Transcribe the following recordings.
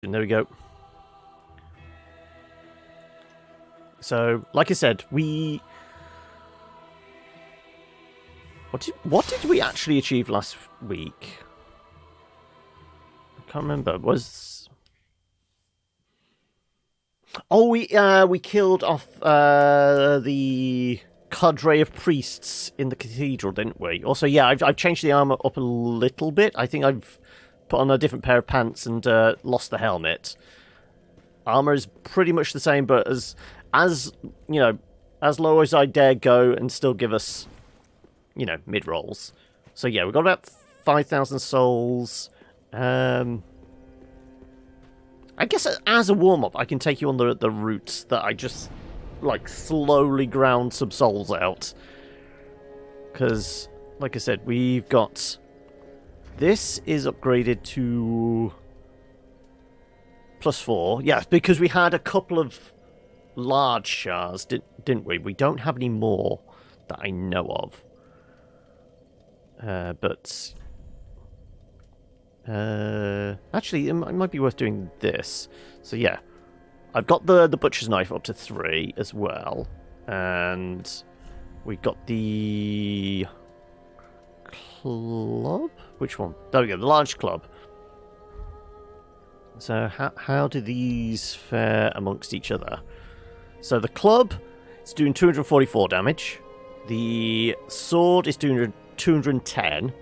open. There we go. So, like I said, we... What did we actually achieve last week? I can't remember. Oh, we killed off the cadre of priests in the cathedral, didn't we? Also, yeah, I've changed the armor up a little bit. I think I've put on a different pair of pants and lost the helmet. Armor is pretty much the same, but as you know, as low as I dare go and still give us, you know, mid rolls. So yeah, we've got about 5,000 souls. I guess as a warm-up, I can take you on the route that I just, like, slowly ground some souls out. Because, like I said, we've got... This is upgraded to... +4. Yeah, because we had a couple of large shards, didn't we? We don't have any more that I know of. But... actually, it might be worth doing this. So yeah, I've got the butcher's knife up to 3 as well, and we got the club. Which one? There we go, the large club. So how do these fare amongst each other? So the club is doing 244 damage. The sword is doing 210.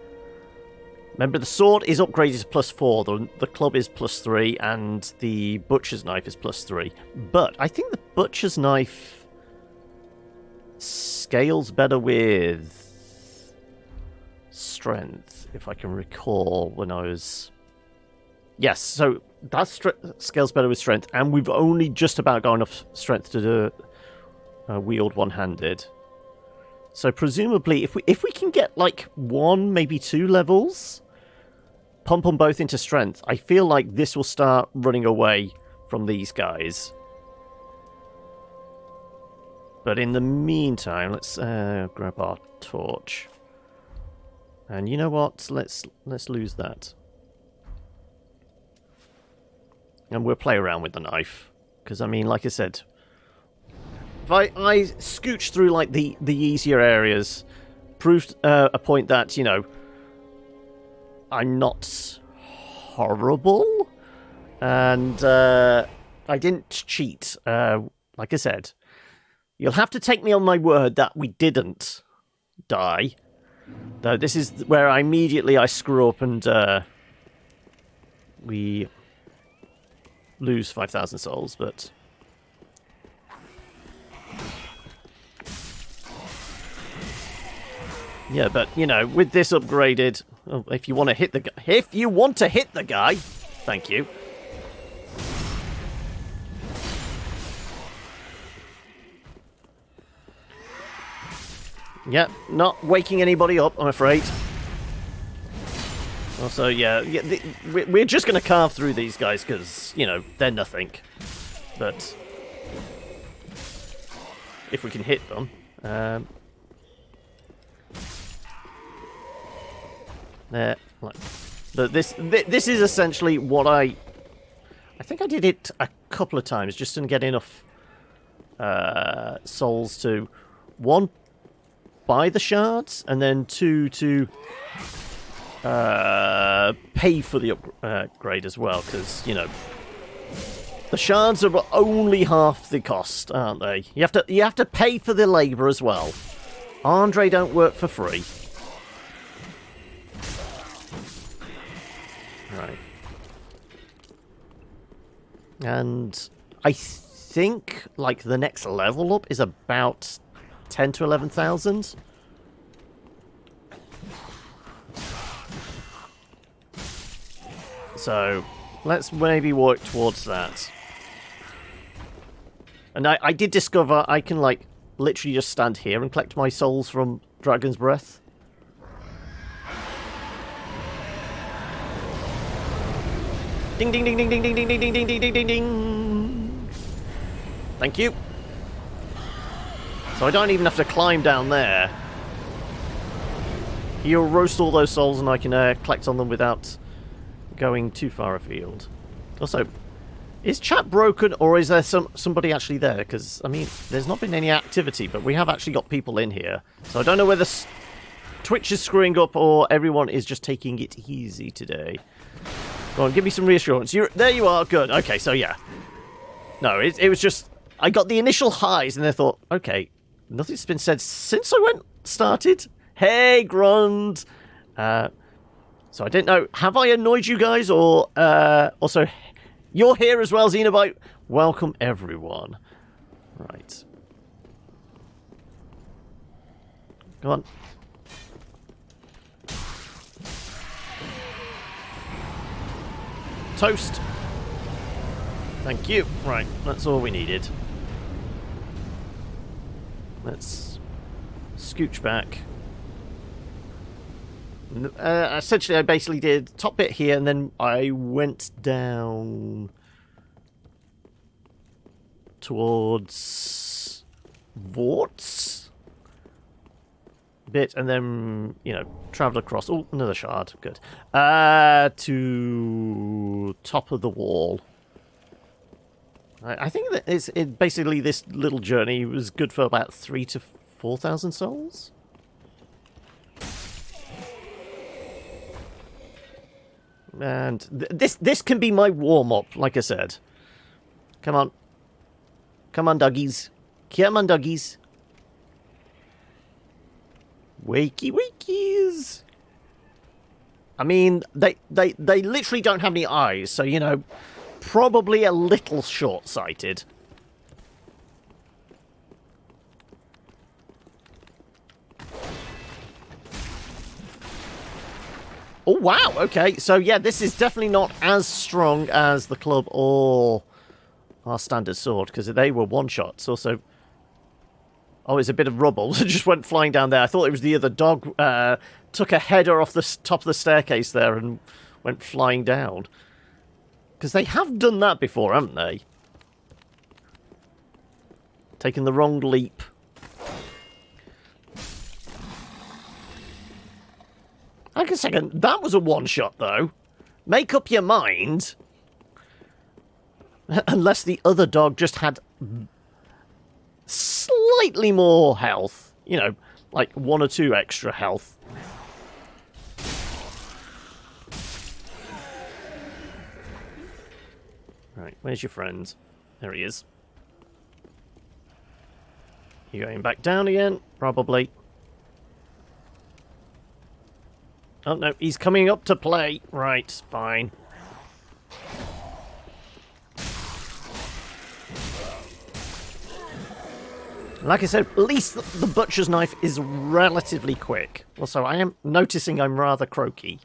Remember, the sword is upgraded to +4, the club is +3, and the butcher's knife is +3. But I think the butcher's knife scales better with strength, if I can recall when I was... Yes, so that scales better with strength, and we've only just about got enough strength to wield one-handed. So presumably, if we can get like 1, maybe 2 levels... Pump them both into strength, I feel like this will start running away from these guys. But in the meantime, let's grab our torch. And you know what? Let's lose that. And we'll play around with the knife. Because, I mean, like I said, if I scooch through like the easier areas, proved a point that, you know, I'm not horrible, and I didn't cheat. Like I said, you'll have to take me on my word that we didn't die. Though this is where I screw up and we lose 5,000 souls, but... Yeah, but, you know, with this upgraded... Oh, if you want to hit the guy... Thank you. Yeah, not waking anybody up, I'm afraid. Also, yeah we're just going to carve through these guys because, you know, they're nothing. But... if we can hit them... There, but this is essentially what I think I did it a couple of times just to get enough souls to 1, buy the shards, and then 2 to pay for the upgrade as well, because, you know, the shards are only half the cost, aren't they? You have to pay for the labour as well. Andre don't work for free. Right. And I think, like, the next level up is about 10 to 11,000. So, let's maybe work towards that. And I did discover I can, like, literally just stand here and collect my souls from Dragon's Breath. Ding ding ding ding ding ding ding ding ding ding ding ding ding. Thank you. So I don't even have to climb down there. He'll roast all those souls and I can collect on them without going too far afield. Also, Is chat broken, or is there somebody actually there? Because, I mean, there's not been any activity, but we have actually got people in here. So I don't know whether Twitch is screwing up or everyone is just taking it easy today. Go on, give me some reassurance. There you are, good. Okay, so yeah. No, it was just... I got the initial highs, and I thought, okay, nothing's been said since I started. Hey, Grund! So I didn't know, have I annoyed you guys, or also... You're here as well, Xenobite. Welcome, everyone. Right. Come on. Toast. Thank you. Right, that's all we needed. Let's scooch back. Essentially, I basically did top bit here, and then I went down towards Vorts bit, and then, you know, travelled across. Oh, another shard. Good. To top of the wall. I think that basically this little journey was good for about 3,000 to 4,000 souls. And this can be my warm-up, like I said. Come on. Come on, doggies. Come on, doggies. Wakey wakies. I mean, they literally don't have any eyes, so, you know, probably a little short-sighted. Oh, wow, okay. So, yeah, this is definitely not as strong as the club or our standard sword, because they were one-shots. Also, oh, it's a bit of rubble. It just went flying down there. I thought it was the other dog. Took a header off the top of the staircase there and went flying down. Because they have done that before, haven't they? Taken the wrong leap. Hang on a second, that was a one-shot, though. Make up your mind. Unless the other dog just had slightly more health. You know, like 1 or 2 extra health. Right, where's your friend? There he is. You going back down again? Probably. Oh, no, he's coming up to play. Right, fine. Like I said, at least the butcher's knife is relatively quick. Also, I am noticing I'm rather croaky.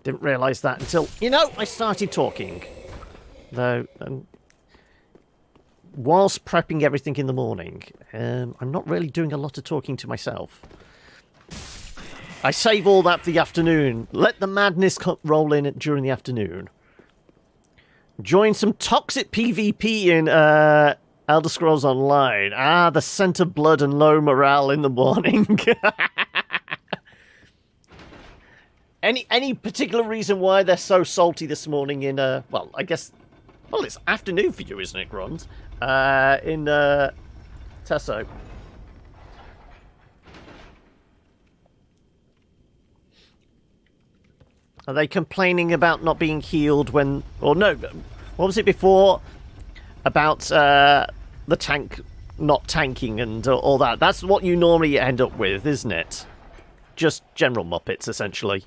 Didn't realise that until, you know, I started talking. Though, whilst prepping everything in the morning, I'm not really doing a lot of talking to myself. I save all that for the afternoon. Let the madness roll in during the afternoon. Join some toxic PvP in Elder Scrolls Online. Ah, the scent of blood and low morale in the morning. Any particular reason why they're so salty this morning in, well, I guess... Well, it's afternoon for you, isn't it, Grons? In Tesso. Are they complaining about not being healed when... Or no, what was it before? About the tank not tanking and all that. That's what you normally end up with, isn't it? Just general Muppets, essentially.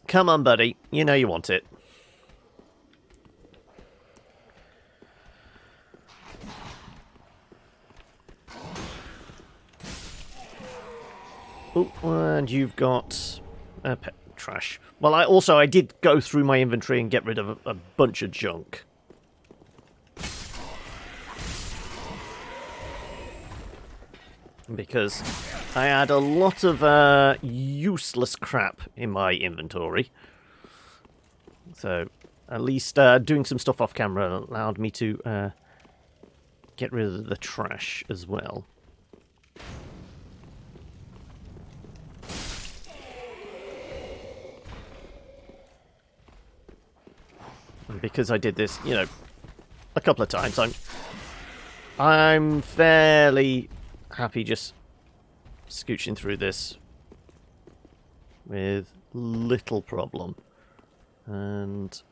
Come on, buddy. You know you want it. Oh, and you've got trash. Well, I did go through my inventory and get rid of a bunch of junk. Because I had a lot of useless crap in my inventory. So, at least doing some stuff off camera allowed me to get rid of the trash as well. And because I did this, a couple of times, I'm fairly happy just scooching through this with little problem. And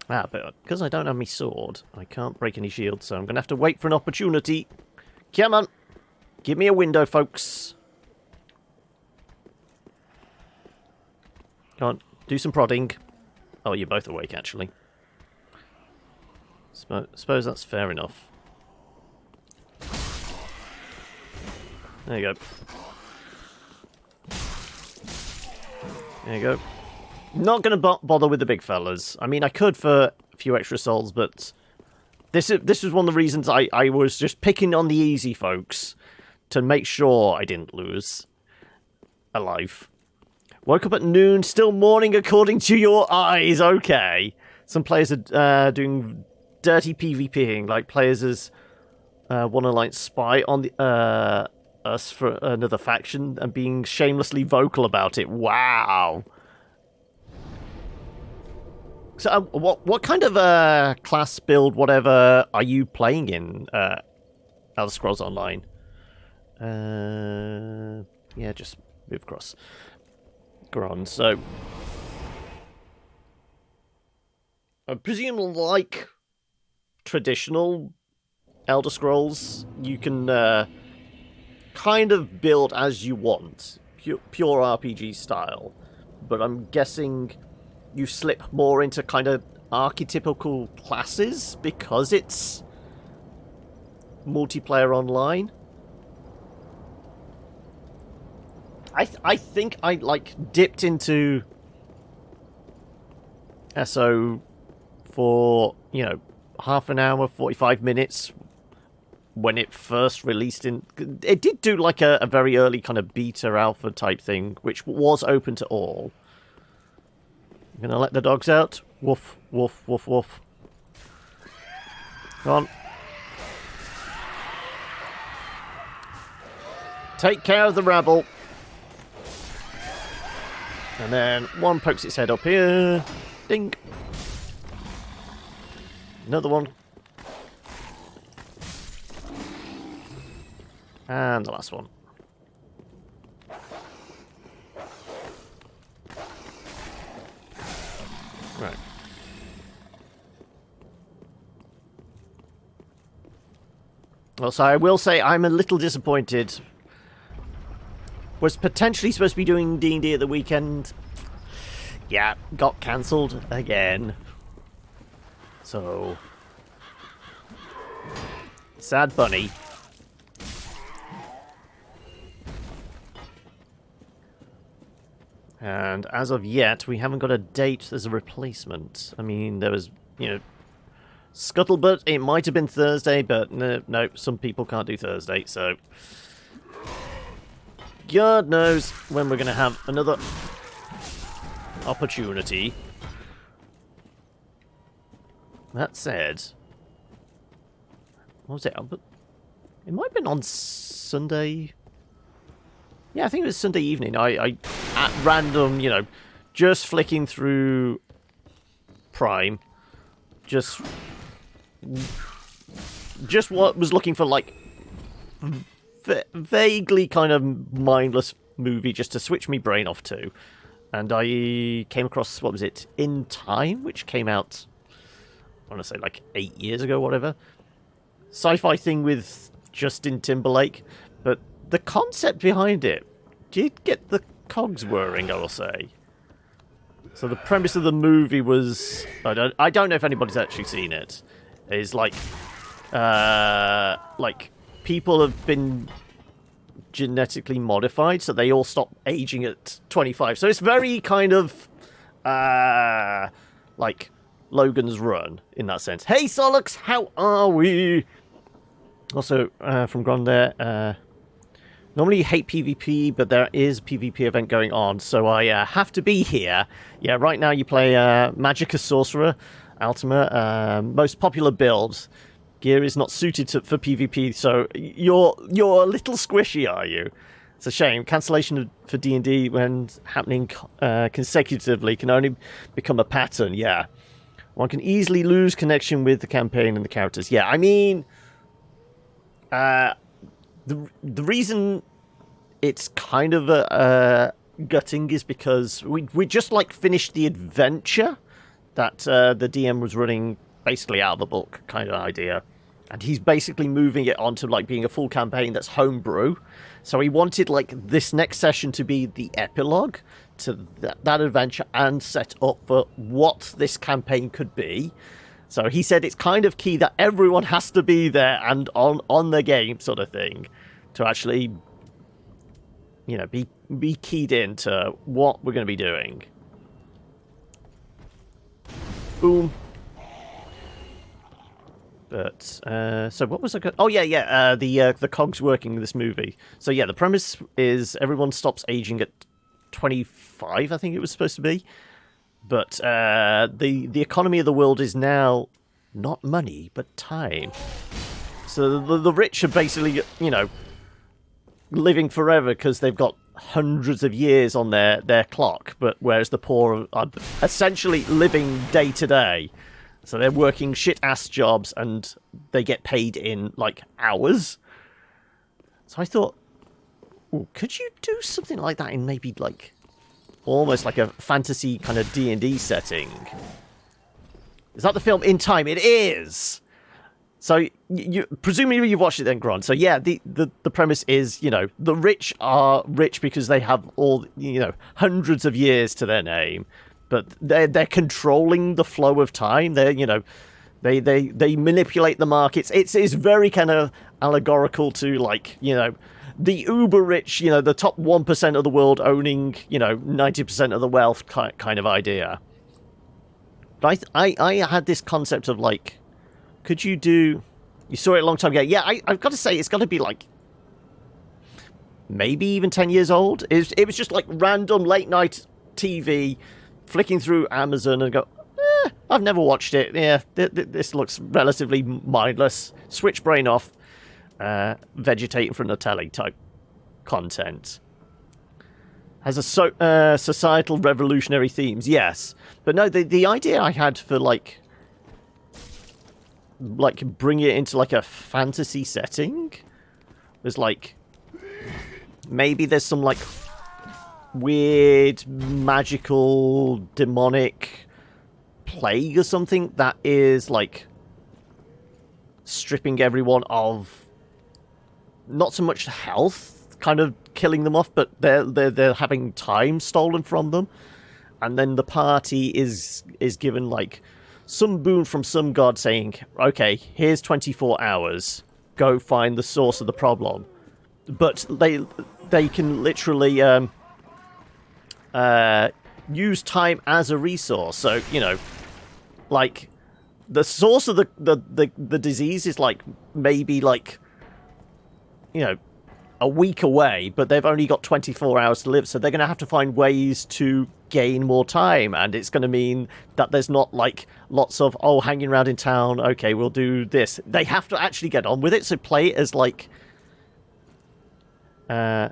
but because I don't have my sword, I can't break any shields, so I'm going to have to wait for an opportunity. Come on! Give me a window, folks. Come on, do some prodding. Oh, you're both awake, actually. Suppose that's fair enough. There you go. There you go. Not going to bother with the big fellas. I mean, I could for a few extra souls, but this was one of the reasons I was just picking on the easy folks to make sure I didn't lose a life. Woke up at noon, still morning according to your eyes. Okay. Some players are doing dirty PvPing, like players want to like spy on the us for another faction and being shamelessly vocal about it. Wow. So, what kind of class build, whatever, are you playing in Elder Scrolls Online? Yeah, just move across. Go on. So, I presume, like traditional Elder Scrolls, you can kind of build as you want, pure RPG style. But I'm guessing you slip more into kind of archetypical classes because it's multiplayer online. I think I like dipped into SO for half an hour, 45 minutes when it first released. It did do like a very early kind of beta alpha type thing, which was open to all. I'm gonna let the dogs out. Woof, woof, woof, woof. Come on. Take care of the rabble. And then one pokes its head up here. Ding. Another one. And the last one. Right. Well, so I will say I'm a little disappointed. Was potentially supposed to be doing D&D at the weekend. Yeah, got cancelled again. So, sad bunny. And as of yet, we haven't got a date as a replacement. I mean, there was, scuttlebutt. It might have been Thursday, but no, some people can't do Thursday, so God knows when we're going to have another opportunity. That said, what was it? It might have been on Sunday. Yeah, I think it was Sunday evening. I at random, just flicking through Prime, just what was looking for like vaguely kind of mindless movie just to switch me brain off to, and I came across, what was it, In Time, which came out, I want to say like 8 years ago, whatever. Sci-fi thing with Justin Timberlake, but the concept behind it did get the cogs whirring, I will say. So the premise of the movie was, I don't know if anybody's actually seen it, is like people have been genetically modified, so they all stop aging at 25. So it's very kind of like Logan's Run in that sense. Hey Solux, how are we? Also from Gron there. Normally you hate PvP, but there is a PvP event going on, so I have to be here. Yeah, right now you play Magicka Sorcerer, Ultima, most popular build. Gear is not suited for PvP, so you're a little squishy, are you? It's a shame. Cancellation for D&D when happening consecutively can only become a pattern. Yeah. One can easily lose connection with the campaign and the characters. Yeah, I mean... the reason it's kind of gutting is because we just, like, finished the adventure that the DM was running basically out of the book kind of idea. And he's basically moving it on to, like, being a full campaign that's homebrew. So he wanted, like, this next session to be the epilogue to that adventure and set up for what this campaign could be. So he said it's kind of key that everyone has to be there and on the game sort of thing to actually, you know, be keyed into what we're going to be doing. Boom. But, so what was I going... Oh, yeah, the cogs working in this movie. So, yeah, the premise is everyone stops aging at 25, I think it was supposed to be. But the economy of the world is now not money, but time. So the rich are basically, you know, living forever because they've got hundreds of years on their clock, but whereas the poor are essentially living day to day. So they're working shit-ass jobs, and they get paid in, like, hours. So I thought, ooh, could you do something like that in maybe, like, almost like a fantasy kind of D&D setting? Is that the film In Time? It is! So, presumably you've watched it then, Gron. So, yeah, the premise is, you know, the rich are rich because they have all, you know, hundreds of years to their name. But they're controlling the flow of time. They're, you know, they manipulate the markets. It's very kind of allegorical to, like, you know, the uber rich, you know, the top 1% of the world owning, you know, 90% of the wealth kind of idea. But I had this concept of, like, could you do... You saw it a long time ago. Yeah, I've got to say, it's got to be, like, maybe even 10 years old. It was just, like, random late-night TV... flicking through Amazon and go, I've never watched it. Yeah, this looks relatively mindless. Switch brain off. Vegetate in front of telly type content. Has a societal revolutionary themes, yes. But no, the idea I had for, like bring it into, like, a fantasy setting was, like, maybe there's some, like, weird, magical, demonic plague or something that is, like, stripping everyone of not so much health, kind of killing them off, but they're having time stolen from them. And then the party is given, like, some boon from some god saying, okay, here's 24 hours, go find the source of the problem. But they can literally use time as a resource. So, you know, like, the source of the disease is, like, maybe, like, you know, a week away, but they've only got 24 hours to live, so they're going to have to find ways to gain more time, and it's going to mean that there's not, like, lots of, oh, hanging around in town, okay, we'll do this. They have to actually get on with it, so play it as, like, Shadowrun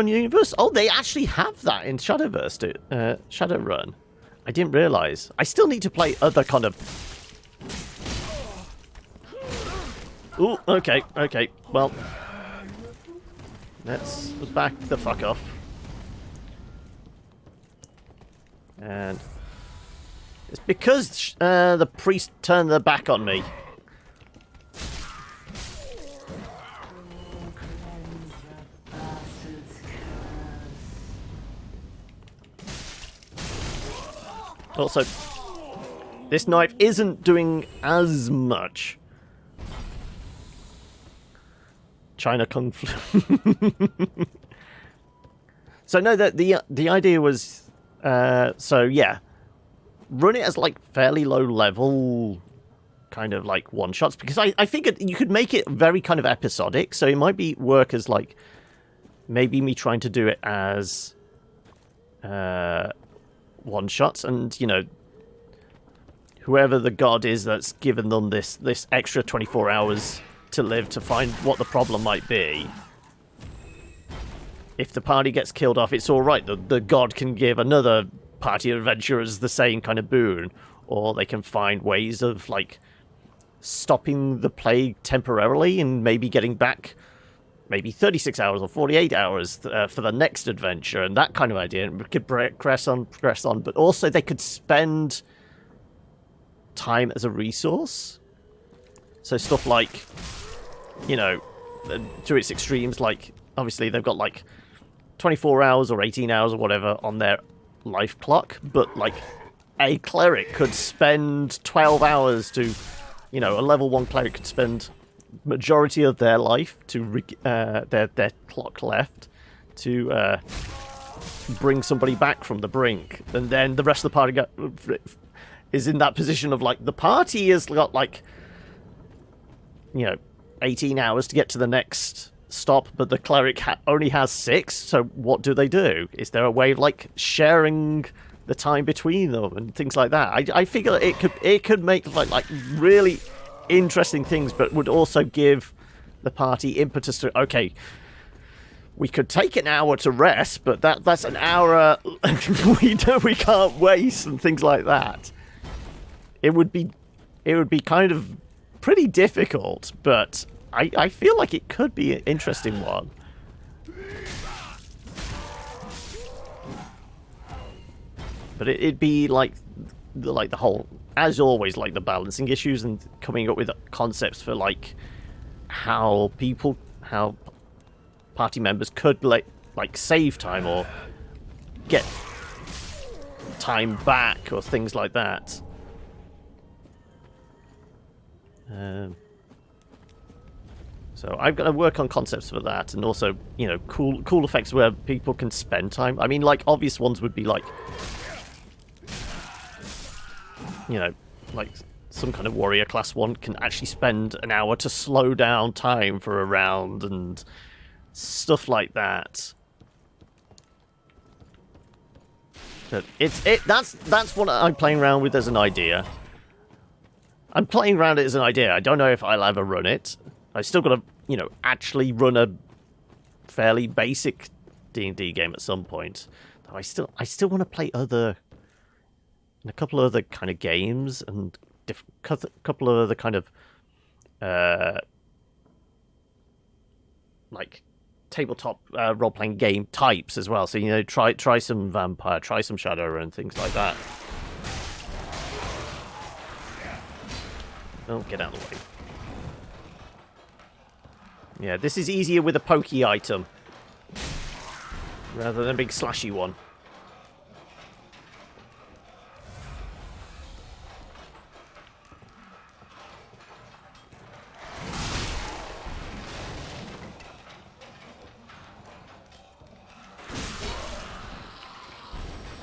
universe? Oh, they actually have that in Shadowverse, Shadowrun. I didn't realise. I still need to play other kind of... Ooh, okay. Well, let's back the fuck off. And it's because the priest turned their back on me. Also, this knife isn't doing as much. China Kung Fu. So no, the idea was, so yeah, run it as, like, fairly low level, kind of, like, one shots, because I think you could make it very kind of episodic. So it might be work as, like, maybe me trying to do it as one shots, and, you know, whoever the god is that's given them this extra 24 hours to live to find what the problem might be, if the party gets killed off, it's all right. The god can give another party of adventurers the same kind of boon, or they can find ways of like stopping the plague temporarily and maybe getting back maybe 36 hours or 48 hours for the next adventure, and that kind of idea. And we could progress on, but also they could spend time as a resource. So stuff like, you know, to its extremes, like obviously they've got like 24 hours or 18 hours or whatever on their life clock, but like a cleric could spend 12 hours to, you know, a level 1 cleric could spend majority of their life to their clock left to bring somebody back from the brink, and then the rest of the party is in that position of like the party has got like, you know, 18 hours to get to the next stop, but the cleric only has 6. So what do they do? Is there a way of like sharing the time between them and things like that? I figure it could make like really interesting things, but would also give the party impetus to, okay, we could take an hour to rest, but that's an hour we can't waste, and things like that. It would be kind of pretty difficult, but I feel like it could be an interesting one. But it'd be like the whole, as always, like the balancing issues and coming up with concepts for like how party members could like save time or get time back or things like that. So I've got to work on concepts for that, and also, you know, cool effects where people can spend time. I mean, like obvious ones would be like, you know, like some kind of warrior class one can actually spend an hour to slow down time for a round and stuff like that. But that's what I'm playing around with as an idea. I'm playing around it as an idea. I don't know if I'll ever run it. I still got to, you know, actually run a fairly basic D&D game at some point. I still want to play a couple of other kind of games and couple of other kind of like tabletop role-playing game types as well. So, you know, try some vampire, try some Shadowrun and things like that. Oh, get out of the way. Yeah, this is easier with a pokey item rather than a big slashy one.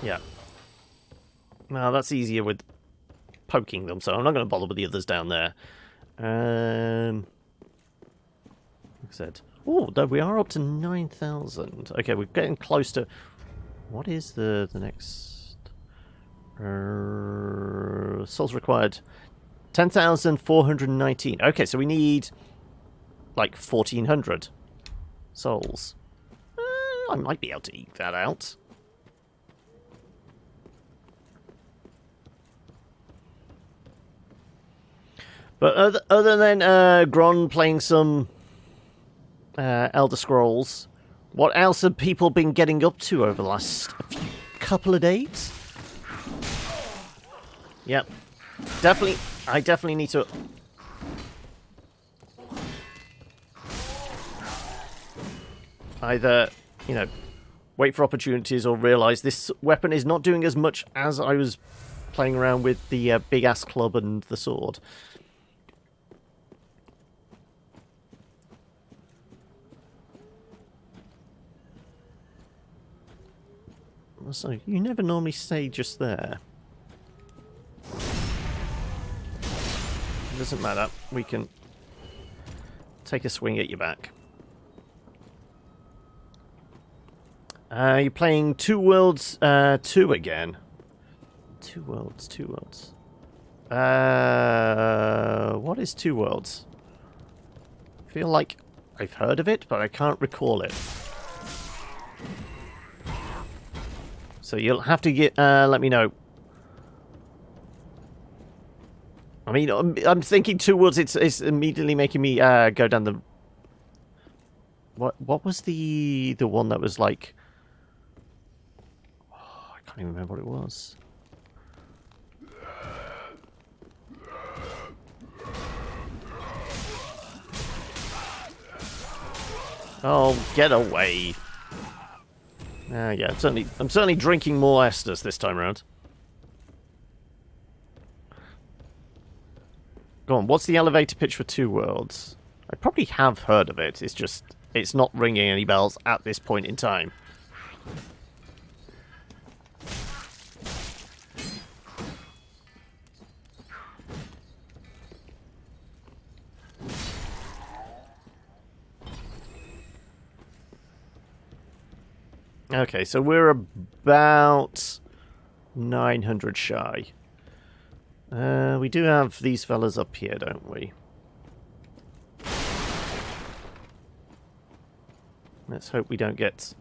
Yeah. Now that's easier with poking them, so I'm not going to bother with the others down there. Like I said, oh, we are up to 9,000. Okay, we're getting close to. What is the next? Souls required 10,419. Okay, so we need like 1,400 souls. I might be able to eke that out. But other than Gron playing some Elder Scrolls, what else have people been getting up to over the last couple of days? Yep. Definitely, I definitely need to... either, you know, wait for opportunities or realise this weapon is not doing as much as I was playing around with the big-ass club and the sword. So, you never normally stay just there. It doesn't matter. We can take a swing at your back. You're playing Two Worlds 2 again. Two Worlds. What is Two Worlds? I feel like I've heard of it, but I can't recall it. So you'll have to get let me know. I mean, I'm thinking 2 woods. It's immediately making me go down the. What was the one that was like? Oh, I can't even remember what it was. Oh, get away! Yeah, I'm certainly drinking more esters this time around. Go on, what's the elevator pitch for 2 worlds? I probably have heard of it. It's just it's not ringing any bells at this point in time. Okay, so we're about 900 shy. We do have these fellas up here, don't we? Let's hope we don't get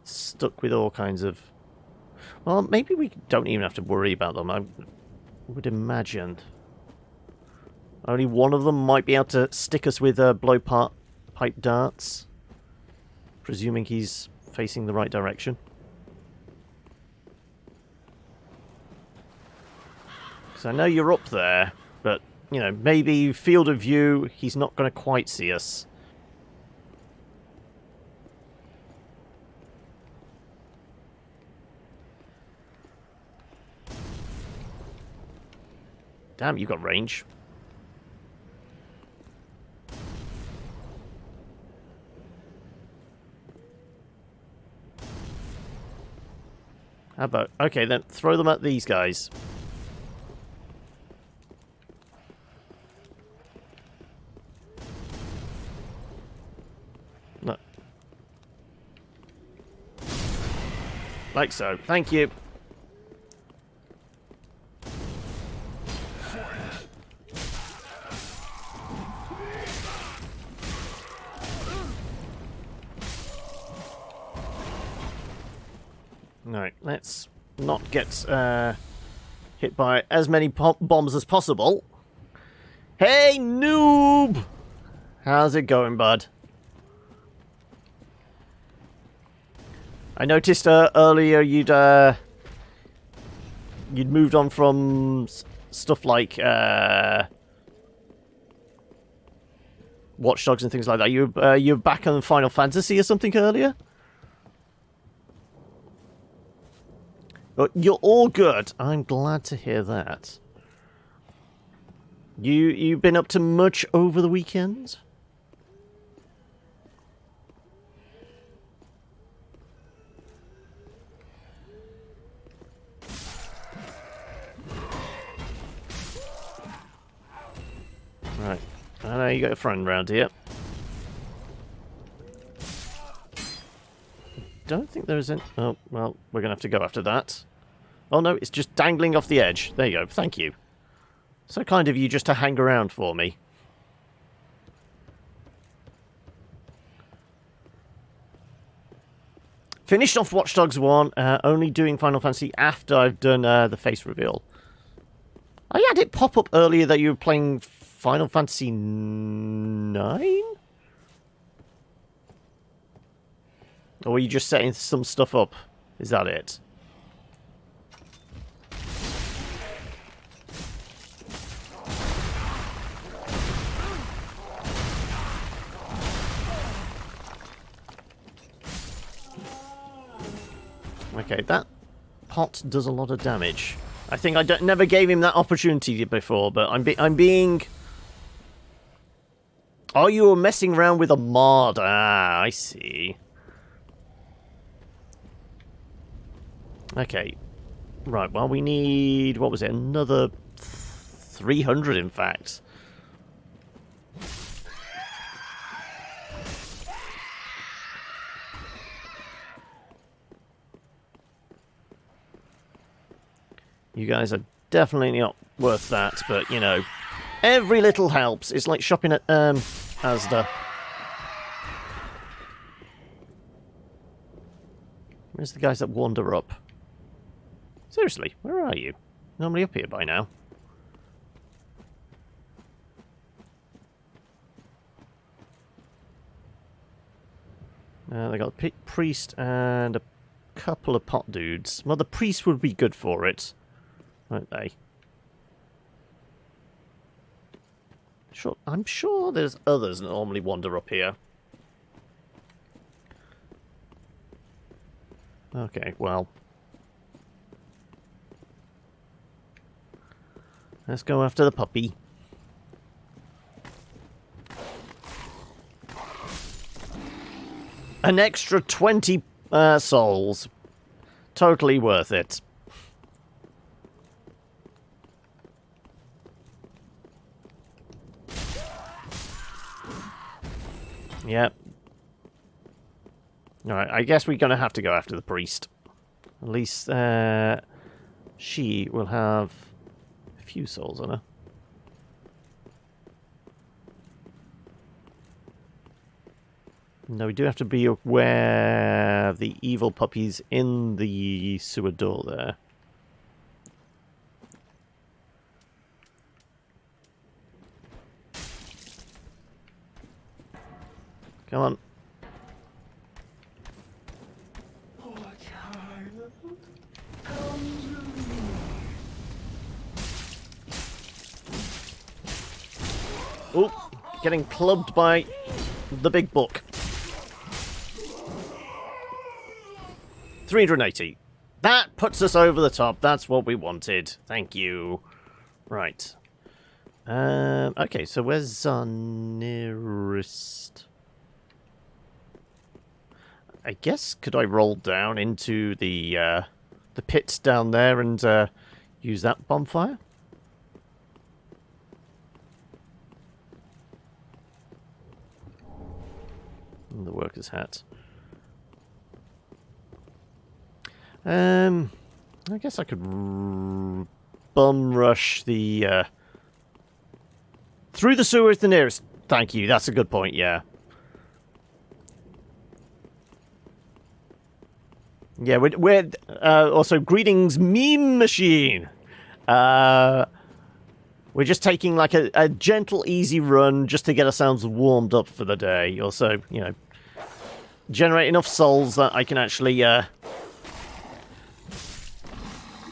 stuck with all kinds of... Well, maybe we don't even have to worry about them. I would imagine only one of them might be able to stick us with blowpipe darts. Presuming he's facing the right direction. So I know you're up there, but, you know, maybe field of view, he's not going to quite see us. Damn, you got range. How about... Okay, then throw them at these guys. No. Like so. Thank you. Right, let's not get hit by as many bombs as possible. Hey, noob! How's it going, bud? I noticed earlier you'd moved on from stuff like Watch Dogs and things like that. You're back on Final Fantasy or something earlier? But you're all good. I'm glad to hear that. You've been up to much over the weekend? Right. I know you got a friend around here. Don't think there is any... Oh, well, we're going to have to go after that. Oh, no, it's just dangling off the edge. There you go. Thank you. So kind of you just to hang around for me. Finished off Watch Dogs 1, only doing Final Fantasy after I've done the face reveal. I had it pop up earlier that you were playing Final Fantasy 9? Or were you just setting some stuff up? Is that it? Okay, that pot does a lot of damage. I think I never gave him that opportunity before, but I'm being... Oh, you were messing around with a mod. Ah, I see. Okay. Right, well, we need... What was it? Another 300, in fact. You guys are definitely not worth that, but, you know, every little helps. It's like shopping at Asda. Where's the guys that wander up? Seriously, where are you? Normally up here by now. They got a priest and a couple of pot dudes. Well, the priest would be good for it, won't they? Sure, I'm sure there's others that normally wander up here. Okay, well. Let's go after the puppy. An extra 20 souls. Totally worth it. Yep. Alright, I guess we're going to have to go after the priest. At least she will have a few souls on her. No, we do have to be aware of the evil puppies in the sewer door there. Come on. Oh, getting clubbed by the big book. 380. That puts us over the top. That's what we wanted. Thank you. Right. Okay, so where's our nearest? I guess, could I roll down into the pit down there and use that bonfire? And the worker's hat. I guess I could bum rush the through the sewer is the nearest. Thank you. That's a good point. Yeah. Yeah. We're also greetings, meme machine. We're just taking like a gentle, easy run just to get ourselves warmed up for the day. Also, you know, generate enough souls that I can actually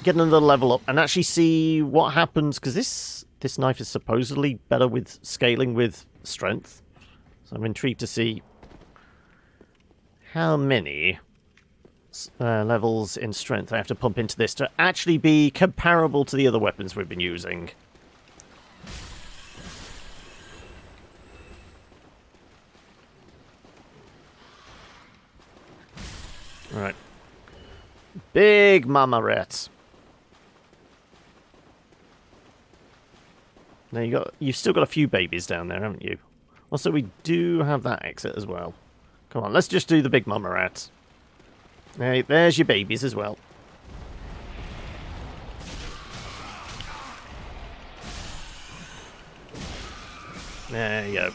get another level up and actually see what happens, because this knife is supposedly better with scaling with strength. So I'm intrigued to see how many levels in strength I have to pump into this to actually be comparable to the other weapons we've been using. Alright. Big mama rats. Now you've still got a few babies down there, haven't you? Also, we do have that exit as well. Come on, let's just do the big mama rats. Hey, there's your babies as well. There you go.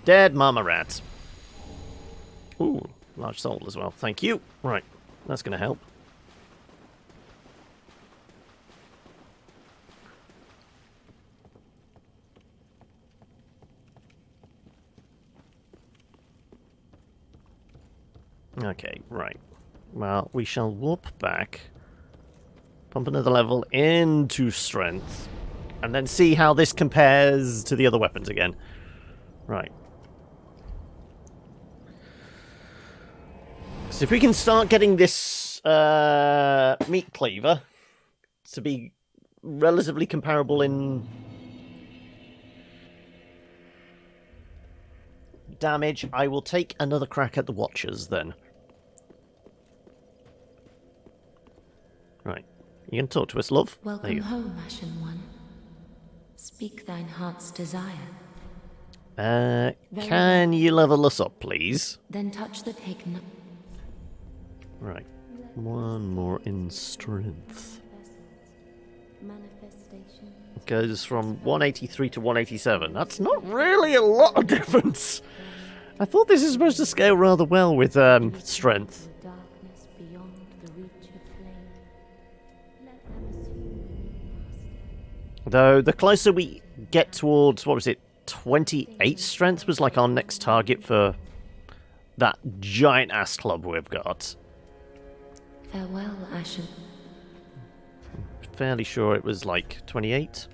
Dead mama rats. Ooh, large soul as well. Thank you. Right, that's going to help. Okay, right. Well, we shall warp back, pump another level into strength, and then see how this compares to the other weapons again. Right. So if we can start getting this meat cleaver to be relatively comparable in damage, I will take another crack at the Watchers then. Right. You can talk to us, love. Welcome home, Ashen One. Speak thine heart's desire. Can you level us up, please? Then touch the pig. Right. One more in strength. It goes from 183 to 187. That's not really a lot of difference. I thought this is supposed to scale rather well with strength. reach of flame. Let them assume no master. Though, the closer we get towards, what was it, 28 strength was like our next target for that giant ass club we've got. Farewell, Ashen. Fairly sure it was like 28.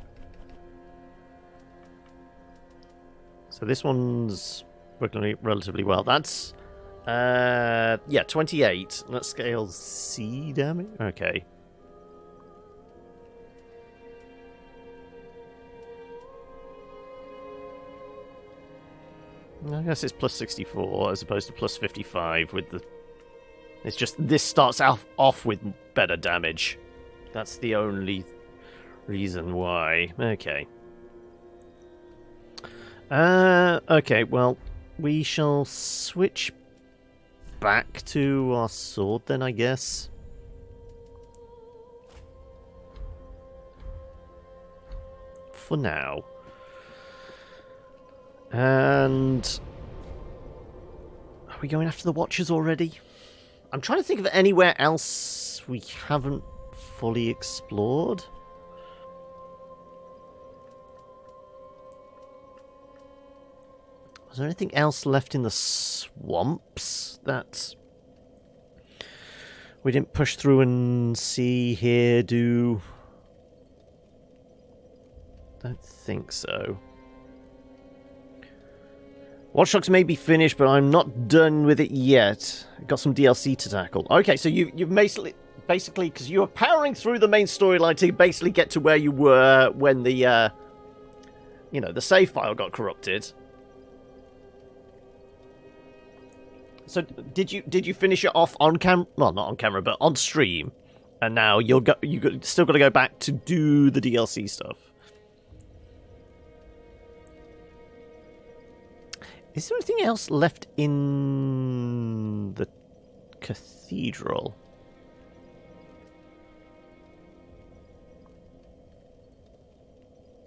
So this one's working relatively well. That's, yeah, 28. Let's scale C damage. Okay. I guess it's plus 64 as opposed to plus 55 with the... It's just this starts off with better damage. That's the only reason why. Okay. Okay, well, we shall switch back to our sword then, I guess. For now. And... Are we going after the Watchers already? I'm trying to think of anywhere else we haven't fully explored. Was there anything else left in the swamps that we didn't push through and see, hear, do? Don't think so. Watch Dogs may be finished, but I'm not done with it yet. Got some DLC to tackle. Okay, so you've basically, because you were powering through the main storyline to basically get to where you were when the, you know, the save file got corrupted. So did you finish it off on camera? Well, not on camera, but on stream. And now you still got to go back to do the DLC stuff. Is there anything else left in the cathedral?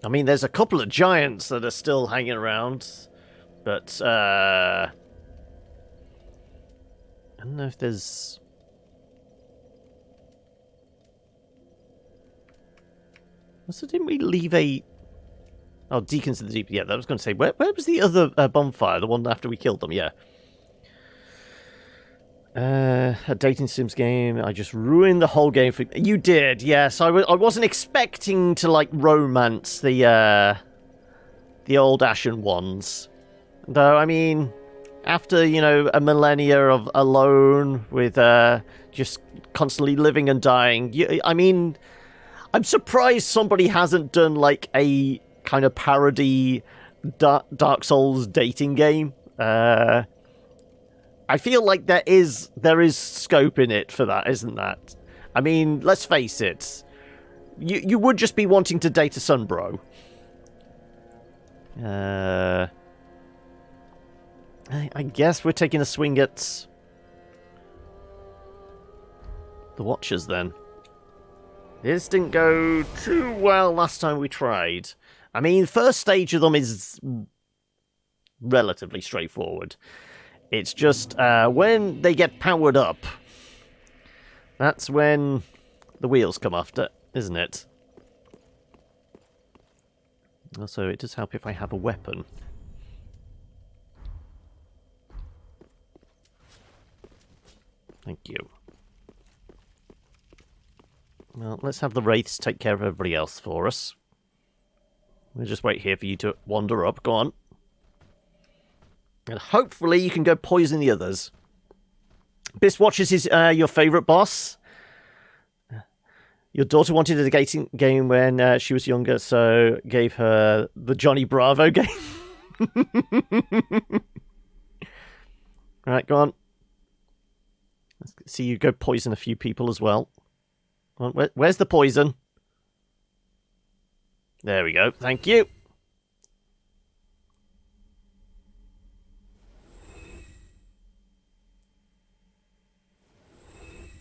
I mean, there's a couple of giants that are still hanging around, but I don't know if there's... So didn't we leave a... Oh, Deacons of the Deep. Yeah, that was going to say, where was the other bonfire? The one after we killed them, yeah. A dating sims game. I just ruined the whole game for... You did, yes. I wasn't expecting to, like, romance the old Ashen ones. Though, I mean, after, you know, a millennia of alone with just constantly living and dying, I mean, I'm surprised somebody hasn't done, like, a kind of parody Dark Souls dating game. I feel like there is scope in it for that, isn't that? I mean, let's face it. You would just be wanting to date a sunbro. I guess we're taking a swing at the Watchers then. This didn't go too well last time we tried. I mean, first stage of them is relatively straightforward. It's just when they get powered up, that's when the wheels come off, isn't it? Also, it does help if I have a weapon. Thank you. Well, let's have the Wraiths take care of everybody else for us. We'll just wait here for you to wander up. Go on. And hopefully you can go poison the others. Beast Watchers is your favourite boss. Your daughter wanted a dating game when she was younger, so gave her the Johnny Bravo game. Alright, go on. Let's see you go poison a few people as well. Go on, where's the poison? There we go. Thank you.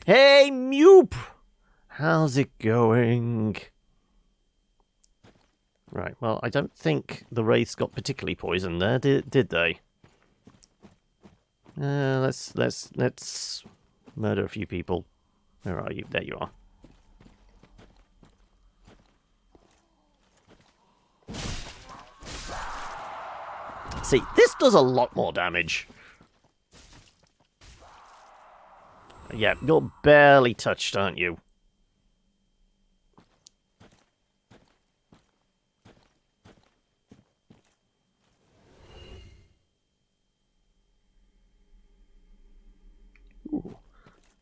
Hey, Mew! How's it going? Right, well, I don't think the Wraiths got particularly poisoned there, did they? Let's murder a few people. Where are you? There you are. See, this does a lot more damage. Yeah, you're barely touched, aren't you? Ooh.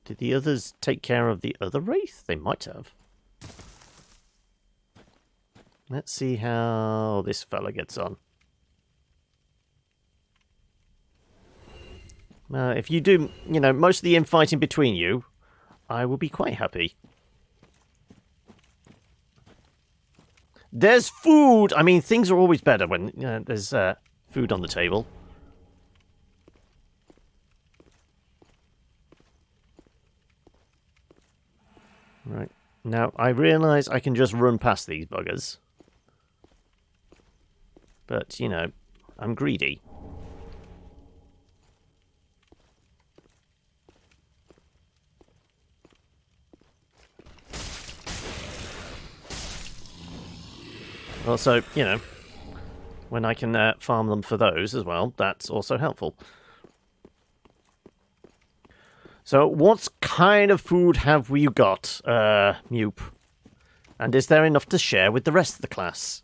Did the others take care of the other wraith? They might have. Let's see how this fella gets on. If you do, you know, most of the infighting between you, I will be quite happy. There's food! I mean, things are always better when there's food on the table. Right. Now, I realise I can just run past these buggers. But, you know, I'm greedy. Also, you know, when I can farm them for those as well, that's also helpful. So, what kind of food have we got, Mupe? And is there enough to share with the rest of the class?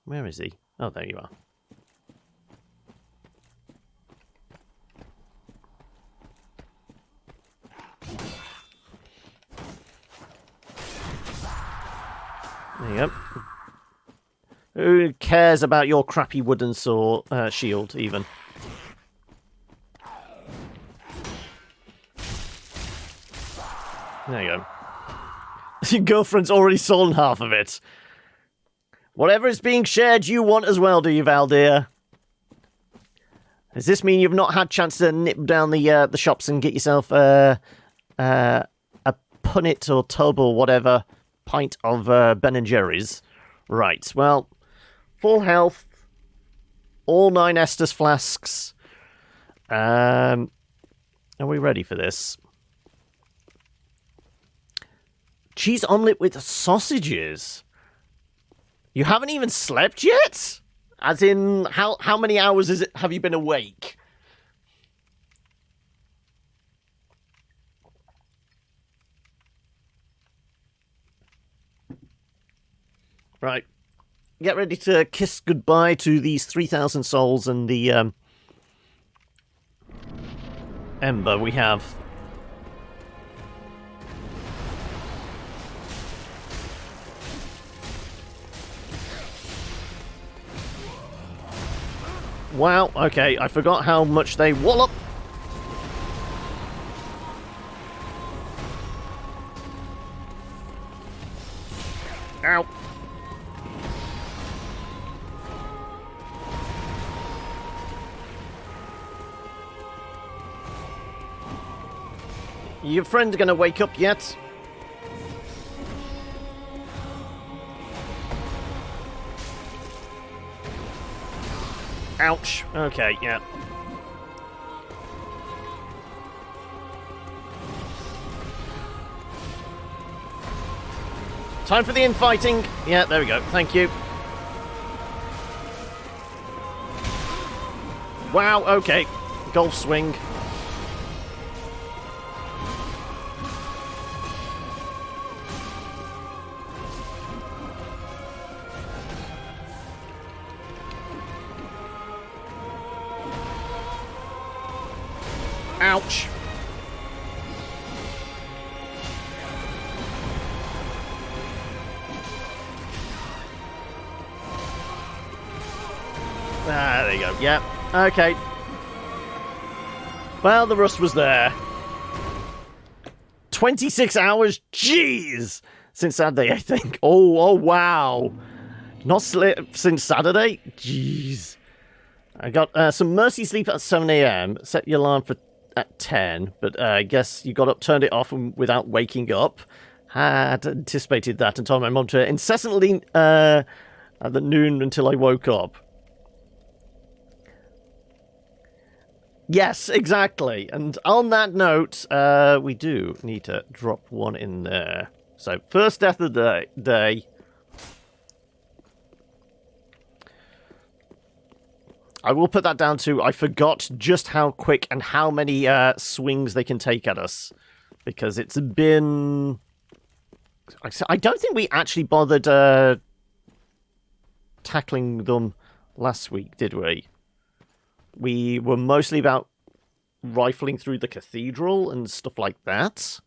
Where is he? Oh, there you are. There you go. Who cares about your crappy wooden sword, shield, even? There you go. Your girlfriend's already stolen half of it. Whatever is being shared, you want as well, do you, Valdir? Does this mean you've not had chance to nip down the shops and get yourself a punnet or tub or whatever pint of Ben and Jerry's? Right. Well, full health, all 9 Estus flasks. Are we ready for this? Cheese omelette with sausages. You haven't even slept yet? As in, how many hours have you been awake? Right. Get ready to kiss goodbye to these 3,000 souls and the ember we have. Wow, okay, I forgot how much they wallop. Ow. Your friend gonna wake up yet? Ouch. Okay, yeah. Time for the infighting. Yeah, there we go. Thank you. Wow, okay. Golf swing. Ouch. Ah, there you go. Yeah. Okay. Well, the rust was there. 26 hours? Jeez! Since Saturday, I think. Oh, wow. Not slept since Saturday? Jeez. I got some mercy sleep at 7 a.m. Set your alarm for at 10, but I guess you got up, turned it off without waking up. Had anticipated that and told my mom to incessantly at the noon until I woke up. Yes, exactly. And on that note, we do need to drop one in there. So, first death of the day. I will put that down to I forgot just how quick and how many swings they can take at us. Because it's been... I don't think we actually bothered tackling them last week, did we? We were mostly about rifling through the cathedral and stuff like that.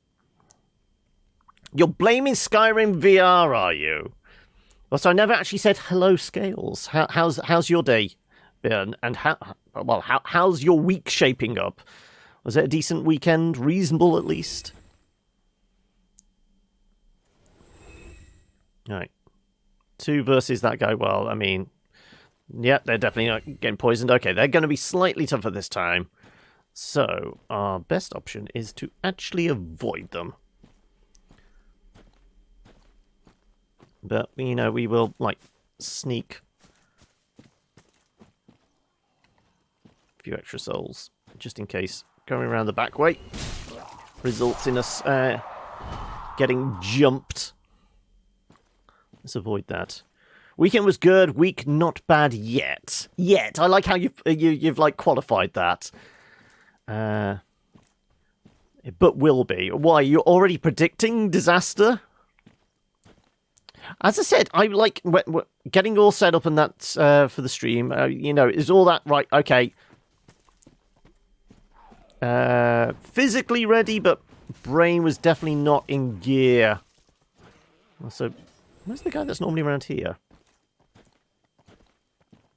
You're blaming Skyrim VR, are you? Well, so I never actually said hello, Scales. How's your day been? And how's your week shaping up? Was it a decent weekend? Reasonable, at least? Alright. 2 versus that guy. Well, I mean... yeah, they're definitely not getting poisoned. Okay, they're going to be slightly tougher this time. So, our best option is to actually avoid them. But, you know, we will, like, sneak a few extra souls, just in case going around the back way results in us getting jumped. Let's avoid that. Weekend was good. Week not bad yet. Yet. I like how you've like qualified that. But will be. Why? You're already predicting disaster? As I said, I like getting all set up and that for the stream. You know, is all that right? Okay. Physically ready, but brain was definitely not in gear. So, where's the guy that's normally around here?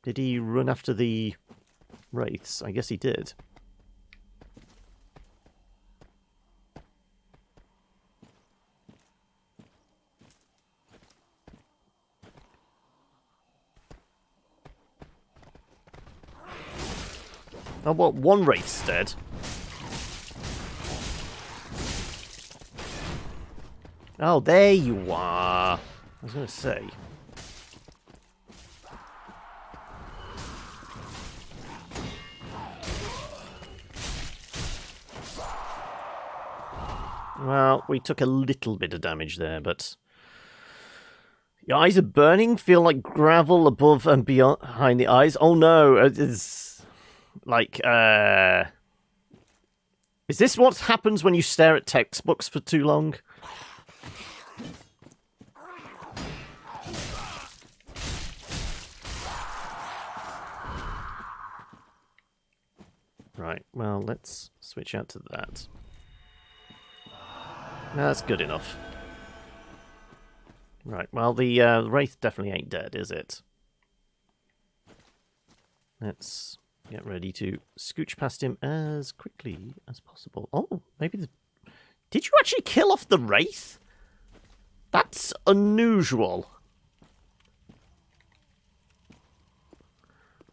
Did he run after the wraiths? I guess he did. Oh, what? One wraith's dead. Oh, there you are. I was going to say. Well, we took a little bit of damage there, but... your eyes are burning? Feel like gravel above and beyond, behind the eyes? Oh no, it's... like, is this what happens when you stare at textbooks for too long? Right, well, let's switch out to that. That's good enough. Right, well, the Wraith definitely ain't dead, is it? Let's get ready to scooch past him as quickly as possible. Oh, maybe the... did you actually kill off the Wraith? That's unusual.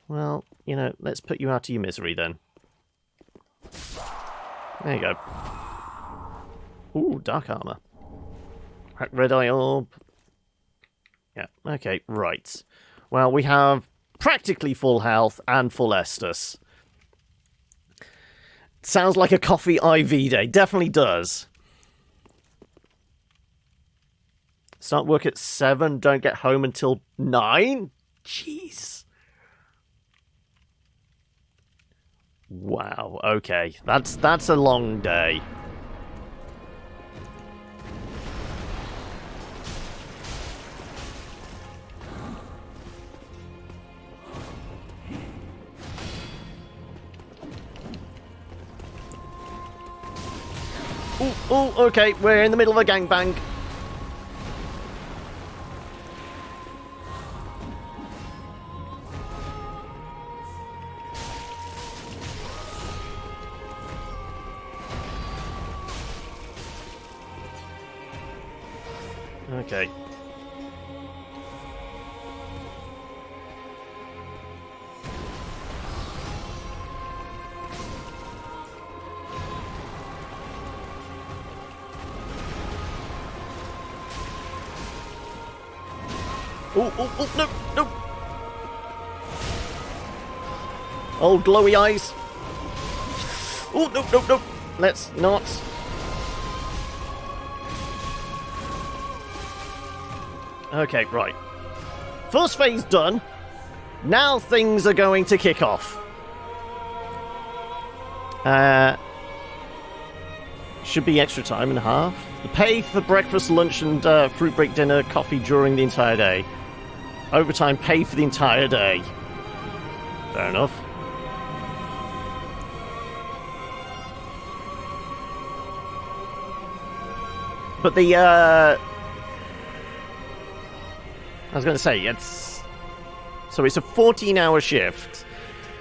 Well, you know, let's put you out of your misery then. There you go. Ooh, dark armor. Red eye orb. Yeah, okay, right. Well, we have practically full health and full Estus. Sounds like a coffee IV day. Definitely does. Start work at 7, don't get home until 9? Jeez. Wow, okay. That's a long day. Oh, okay, we're in the middle of a gangbang. Okay. Oh, no, no. Oh, glowy eyes. Oh, no, no, no. Let's not. Okay, right. First phase done. Now things are going to kick off. Should be extra time and a half. The pay for breakfast, lunch, and fruit break dinner, coffee during the entire day. Overtime pay for the entire day. Fair enough. But the, I was going to say, it's... So it's a 14-hour shift.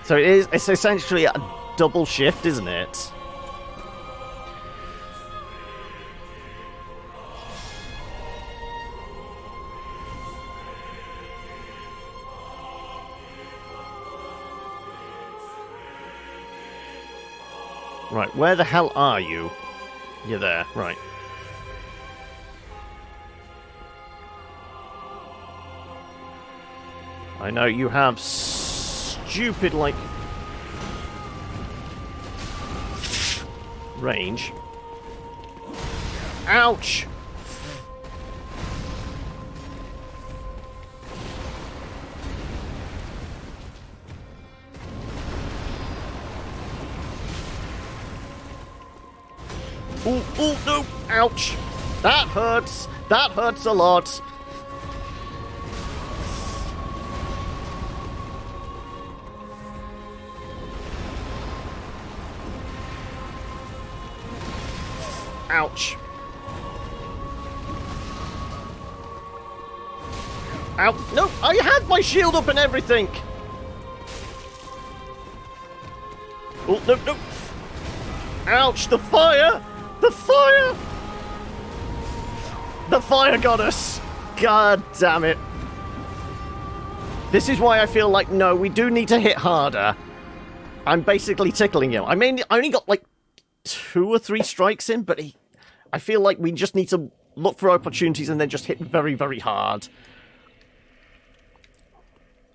So it's essentially a double shift, isn't it? Right, where the hell are you? You're there, right. I know you have stupid, like, range. Ouch! Ooh, ooh, no! Ouch! That hurts! That hurts a lot! Ouch. Ow. No, I had my shield up and everything. Oh, no, no. Ouch, the fire. The fire. The fire got us. God damn it. This is why I feel like, no, we do need to hit harder. I'm basically tickling him. I mean, I only got like 2 or 3 strikes in, but I feel like we just need to look for opportunities and then just hit very, very hard.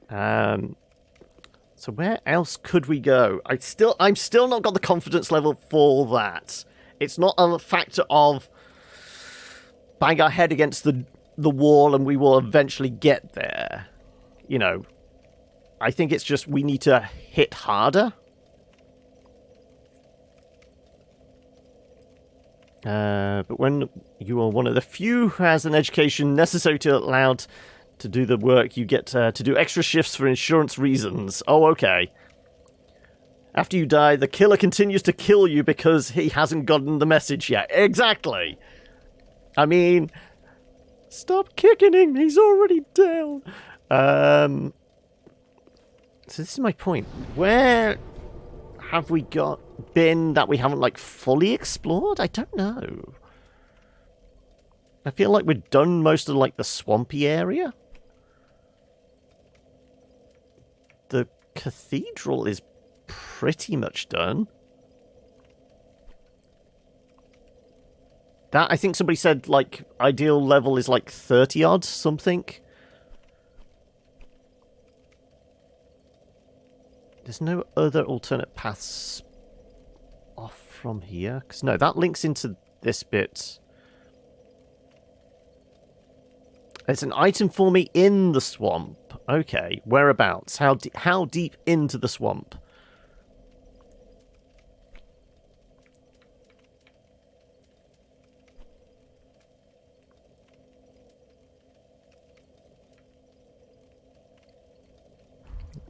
So where else could we go? I'm still not got the confidence level for that. It's not a factor of bang our head against the wall and we will eventually get there. You know, I think it's just we need to hit harder. But when you are one of the few who has an education necessary to allowed to do the work, you get to do extra shifts for insurance reasons. Oh, okay. After you die, the killer continues to kill you because he hasn't gotten the message yet. Exactly. I mean, stop kicking him. He's already down. So this is my point. Where have we been that we haven't, like, fully explored? I don't know. I feel like we've done most of, like, the swampy area. The cathedral is pretty much done. That, I think somebody said, like, ideal level is, like, 30-odd something. There's no other alternate paths off from here? Because, no, that links into this bit. It's an item for me in the swamp. Okay, whereabouts? How deep into the swamp?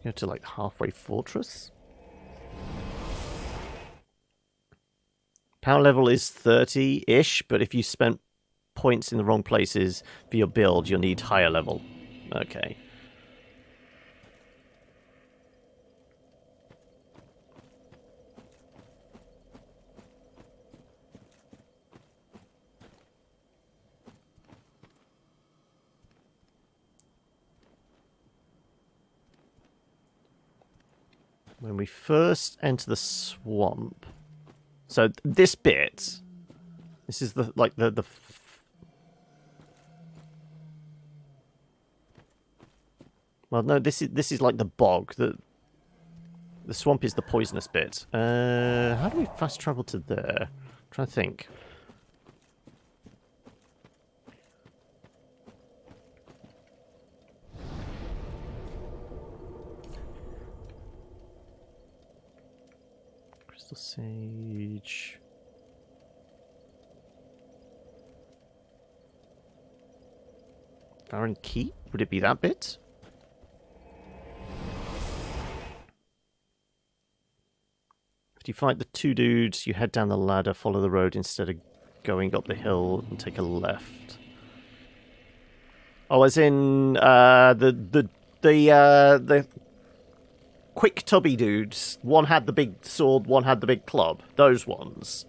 Go to, like, halfway fortress. Power level is 30-ish, but if you spent points in the wrong places for your build, you'll need higher level. Okay. When we first enter the swamp, so this bit, this is the well, no, this is like the bog. The swamp is the poisonous bit. How do we fast travel to there? I'm trying to think. Crystal Sage. Baron Keep? Would it be that bit? If you fight the two dudes, you head down the ladder, follow the road instead of going up the hill and take a left. Oh, as in the quick tubby dudes. One had the big sword, one had the big club. Those ones.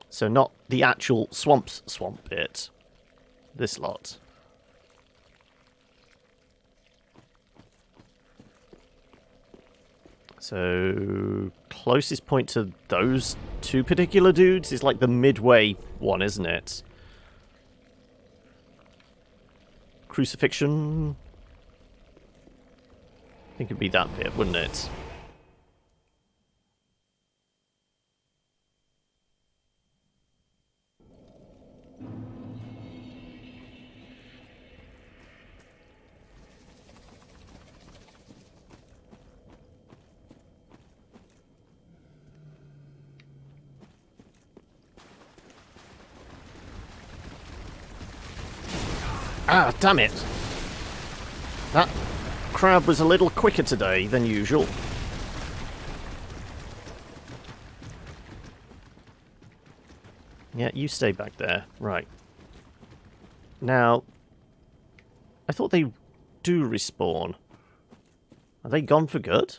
So not the actual swamp bit. This lot. So closest point to those two particular dudes is like the midway one, isn't it? Crucifixion. I think it'd be that bit, wouldn't it? Ah, damn it! That crab was a little quicker today than usual. Yeah, you stay back there. Right. Now, I thought they do respawn. Are they gone for good?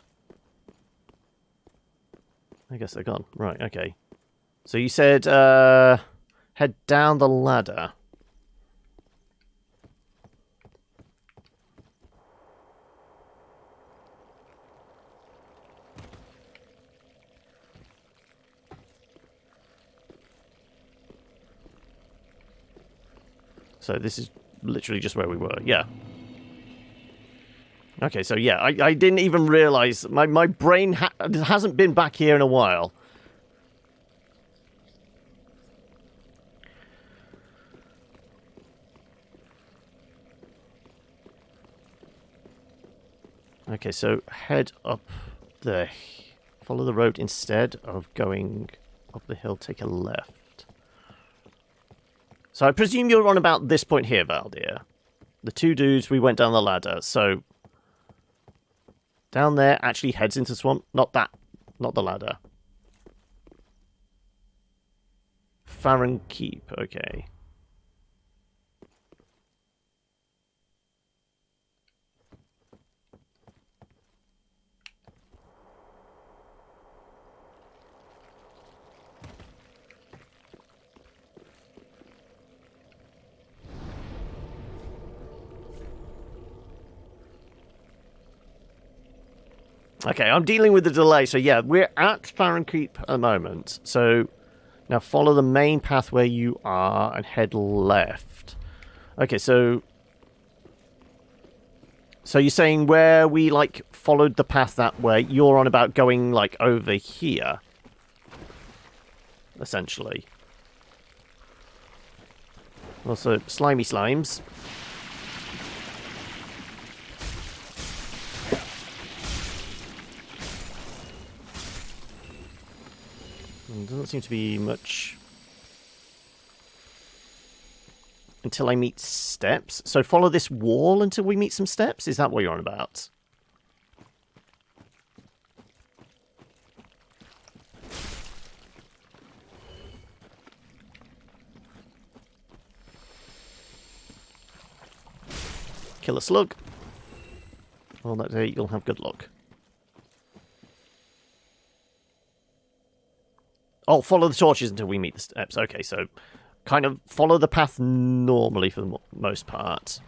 I guess they're gone. Right, okay. So you said, head down the ladder. So this is literally just where we were. Yeah. Okay, so yeah, I didn't even realize. My brain hasn't been back here in a while. Okay, so head up there. Follow the road instead of going up the hill. Take a left. So I presume you're on about this point here, Valdir. The two dudes, we went down the ladder. So down there actually heads into swamp. Not that. Not the ladder. Farron Keep. Okay. Okay, I'm dealing with the delay. So yeah, we're at Farron Keep at the moment. So now follow the main path where you are and head left. Okay, so you're saying where we like followed the path that way, you're on about going like over here, essentially. Also, slimy slimes. Doesn't seem to be much until I meet steps. So follow this wall until we meet some steps? Is that what you're on about? Kill a slug. Well, that day you'll have good luck. Oh, follow the torches until we meet the steps. Okay, so kind of follow the path normally for the most part.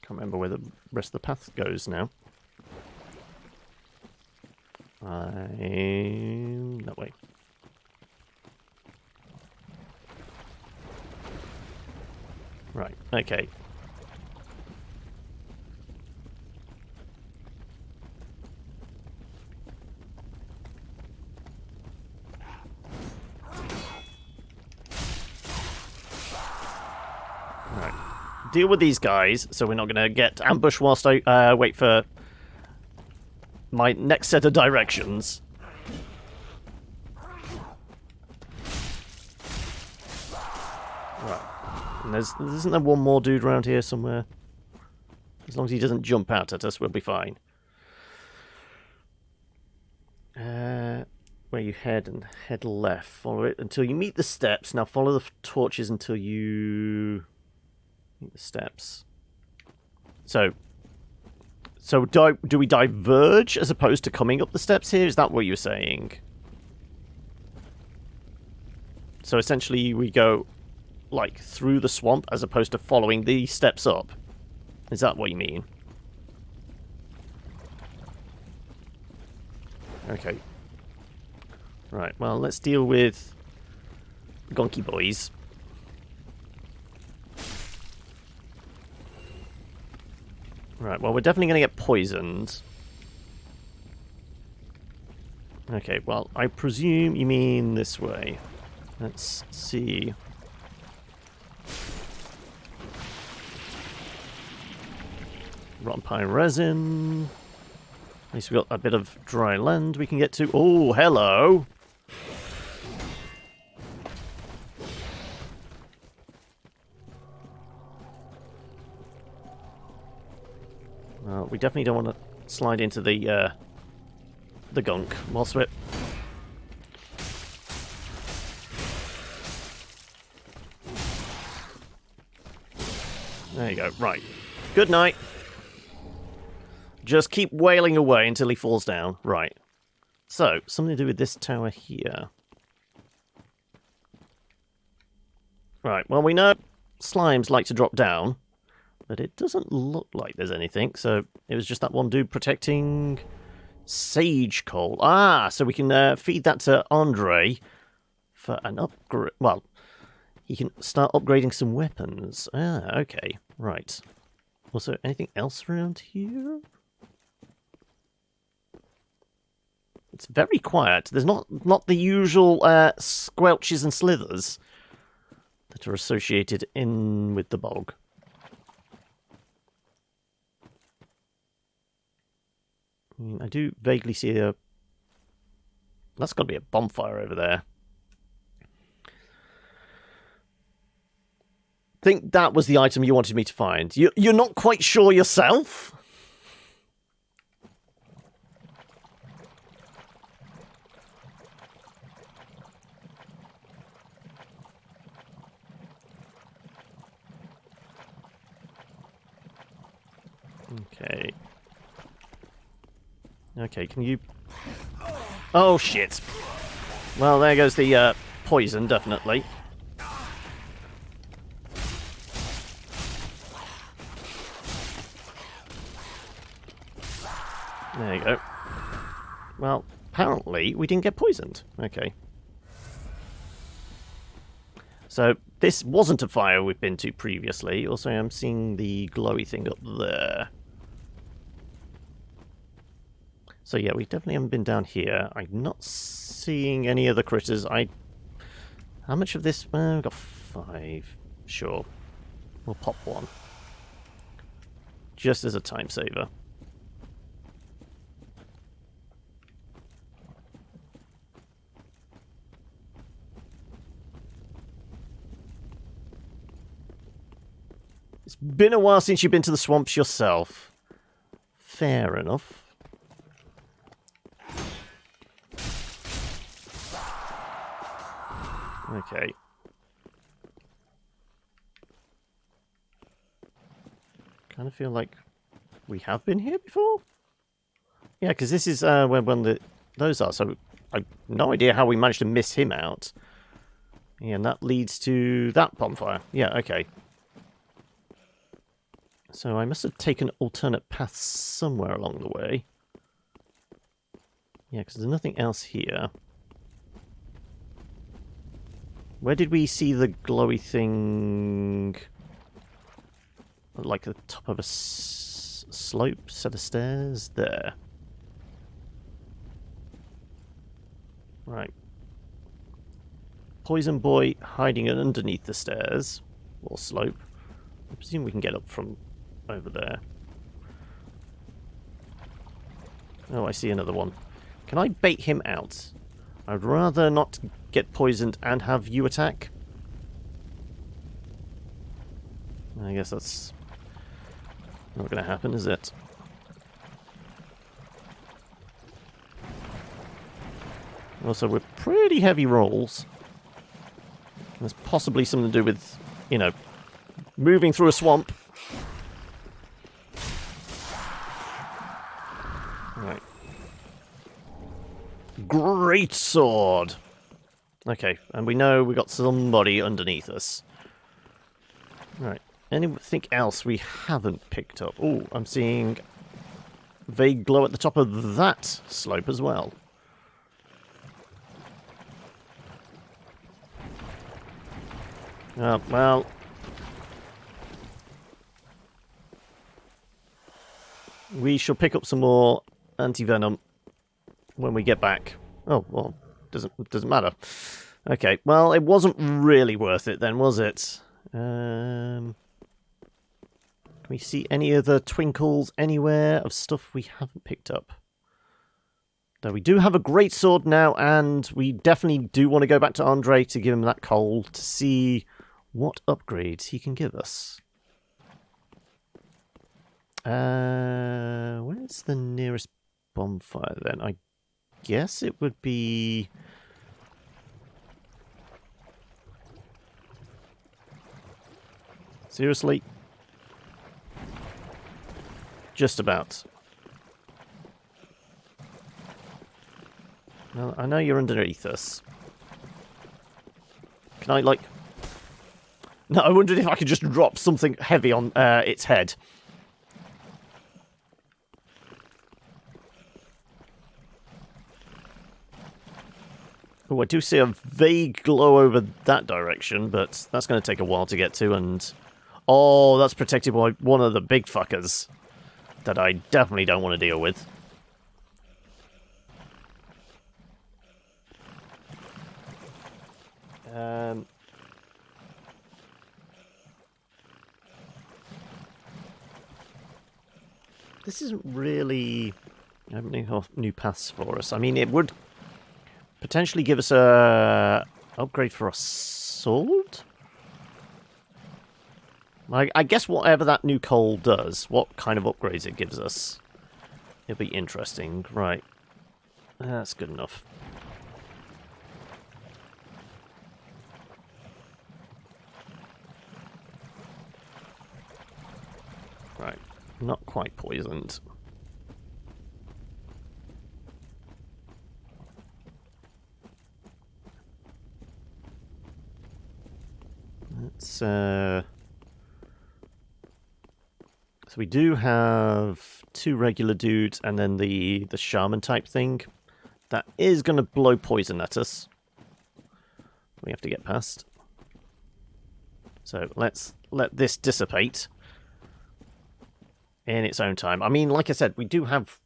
Can't remember where the rest of the path goes now. That way. Right, okay. Right. Deal with these guys, so we're not going to get ambushed whilst I wait for my next set of directions. Right. And isn't there one more dude around here somewhere? As long as he doesn't jump out at us, we'll be fine. Where you head and head left. Follow it until you meet the steps. Now follow the torches until you meet the steps. So do we diverge as opposed to coming up the steps here? Is that what you're saying? So essentially we go like through the swamp as opposed to following the steps up. Is that what you mean? Okay. Right, well, let's deal with gonky boys. Right, well, we're definitely going to get poisoned. Okay, well, I presume you mean this way. Let's see. Rotten pine resin. At least we've got a bit of dry land we can get to. Oh, hello! Well, we definitely don't want to slide into the gunk whilst we're... There you go, right. Good night. Just keep wailing away until he falls down. Right. So, something to do with this tower here. Right, well, we know slimes like to drop down, but it doesn't look like there's anything, so it was just that one dude protecting sage coal. Ah, so we can feed that to Andre for an upgrade. Well, he can start upgrading some weapons. Ah, okay, right. Also, anything else around here? It's very quiet. There's not the usual squelches and slithers that are associated in with the bog. I do vaguely see a... That's got to be a bonfire over there. Think that was the item you wanted me to find. You're not quite sure yourself? Okay. Okay, can you... Oh, shit. Well, there goes the poison, definitely. There you go. Well, apparently we didn't get poisoned. Okay. So, this wasn't a fire we've been to previously. Also, I'm seeing the glowy thing up there. So yeah, we definitely haven't been down here. I'm not seeing any other critters. How much of this? We've got 5. Sure. We'll pop 1. Just as a time saver. It's been a while since you've been to the swamps yourself. Fair enough. Okay. Kind of feel like we have been here before? Yeah, because this is when those are, so I've no idea how we managed to miss him out. Yeah, and that leads to that bonfire. Yeah, okay. So I must have taken alternate paths somewhere along the way. Yeah, because there's nothing else here. Where did we see the glowy thing? Like the top of a slope, set of stairs? There. Right. Poison boy hiding underneath the stairs. Or slope. I presume we can get up from over there. Oh, I see another one. Can I bait him out? I'd rather not get poisoned and have you attack. I guess that's not going to happen, is it? Also, we're pretty heavy rolls. There's possibly something to do with, you know, moving through a swamp. Right. Great sword! Okay, and we know we got somebody underneath us. Right. Anything else we haven't picked up? Oh, I'm seeing vague glow at the top of that slope as well. Well. We shall pick up some more anti-venom when we get back. Oh, well, doesn't matter. Okay, well, it wasn't really worth it then, was it? Can we see any other twinkles anywhere of stuff we haven't picked up? Though we do have a great sword now, and we definitely do want to go back to Andre to give him that coal to see what upgrades he can give us. Where's the nearest bonfire then? I guess it would be... Seriously? Just about. Well, I know you're underneath us. Can I, like... No, I wondered if I could just drop something heavy on its head. Oh, I do see a vague glow over that direction, but that's going to take a while to get to, and... Oh, that's protected by one of the big fuckers that I definitely don't want to deal with. This isn't really opening up new paths for us. I mean, it would potentially give us a upgrade for a sword? I guess whatever that new coal does, what kind of upgrades it gives us, it'll be interesting. Right. That's good enough. Right. Not quite poisoned. Let's, So we do have 2 regular dudes and then the shaman type thing. That is going to blow poison at us. We have to get past. So let's let this dissipate in its own time. I mean, like I said, we do have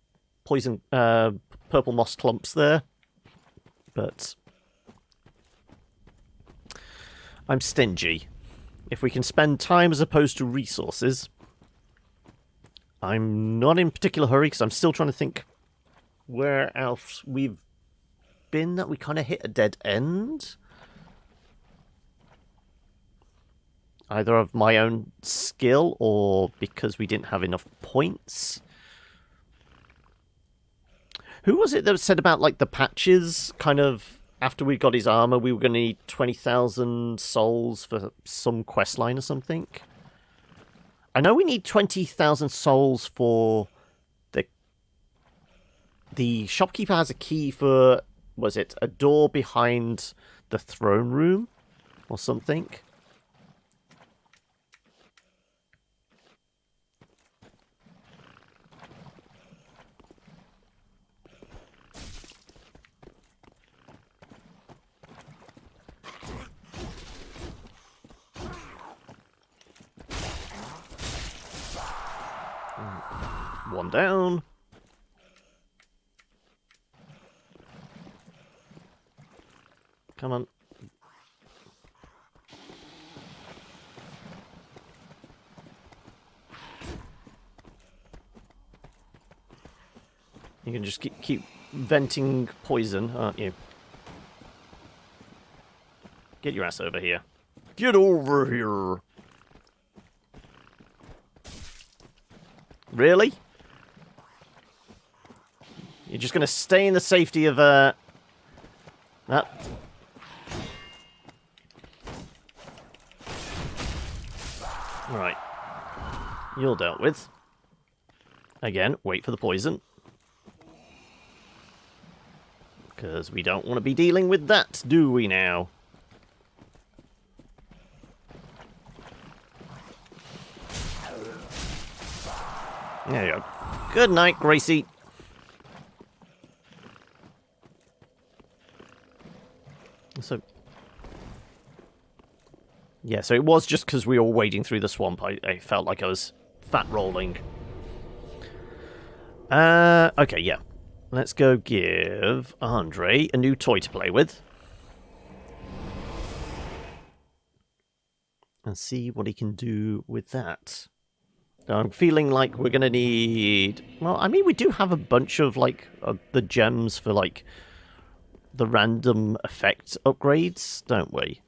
poison, purple moss clumps there, but I'm stingy. If we can spend time as opposed to resources, I'm not in particular hurry because I'm still trying to think where else we've been that we kind of hit a dead end. Either of my own skill or because we didn't have enough points. Who was it that said about, like, the patches? Kind of, after we got his armor, we were going to need 20,000 souls for some quest line or something? I know we need 20,000 souls for the shopkeeper has a key for, was it a door behind the throne room or something? One down. Come on. You can just keep venting poison, aren't you? Get your ass over here. Get over here! Really? You're just going to stay in the safety of, that. Right. You're dealt with. Again, wait for the poison. Because we don't want to be dealing with that, do we now? There you go. Good night, Gracie. So... yeah, so it was just because we were wading through the swamp. I felt like I was fat rolling. Okay, yeah. Let's go give Andre a new toy to play with. And see what he can do with that. I'm feeling like we're going to need... well, I mean, we do have a bunch of, like, the gems for, like, the random effect upgrades, don't we?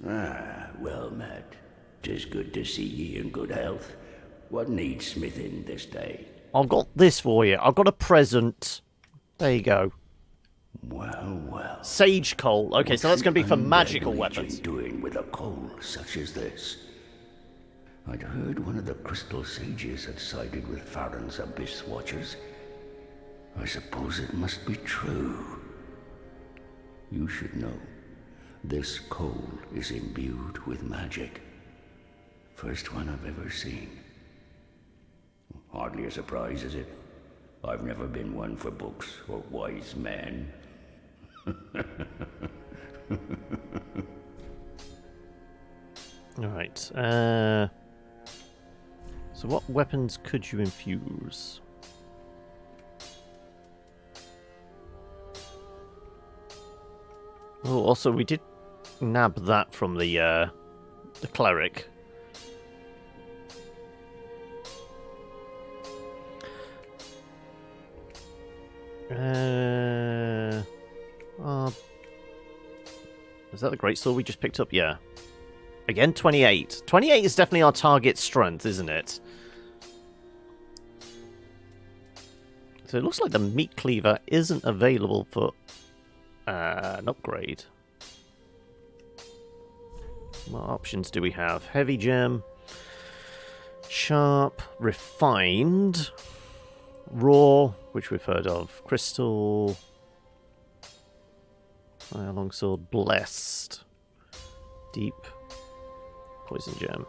Ah, well, Matt. 'Tis good to see ye in good health. What needs smithing this day? I've got this for you. I've got a present. There you go. Well, well. Sage coal. Okay, so that's going to be for magical weapons. Doing with a coal such as this? I'd heard one of the crystal sages had sided with Farron's abyss watchers. I suppose it must be true. You should know. This coal is imbued with magic. First one I've ever seen. Hardly a surprise, is it? I've never been one for books or wise men. Alright, so what weapons could you infuse? Oh, also we did nab that from the cleric. Is that the greatsword we just picked up? Yeah. Again, 28. 28 is definitely our target strength, isn't it? So it looks like the meat cleaver isn't available for an upgrade. What options do we have? Heavy gem, sharp, refined, raw, which we've heard of, crystal, longsword, blessed, deep, poison gem.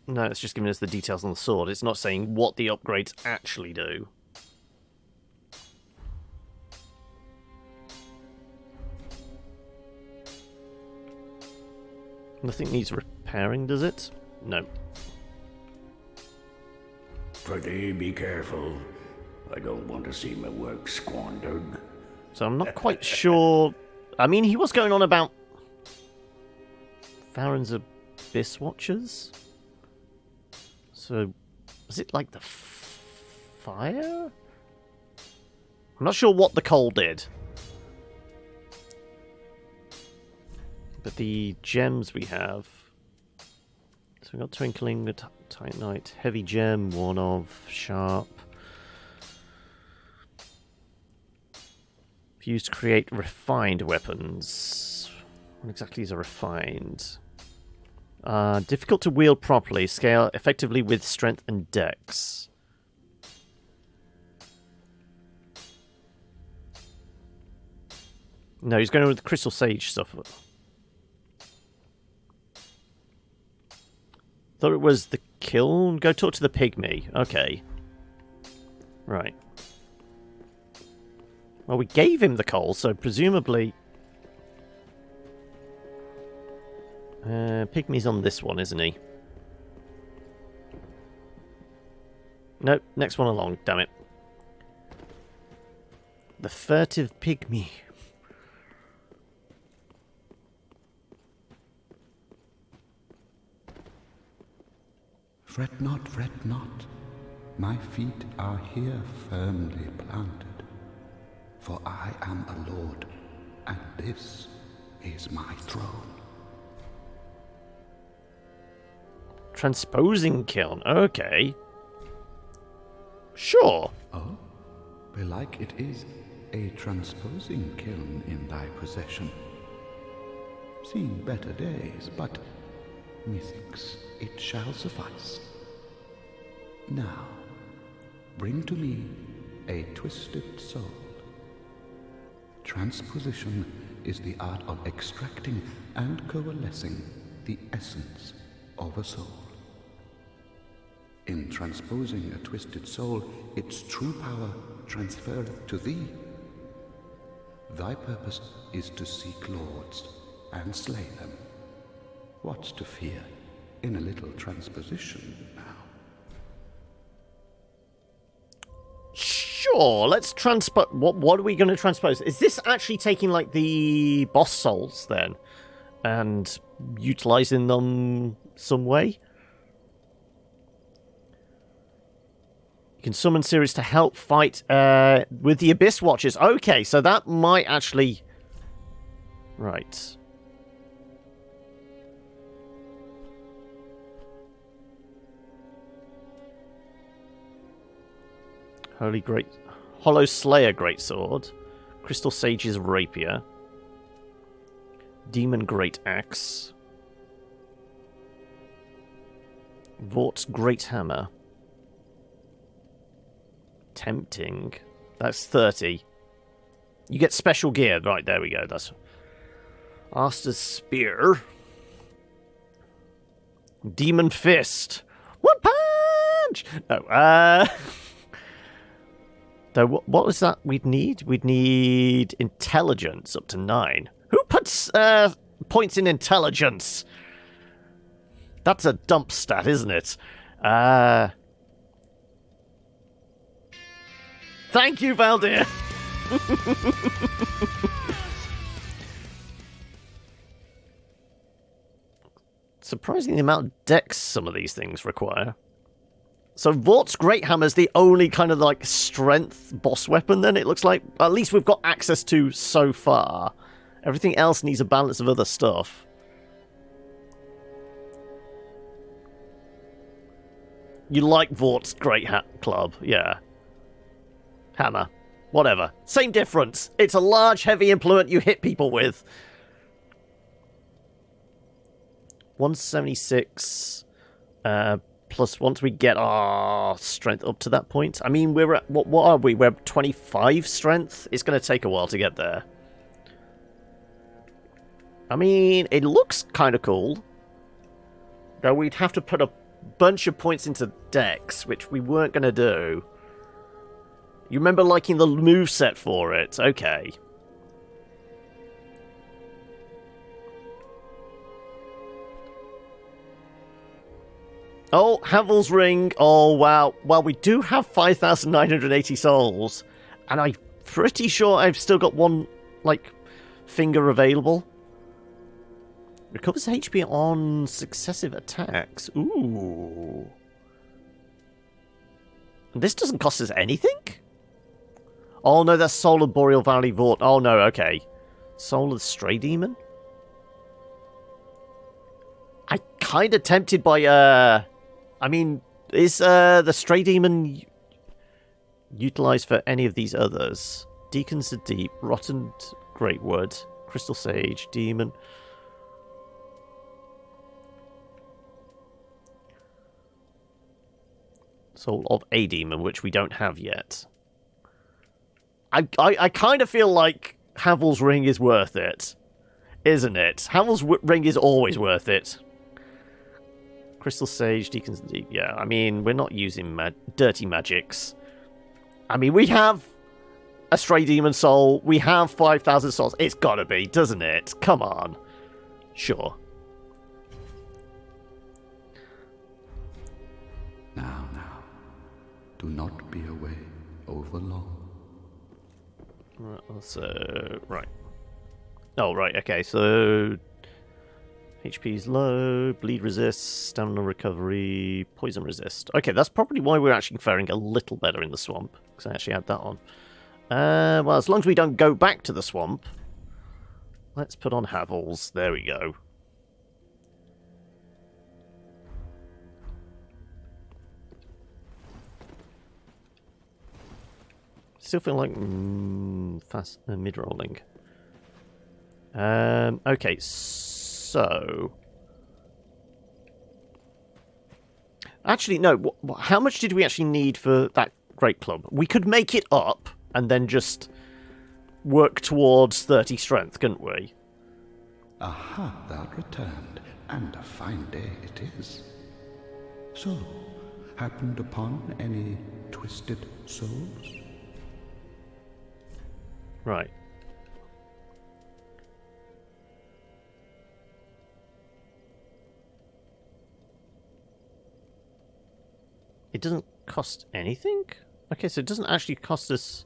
No, it's just giving us the details on the sword. It's not saying what the upgrades actually do. Nothing needs repairing, does it? No. Pretty be careful. I don't want to see my work squandered. So I'm not quite sure... I mean, he was going on about Farron's Abyss Watchers? So, was it like the fire? I'm not sure what the coal did. But the gems we have... so we got Twinkling, the Titanite, Heavy Gem, one of, Sharp. Used to create refined weapons. What exactly is a refined? Difficult to wield properly. Scale effectively with strength and dex. No, he's going with the Crystal Sage stuff. Thought it was the kiln. Go talk to the pygmy. Okay. Right. Well, we gave him the coal, so presumably... Pygmy's on this one, isn't he? Nope, next one along, damn it. The furtive pygmy. Fret not, fret not. My feet are here firmly planted. For I am a lord, and this is my throne. Transposing kiln, okay. Sure. Oh, belike it is a transposing kiln in thy possession. Seen better days, but methinks it shall suffice. Now, bring to me a twisted soul. Transposition is the art of extracting and coalescing the essence of a soul. In transposing a twisted soul, its true power transferreth to thee. Thy purpose is to seek lords and slay them. What's to fear in a little transposition now? Sure, let's transpose... What are we going to transpose? Is this actually taking, like, the boss souls, then? And utilizing them some way? You can summon series to help fight with the Abyss Watchers. Okay, so that might actually... Right. Hollow Slayer Greatsword. Crystal Sage's Rapier. Demon Great Axe. Vort's Great Hammer. Tempting. That's 30. You get special gear. Right, there we go. That's Aster's Spear. Demon Fist. One punch! No, So what was that we'd need? We'd need intelligence up to 9. Who puts points in intelligence? That's a dump stat, isn't it? Thank you, Valdir! Surprising the amount of dex some of these things require. So Vort's Great Hammer is the only kind of like strength boss weapon then, it looks like. At least we've got access to so far. Everything else needs a balance of other stuff. You like Vort's Great Club, yeah. Hammer. Whatever. Same difference. It's a large, heavy implement you hit people with. 176... plus once we get our strength up to that point. I mean, we're at... What are we? We're at 25 strength? It's going to take a while to get there. I mean, it looks kind of cool. Though we'd have to put a bunch of points into Dex, which we weren't going to do. You remember liking the moveset for it? Okay. Oh, Havel's Ring. Oh, wow. Well, we do have 5,980 souls. And I'm pretty sure I've still got one, like, finger available. Recovers HP on successive attacks. Ooh. This doesn't cost us anything? Oh, no, that's Soul of Boreal Valley Vort. Oh, no, okay. Soul of the Stray Demon? I'm kind of tempted by, I mean, is the Stray Demon utilized for any of these others? Deacons of Deep, Rotten Greatwood, Crystal Sage, Demon. Soul of a Demon, which we don't have yet. I kind of feel like Havel's Ring is worth it, isn't it? Havel's Ring is always worth it. Crystal Sage, Deacons of the Deep. Yeah, I mean, we're not using dirty magics. I mean, we have a stray demon soul. We have 5,000 souls. It's gotta be, doesn't it? Come on. Sure. Now, do not be away over long. Right. Oh, right, okay, so... HP's low, bleed resist, stamina recovery, poison resist. Okay, that's probably why we're actually faring a little better in the swamp, because I actually had that on. Well, as long as we don't go back to the swamp, let's put on Havels. There we go. Still feel like fast mid-rolling. Okay, so... Actually, no. How much did we actually need for that Great Club? We could make it up and then just work towards 30 strength, couldn't we? Aha, thou returned, and a fine day it is. So, happened upon any twisted souls? Right. It doesn't cost anything? Okay, so it doesn't actually cost us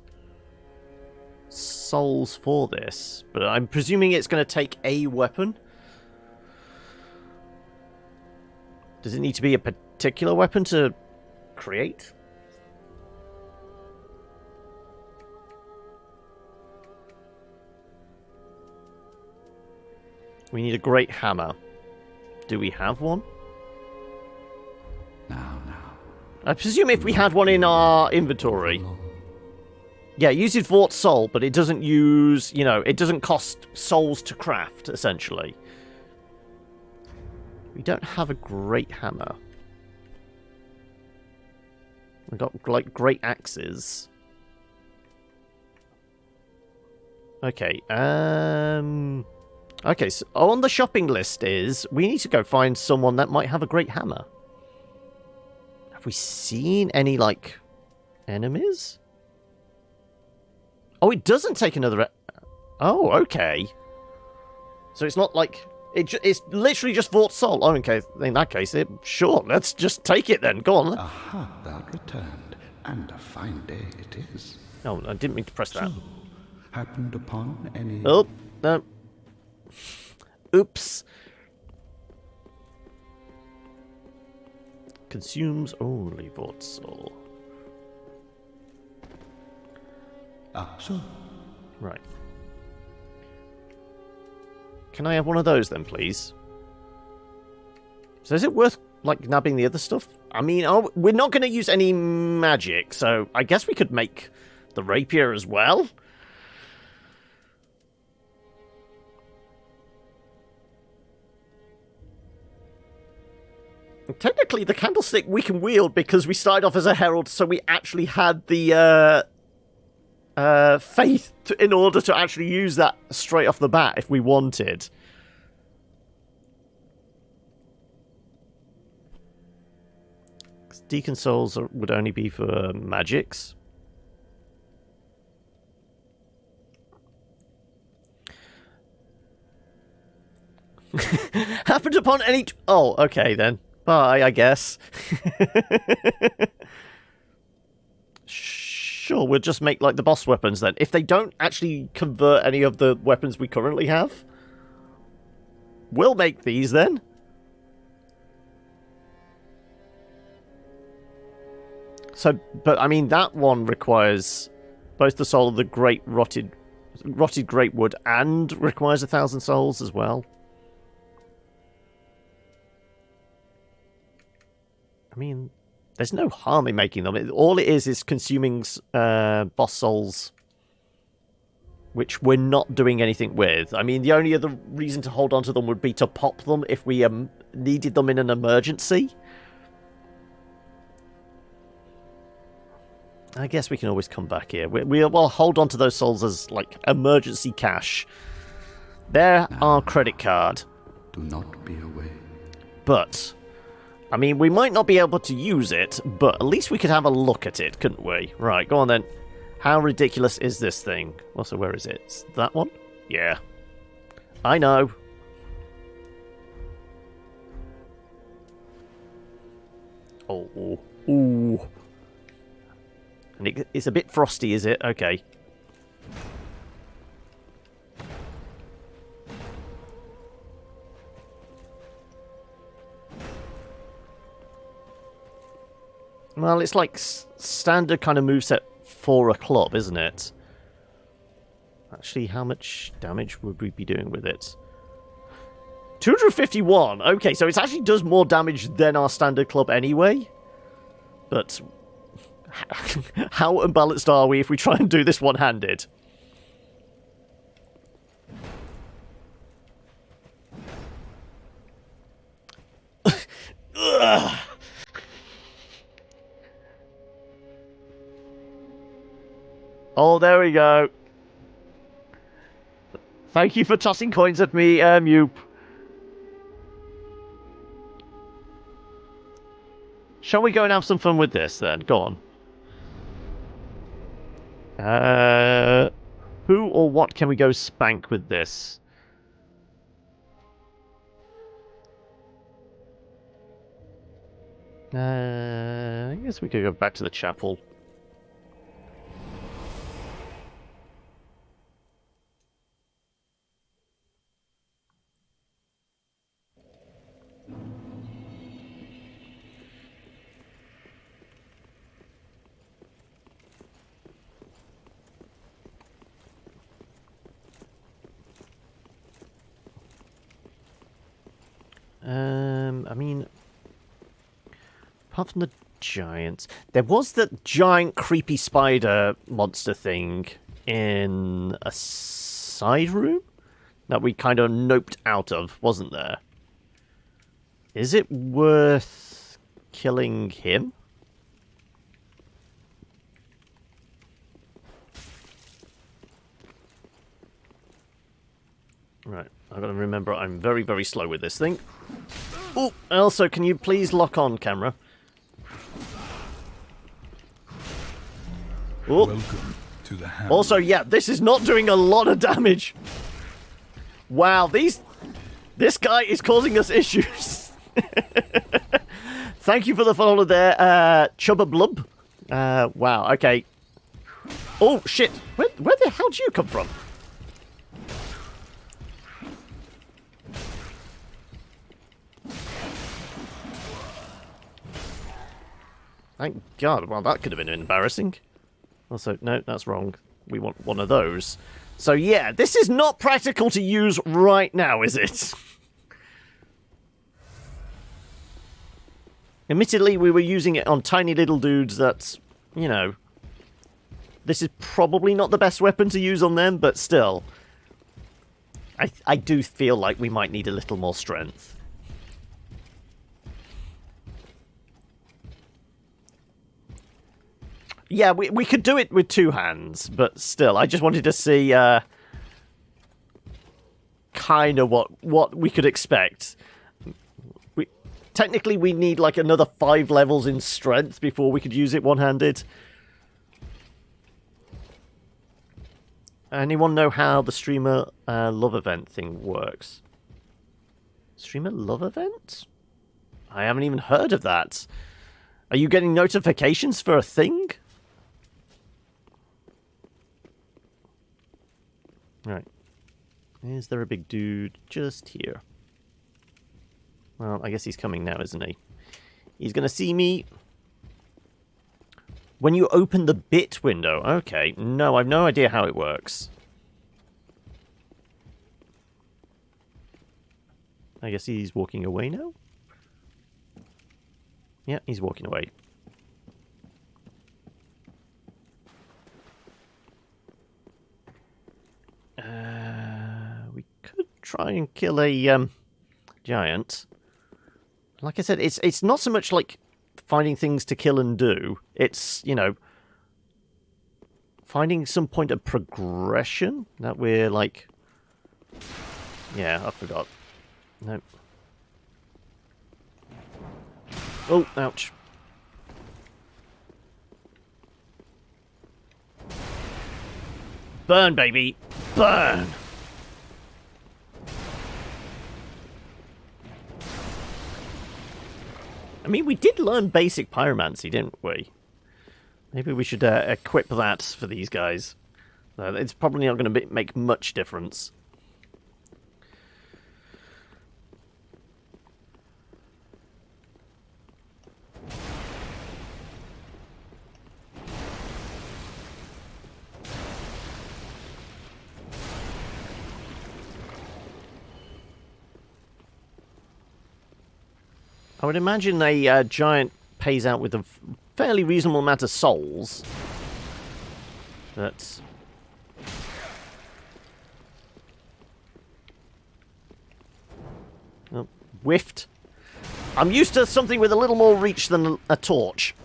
souls for this, but I'm presuming it's going to take a weapon. Does it need to be a particular weapon to create? We need a great hammer. Do we have one? Now. I presume if we had one in our inventory. Yeah, it uses Vort Soul, but it doesn't use, it doesn't cost souls to craft, essentially. We don't have a great hammer. We've got, great axes. Okay, okay, so on the shopping list is, we need to go find someone that might have a great hammer. Have we seen any, enemies? Oh, it doesn't take another... Oh, okay. So it's not like... It's literally just Vort Soul. Oh, okay. In that case, sure, let's just take it then. Go on. Aha, thou returned, and a fine day it is. Oh, I didn't mean to press that. So, happened upon any... Oh, no. Oops. Consumes only Vort Soul. So... Right. Can I have one of those then, please? So is it worth, nabbing the other stuff? I mean, we're not going to use any magic, so I guess we could make the rapier as well. Technically, the candlestick we can wield because we started off as a herald, so we actually had the faith in order to actually use that straight off the bat if we wanted. Deacon souls would only be for magics. Happened upon any... Oh, okay then. Bye, I guess. Sure, we'll just make, the boss weapons then. If they don't actually convert any of the weapons we currently have, we'll make these then. So, but, I mean, that one requires both the soul of the great rotted great wood and requires 1,000 souls as well. I mean, there's no harm in making them. All it is consuming boss souls, which we're not doing anything with. I mean, the only other reason to hold on to them would be to pop them if we needed them in an emergency. I guess we can always come back here. We'll hold on to those souls as, emergency cash. They're our credit card. Do not be away. But... I mean, we might not be able to use it, but at least we could have a look at it, couldn't we? Right, go on then. How ridiculous is this thing? Also, where is it? It's that one? Yeah. I know. Oh. Ooh. And it's a bit frosty, is it? Okay. Well, it's like standard kind of moveset for a club, isn't it? Actually, how much damage would we be doing with it? 251! Okay, so it actually does more damage than our standard club anyway. But how unbalanced are we if we try and do this one-handed? Oh, there we go. Thank you for tossing coins at me, Yoop. Shall we go and have some fun with this, then? Go on. Who or what can we go spank with this? I guess we could go back to the chapel. I mean, apart from the giants, there was that giant creepy spider monster thing in a side room that we kind of noped out of, wasn't there? Is it worth killing him? Right, I've got to remember I'm very, very slow with this thing. Oh, also, can you please lock on, camera? Oh. Welcome to the hand. Also, yeah, this is not doing a lot of damage. Wow, this guy is causing us issues. Thank you for the follow there, Chubba Blub. Wow, okay. Oh, shit. Where the hell did you come from? Thank God. Well, that could have been embarrassing. Also, no, that's wrong. We want one of those. So, yeah, this is not practical to use right now, is it? Admittedly, we were using it on tiny little dudes that, you know... This is probably not the best weapon to use on them, but still. I do feel like we might need a little more strength. Yeah, we could do it with two hands, but still, I just wanted to see kind of what we could expect. Technically, we need like another 5 levels in strength before we could use it one-handed. Anyone know how the streamer love event thing works? Streamer love event? I haven't even heard of that. Are you getting notifications for a thing? Right. Is there a big dude just here? Well, I guess he's coming now, isn't he? He's going to see me. When you open the bit window. Okay. No, I've no idea how it works. I guess he's walking away now? Yeah, he's walking away. We could try and kill a giant. Like I said, it's not so much like finding things to kill and do. It's, you know, finding some point of progression that we're like... Yeah, I forgot. Nope. Oh, ouch. Burn, baby! Burn! I mean, we did learn basic pyromancy, didn't we? Maybe we should equip that for these guys. It's probably not going to make much difference. I would imagine a giant pays out with a fairly reasonable amount of souls. But... oh, whiffed. I'm used to something with a little more reach than a torch.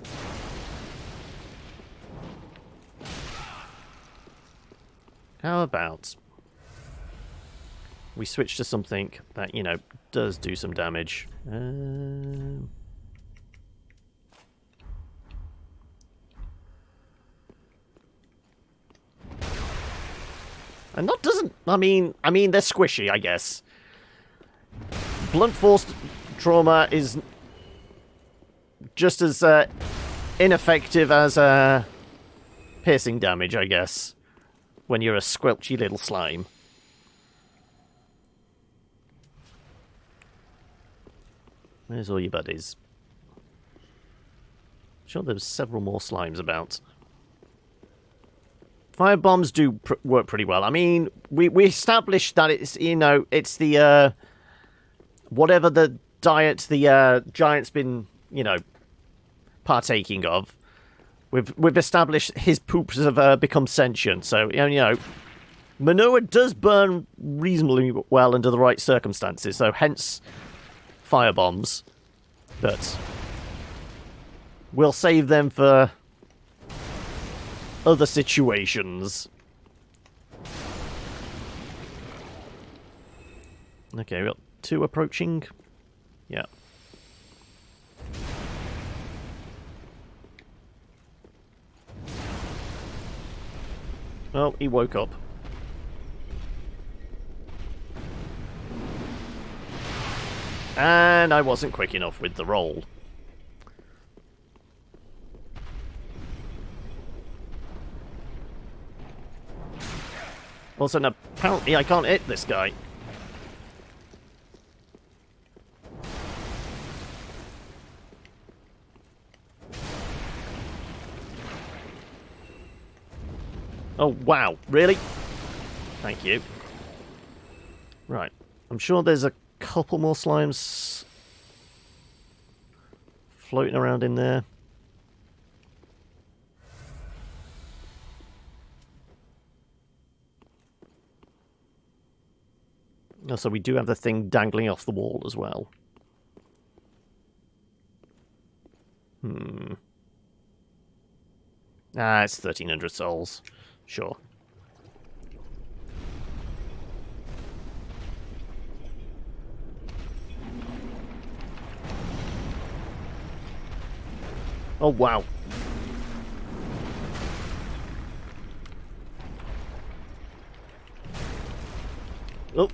How about we switch to something that, you know, does do some damage. And that doesn't... I mean, they're squishy, I guess. Blunt force trauma is just as ineffective as piercing damage, I guess, when you're a squelchy little slime. Where's all your buddies? Sure, there's several more slimes about. Fire bombs do work pretty well. I mean, we established that it's, you know, it's the whatever the diet the giant's been, you know, partaking of. We've established his poops have become sentient. So, you know, Manoa does burn reasonably well under the right circumstances. So, hence fire bombs, but we'll save them for other situations. Okay, we got 2 approaching. Yeah. Oh, he woke up. And I wasn't quick enough with the roll. Also, apparently I can't hit this guy. Oh, wow. Really? Thank you. Right. I'm sure there's a couple more slimes floating around in there. Oh, so we do have the thing dangling off the wall as well. Ah, it's 1,300 souls. Sure. Oh, wow. Oh.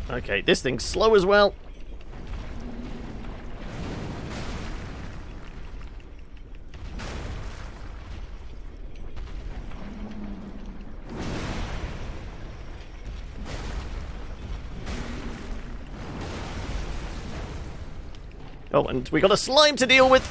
Okay, this thing's slow as well. Oh, and we got a slime to deal with.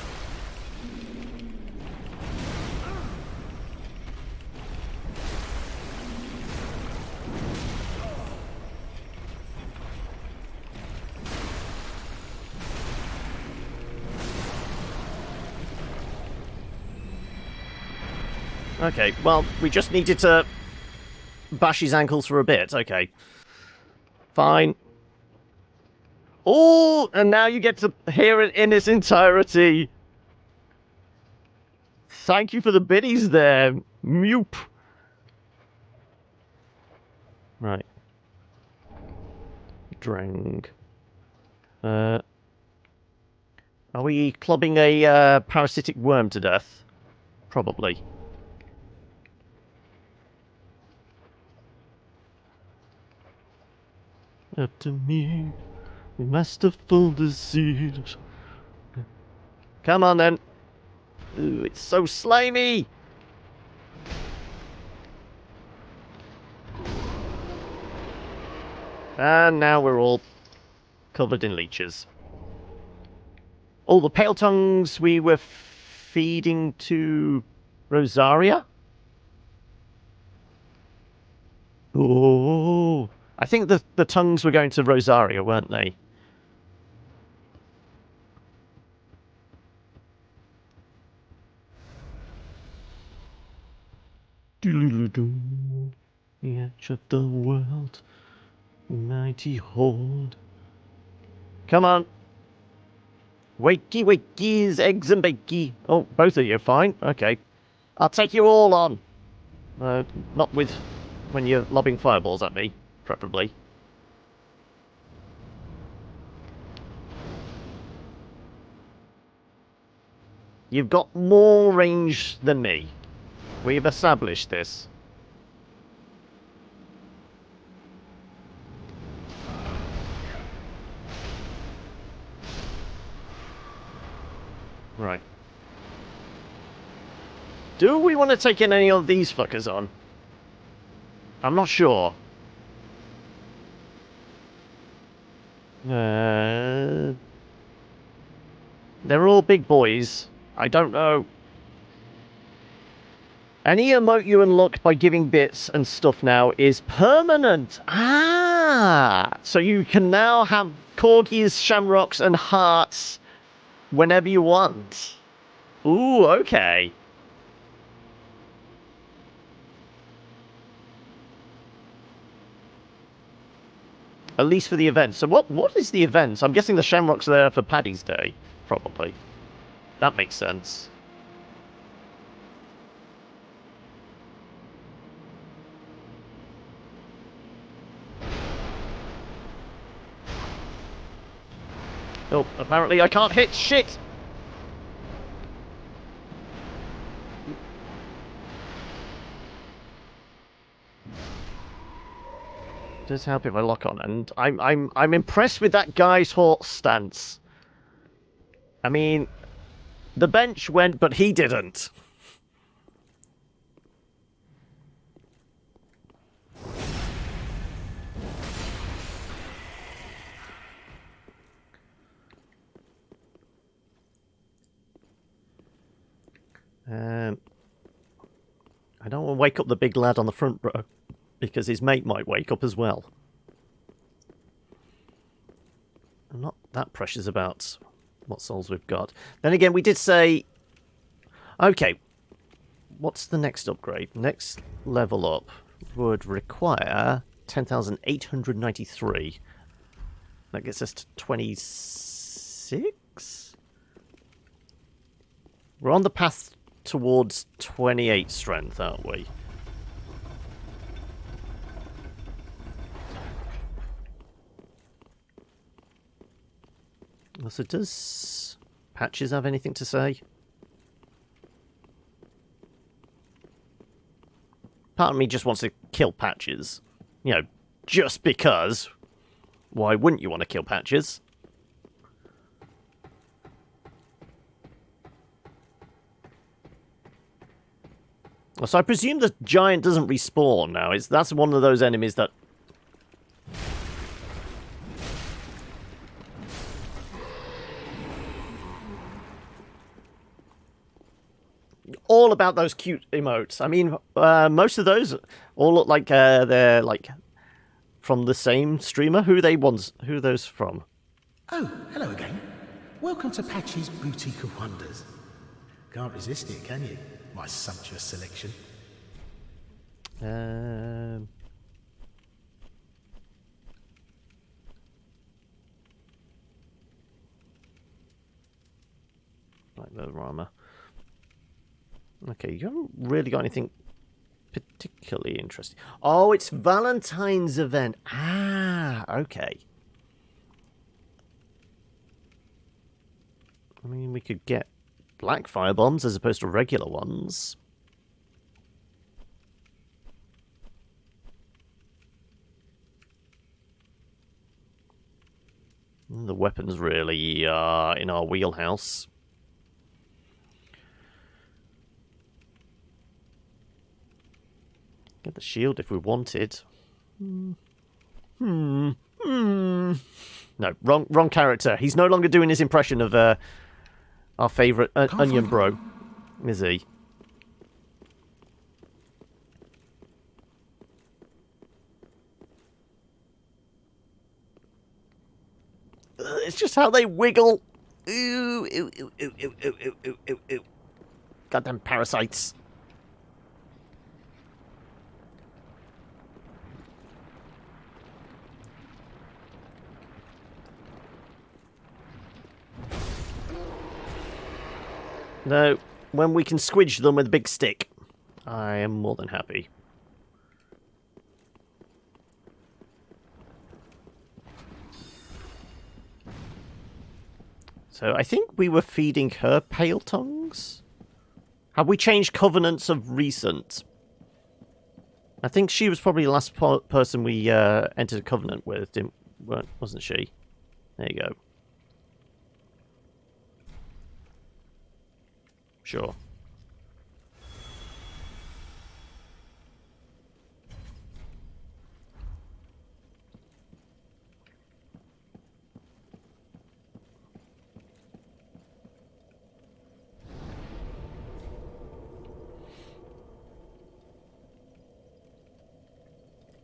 Okay, well, we just needed to bash his ankles for a bit. Okay. Fine. Oh, and now you get to hear it in its entirety. Thank you for the biddies there, Moop. Right. Drang. Are we clubbing a parasitic worm to death? Probably. After me, we masterful deceit. Come on then. Ooh, it's so slimy. And now we're all covered in leeches. All the pale tongues we were feeding to Rosaria? Oh, I think the tongues were going to Rosaria, weren't they? The edge of the world, mighty horde. Come on. Wakey, wakeys, eggs and bakey. Oh, both of you, fine. Okay. I'll take you all on. Not with when you're lobbing fireballs at me, preferably. You've got more range than me. We've established this. Right. Do we want to take in any of these fuckers on? I'm not sure. They're all big boys. I don't know. Any emote you unlock by giving bits and stuff now is permanent. Ah! So you can now have corgis, shamrocks, and hearts whenever you want. Ooh, okay. At least for the event. So what is the event? I'm guessing the shamrocks are there for Paddy's Day. Probably. That makes sense. Oh, apparently I can't hit shit! It does help if I lock on, and I'm impressed with that guy's horse stance. I mean, the bench went, but he didn't. I don't want to wake up the big lad on the front row, because his mate might wake up as well. I'm not that precious about what souls we've got. Then again, we did say... Okay, what's the next upgrade? Next level up would require 10,893. That gets us to 26? We're on the path towards 28 strength, aren't we? So does Patches have anything to say? Part of me just wants to kill Patches. You know, just because. Why wouldn't you want to kill Patches? So I presume the giant doesn't respawn now. That's one of those enemies that... All about those cute emotes. I mean, most of those all look like they're like from the same streamer. Who are those from? Oh, hello again. Welcome to Patchy's Boutique of Wonders. Can't resist it, can you? My sumptuous selection. Like the armor. Okay, you haven't really got anything particularly interesting. Oh, it's Valentine's event. Ah, okay. I mean, we could get black fire bombs as opposed to regular ones. The weapons really are in our wheelhouse. Get the shield if we wanted. No, wrong character. He's no longer doing his impression of our favourite onion bro, is he? It's just how they wiggle. Ooh, ooh, ooh, ooh, ooh, ooh, ooh, ooh, ooh. Goddamn parasites. No, when we can squidge them with a big stick, I am more than happy. So I think we were feeding her pale tongues? Have we changed covenants of recent? I think she was probably the last person we entered a covenant with, wasn't she? There you go. Sure.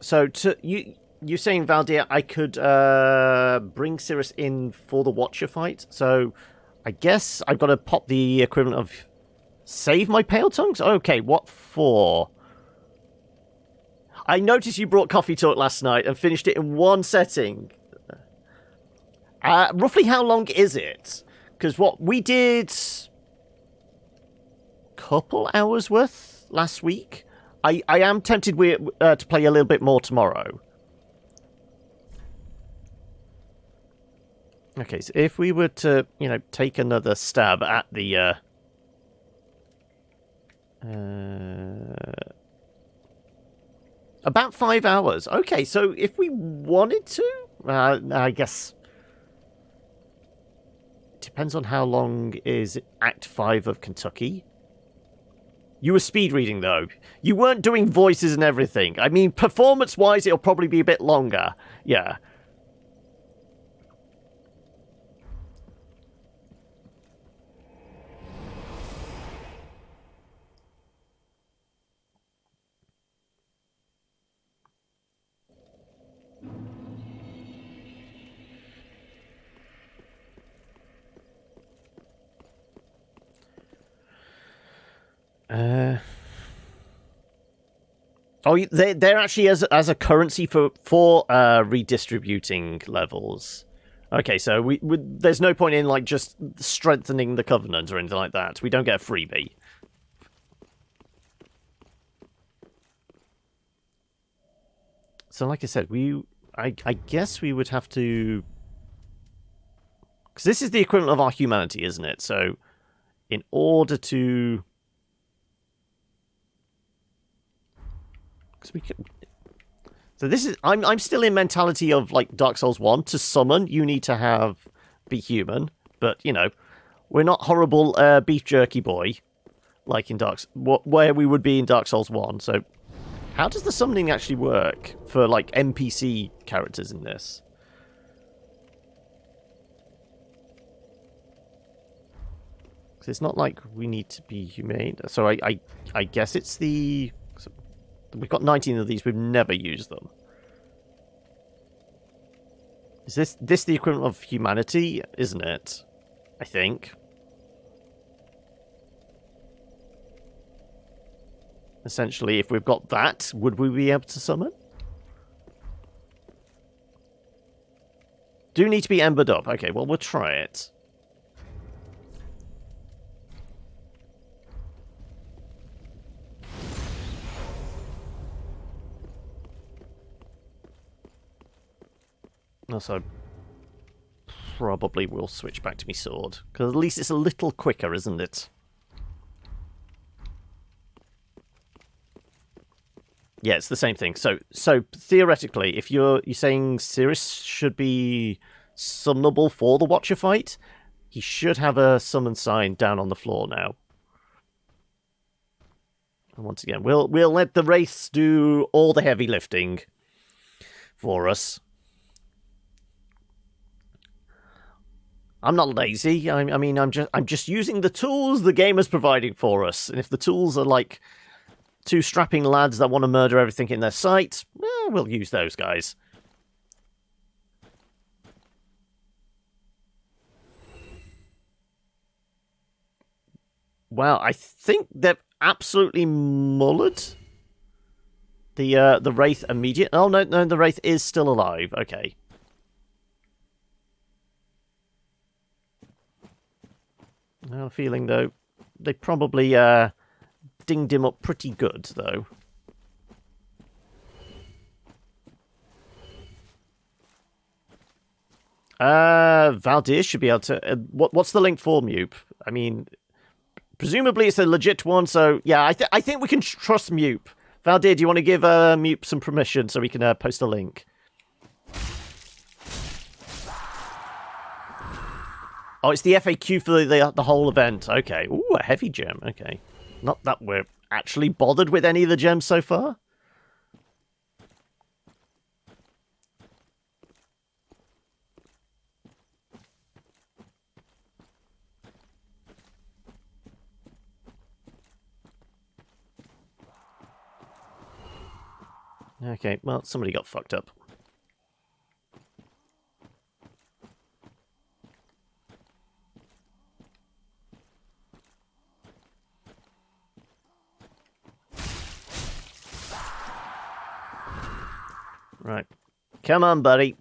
So you're saying, Valdir, I could bring Cirrus in for the Watcher fight. So I guess I've got to pop the equivalent of save my pale tongues. Okay, what for? I noticed you brought Coffee Talk last night and finished it in one setting. Roughly how long is it? Because what we did, couple hours worth last week. I am tempted to play a little bit more tomorrow. Okay, so if we were to, take another stab at the about 5 hours. Okay, so if we wanted to, I guess it depends on how long is Act 5 of Kentucky. You were speed reading, though. You weren't doing voices and everything. I mean, performance-wise, it'll probably be a bit longer. Yeah. Oh, they're actually as a currency for redistributing levels. Okay, so there's no point in just strengthening the covenant or anything like that. We don't get a freebie. So, like I said, I guess we would have to, because this is the equivalent of our humanity, isn't it? So, in order to, because we can. So this is I'm still in mentality of Dark Souls 1. To summon, you need to be human, but we're not horrible beef jerky boy like in where we would be in Dark Souls 1. So how does the summoning actually work for NPC characters in this? Because it's not like we need to be humane. So I guess it's the. We've got 19 of these. We've never used them. Is this the equivalent of humanity? Isn't it? I think. Essentially, if we've got that, would we be able to summon? Do need to be embered up. Okay, well, we'll try it. Also, probably will switch back to my sword. Because at least it's a little quicker, isn't it? Yeah, it's the same thing. So theoretically, if you're saying Cirrus should be summonable for the Watcher fight, he should have a summon sign down on the floor now. And once again, we'll let the Wraiths do all the heavy lifting for us. I'm not lazy. I mean, I'm just using the tools the game is providing for us. And if the tools are like two strapping lads that want to murder everything in their sight, well, we'll use those guys. Wow, I think they've absolutely mullered the Wraith immediate. Oh no, the Wraith is still alive. Okay. I have a feeling though they probably dinged him up pretty good, though. Valdir should be able to... what's the link for, Mupe? I mean, presumably it's a legit one, so yeah, I think we can trust Mupe. Valdir, do you want to give Mupe some permission so we can post a link? Oh, it's the FAQ for the whole event. Okay. Ooh, a heavy gem. Okay. Not that we're actually bothered with any of the gems so far. Okay, well, somebody got fucked up. Right. Come on, buddy.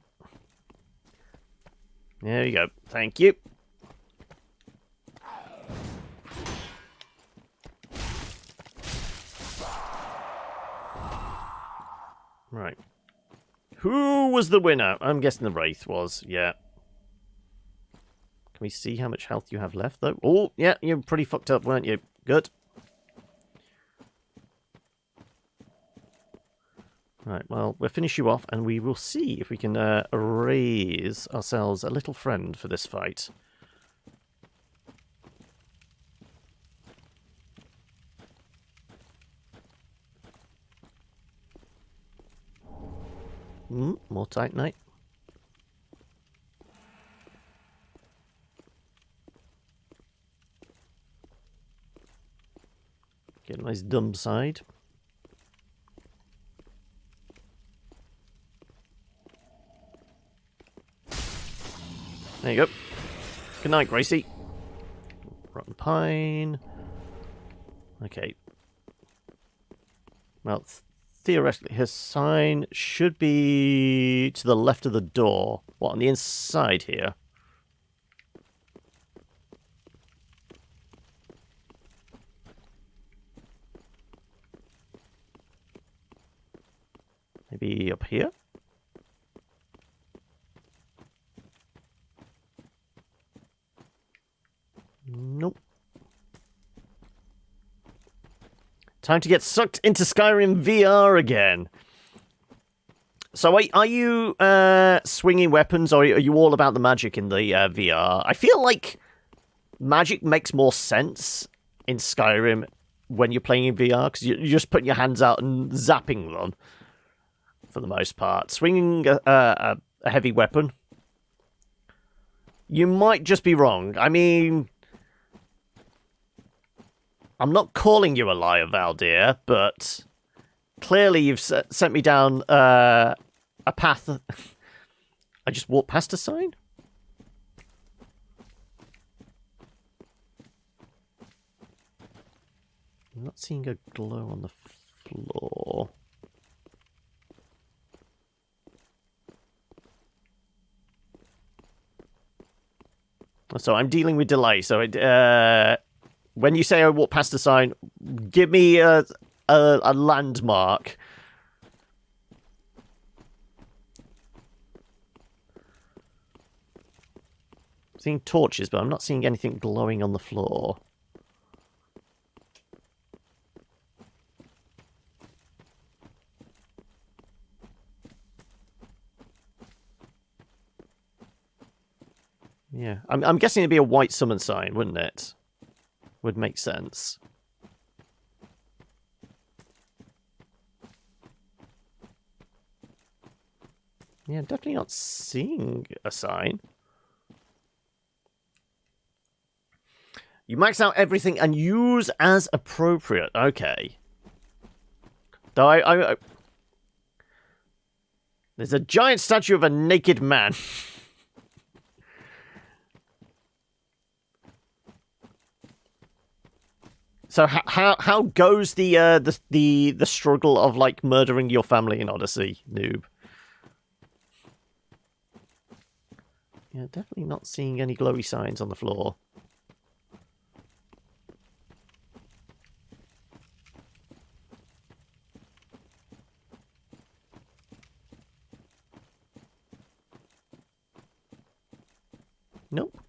There you go. Thank you. Right. Who was the winner? I'm guessing the Wraith was, yeah. Can we see how much health you have left, though? Oh, yeah, you're pretty fucked up, weren't you? Good. Right, well, we'll finish you off, and we will see if we can raise ourselves a little friend for this fight. More Titanite. Get a nice dumb side. There you go. Good night, Gracie. Rotten pine. Okay. Well, theoretically, his sign should be to the left of the door. What, on the inside here? Maybe up here? Nope. Time to get sucked into Skyrim VR again. So are you swinging weapons, or are you all about the magic in the VR? I feel like magic makes more sense in Skyrim when you're playing in VR, because you're just putting your hands out and zapping them, for the most part. Swinging a heavy weapon, you might just be wrong. I mean, I'm not calling you a liar, Valdir, but clearly you've sent me down a path. I just walked past a sign? I'm not seeing a glow on the floor. So I'm dealing with delay. So when you say I walk past a sign, give me a landmark. Seeing torches, but I'm not seeing anything glowing on the floor. Yeah, I'm guessing it'd be a white summon sign, wouldn't it? Would make sense. Yeah, definitely not seeing a sign. You max out everything and use as appropriate. Okay. Though there's a giant statue of a naked man. So how goes the struggle of like murdering your family in Odyssey, noob? Yeah, definitely not seeing any glowy signs on the floor. Nope.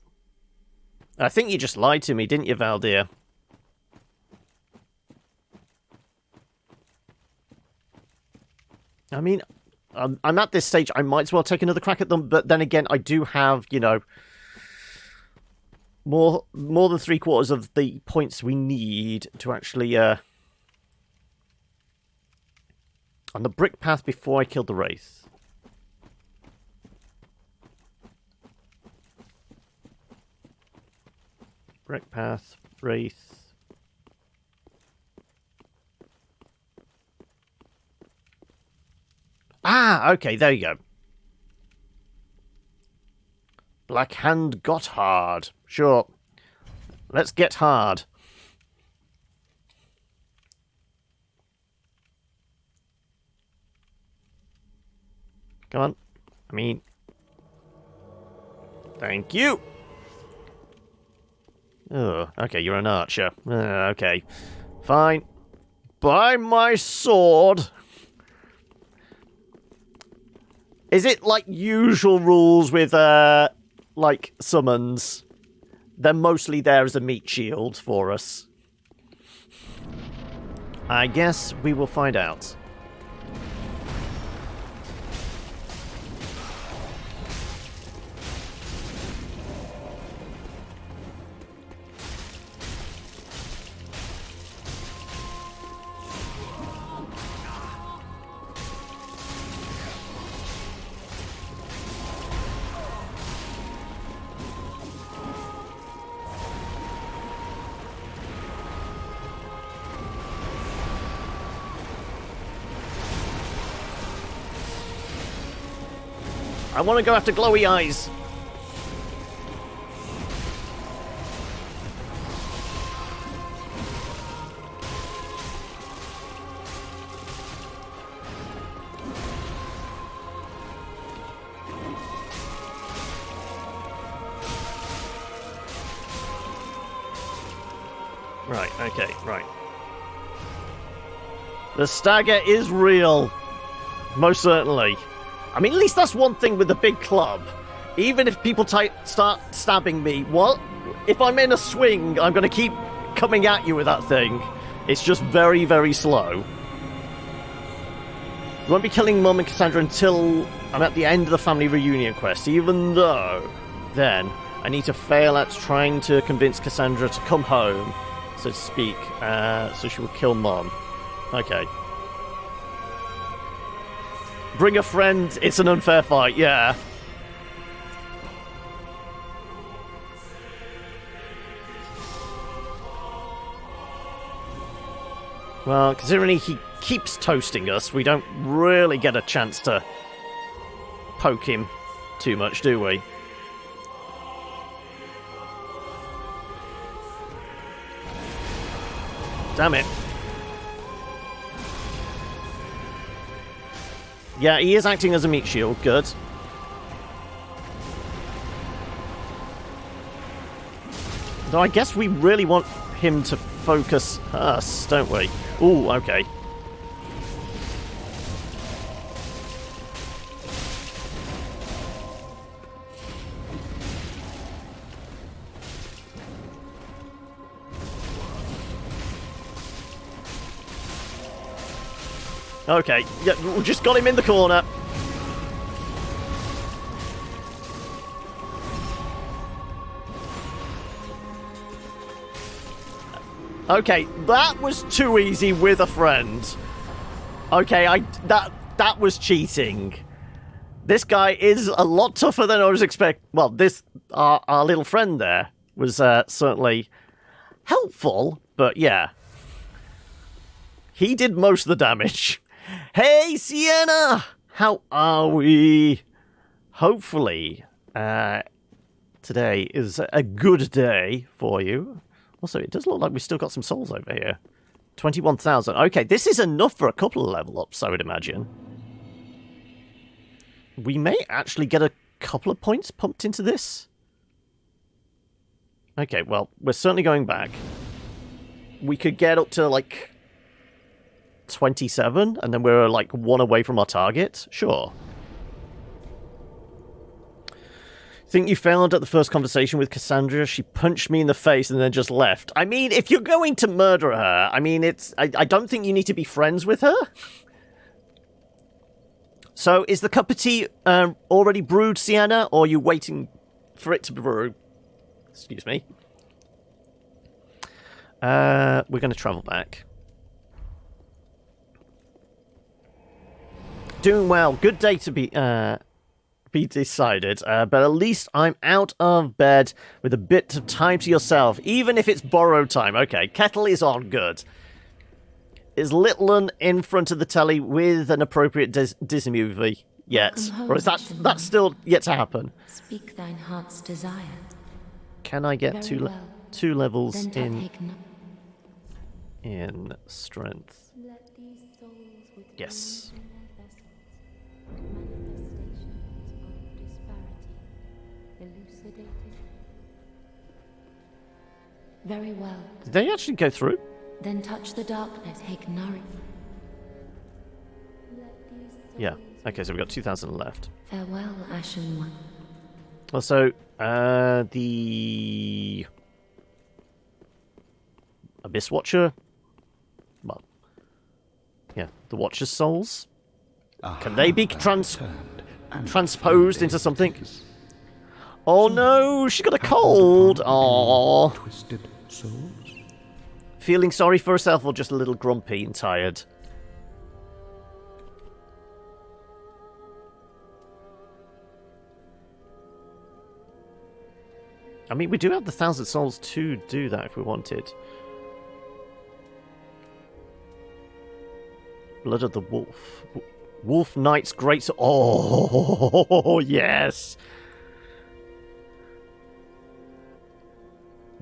I think you just lied to me, didn't you, Valdir? I mean, I'm at this stage, I might as well take another crack at them, but then again, I do have, you know, more than 3/4 of the points we need to actually, on the brick path before I killed the Wraith. Brick path, Wraith. Ah, okay, there you go. Black Hand got hard. Sure. Let's get hard. Come on. I mean... Thank you! Oh, okay, you're an archer. Okay. Fine. Buy my sword! Is it like usual rules with, like, summons? They're mostly there as a meat shield for us. I guess we will find out. I want to go after glowy eyes. Right, okay, right. The stagger is real. Most certainly. I mean, at least that's one thing with the big club. Even if people start stabbing me, what? If I'm in a swing, I'm going to keep coming at you with that thing. It's just very, very slow. I won't be killing Mum and Cassandra until I'm at the end of the family reunion quest, even though then I need to fail at trying to convince Cassandra to come home, so to speak, so she will kill Mum. Okay. Bring a friend, it's an unfair fight, yeah. Well, considering he keeps toasting us, we don't really get a chance to poke him too much, do we? Damn it. Yeah, he is acting as a meat shield. Good. Though I guess we really want him to focus us, don't we? Ooh, okay. Okay, yeah, we just got him in the corner. Okay, that was too easy with a friend. Okay, that was cheating. This guy is a lot tougher than I was expecting. Well, our little friend there was certainly helpful, but yeah. He did most of the damage. Hey, Sienna! How are we? Hopefully, today is a good day for you. Also, it does look like we've still got some souls over here. 21,000. Okay, this is enough for a couple of level ups, I would imagine. We may actually get a couple of points pumped into this. Okay, well, we're certainly going back. We could get up to, like, 27, and then we're, like, 1 away from our target. Sure. Think you failed at the first conversation with Cassandra? She punched me in the face and then just left. I mean, if you're going to murder her, I mean, I don't think you need to be friends with her. So, is the cup of tea already brewed, Sienna, or are you waiting for it to brew? Excuse me. We're going to travel back. Doing well. Good day to be decided, but at least I'm out of bed with a bit of time to yourself, even if it's borrowed time. Okay, kettle is on. Good. Is Little 'Un in front of the telly with an appropriate Disney movie yet? Or is that still yet to happen? Speak thine heart's desire. Can I get Very well. two levels Then in strength? Let these souls with Yes. manifestations of disparity elucidated. Very well. Did they actually go through? Then touch the darkness, Hignari. Yeah. Okay, so we've got 2,000 left. Farewell, Ashen One. Also, the Abyss Watcher. Well, yeah, the Watcher's souls. Can they be transposed into something? Oh no, she got a cold. Oh, Twisted souls? feeling sorry for herself or just a little grumpy and tired? I mean, we do have the 1,000 souls to do that if we wanted. Blood of the Wolf. Wolf Knight's Great... Oh, yes!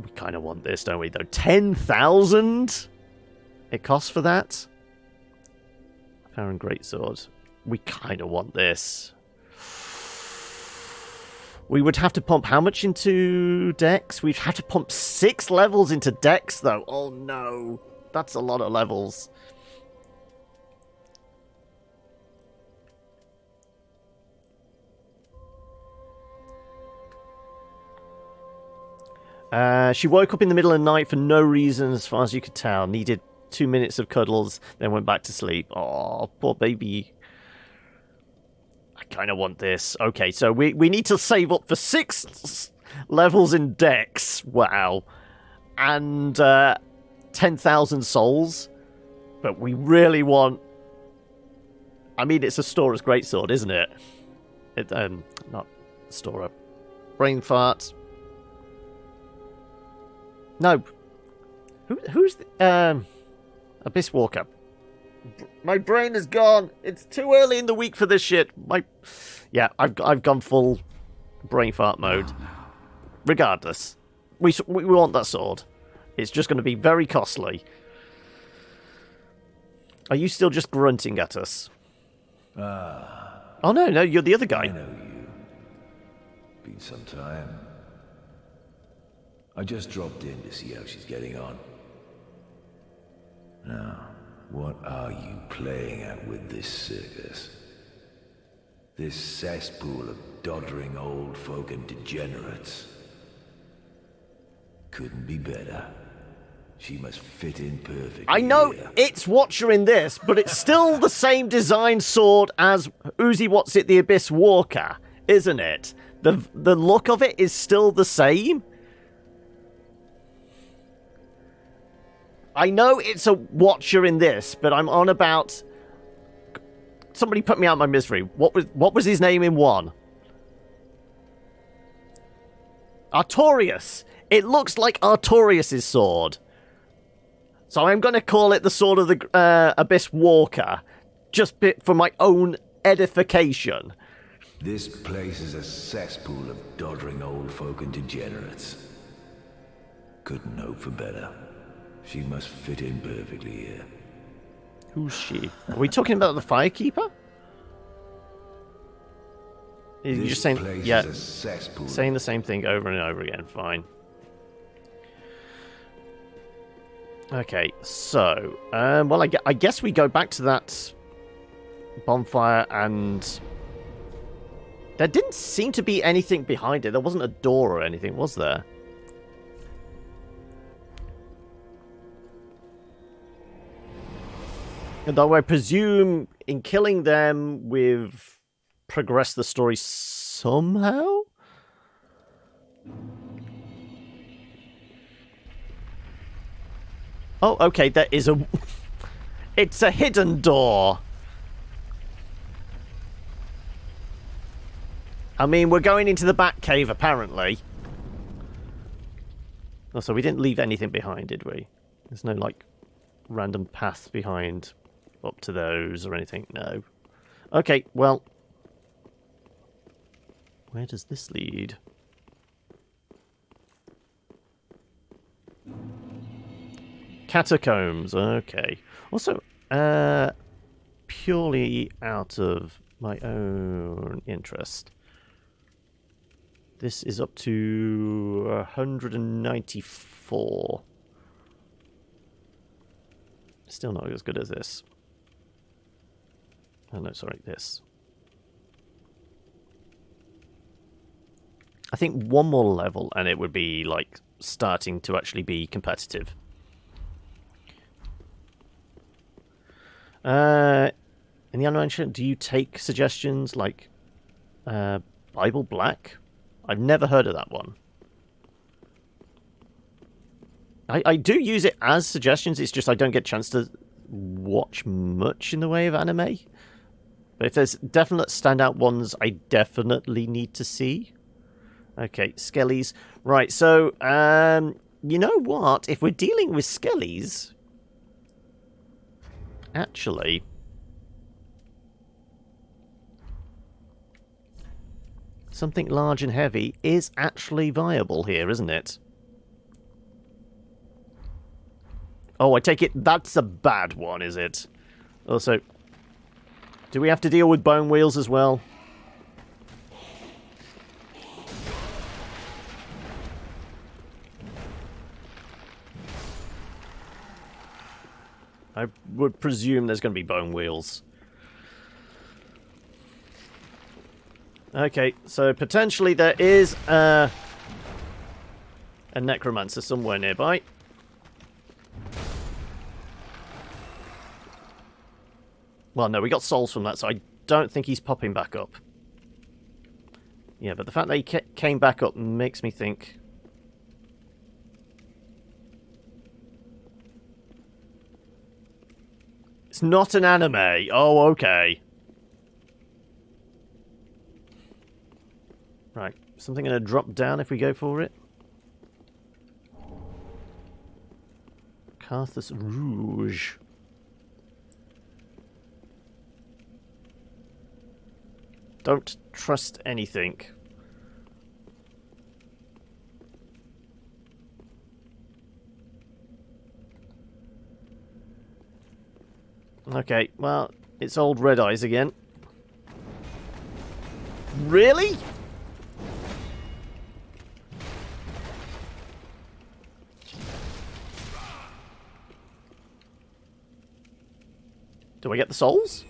We kind of want this, don't we, though? 10,000? It costs for that? Farron Greatsword. We kind of want this. We would have to pump how much into Dex? We'd have to pump 6 levels into Dex, though. Oh, no. That's a lot of levels. She woke up in the middle of the night for no reason, as far as you could tell. Needed 2 minutes of cuddles, then went back to sleep. Oh, poor baby. I kind of want this. Okay, so we need to save up for 6 levels in Dex. Wow. And 10,000 souls. But we really want... I mean, it's a Stora's Greatsword, isn't it? Not Stora. Brain fart. No. Who's the... Abyss Walker. My brain is gone. It's too early in the week for this shit. Yeah, I've gone full brain fart mode. Regardless, we want that sword. It's just going to be very costly. Are you still just grunting at us? Oh no, you're the other guy. I know you. Been some time. I just dropped in to see how she's getting on. Now, what are you playing at with this circus? This cesspool of doddering old folk and degenerates? Couldn't be better. She must fit in perfectly. I know here. it's Watcher in this, but it's still the same design sword as Uzi What's It the Abyss Walker, isn't it? The look of it is still the same. I know it's a Watcher in this, but I'm on about... Somebody put me out of my misery. What was his name in 1? Artorias. It looks like Artorias' sword. So I'm going to call it the Sword of the Abyss Walker, just for my own edification. This place is a cesspool of doddering old folk and degenerates. Couldn't hope for better. She must fit in perfectly here. Who's she? Are we talking about the Firekeeper? You're This just saying, place yeah, is a cesspool. saying the same thing over and over again. Fine. Okay, so, well, I guess we go back to that bonfire, and there didn't seem to be anything behind it. There wasn't a door or anything, was there? Though I presume in killing them, we've progressed the story somehow? Oh, okay, there is a... It's a hidden door. I mean, we're going into the Bat Cave, apparently. Oh, so we didn't leave anything behind, did we? There's no, like, random path behind up to those or anything? No. Okay, well... Where does this lead? Catacombs, okay. Also, purely out of my own interest, this is up to 194. Still not as good as this. Oh no, sorry, this. I think one more level and it would be like starting to actually be competitive. In the animation, do you take suggestions like Bible Black? I've never heard of that one. I do use it as suggestions, it's just I don't get a chance to watch much in the way of anime. But if there's definite standout ones, I definitely need to see. Okay, Skellies. Right, so, you know what? If we're dealing with Skellies... Actually... something large and heavy is actually viable here, isn't it? Oh, I take it that's a bad one, is it? Also, do we have to deal with bone wheels as well? I would presume there's going to be bone wheels. Okay, so potentially there is a necromancer somewhere nearby. Well, no, we got souls from that, so I don't think he's popping back up. Yeah, but the fact that he came back up makes me think... It's not an anime. Oh, okay. Right, something going to drop down if we go for it. Carthus Rouge. Don't trust anything. Okay, well, it's old Red Eyes again. Really? Do I get the souls?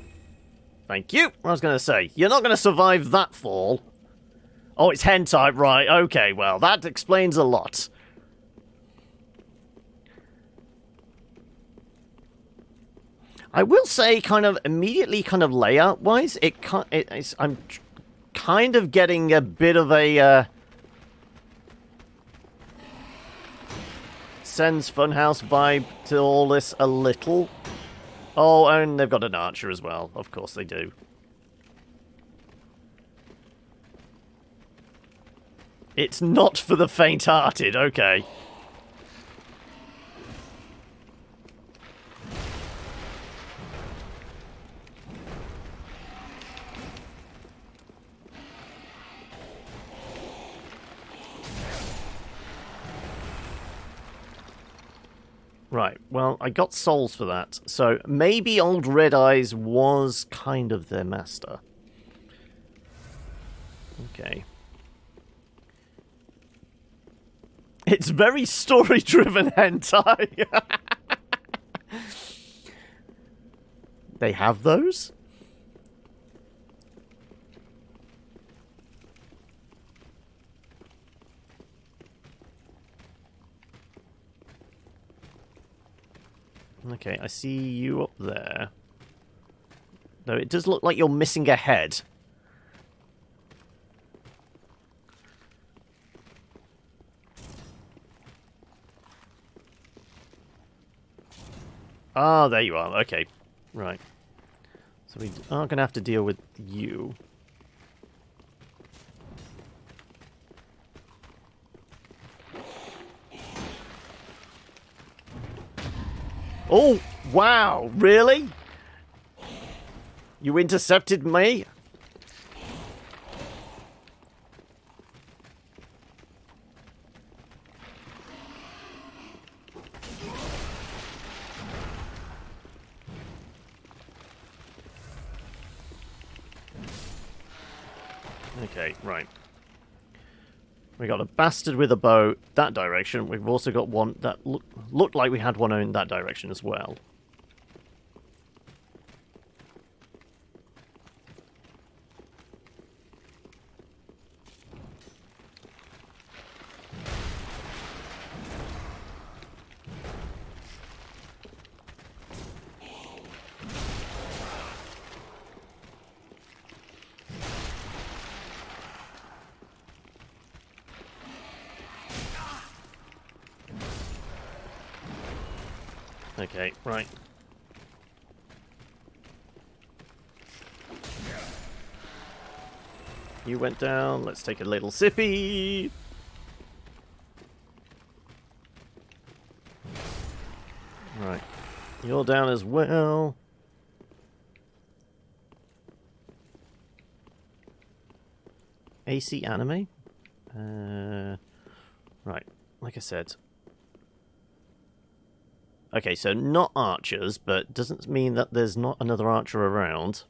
Thank you. I was going to say, you're not going to survive that fall. Oh, it's hentai, right. Okay, well, that explains a lot. I will say, kind of immediately, kind of layout-wise, I'm kind of getting a bit of a Sen's Funhouse vibe to all this a little. Oh, and they've got an archer as well. Of course they do. It's not for the faint-hearted. Okay. Right, well, I got souls for that, so maybe old Red Eyes was kind of their master. Okay. It's very story-driven hentai. They have those? Okay, I see you up there. Though it does look like you're missing a head. Ah, there you are. Okay, right. So we are going to have to deal with you. Oh, wow, really? You intercepted me? Okay, right. We got a bastard with a bow that direction. We've also got one that looked like we had one in that direction as well. Okay, right. You went down. Let's take a little sippy. Right. You're down as well. AC anime? Right. Like I said. Okay, so not archers, but doesn't mean that there's not another archer around.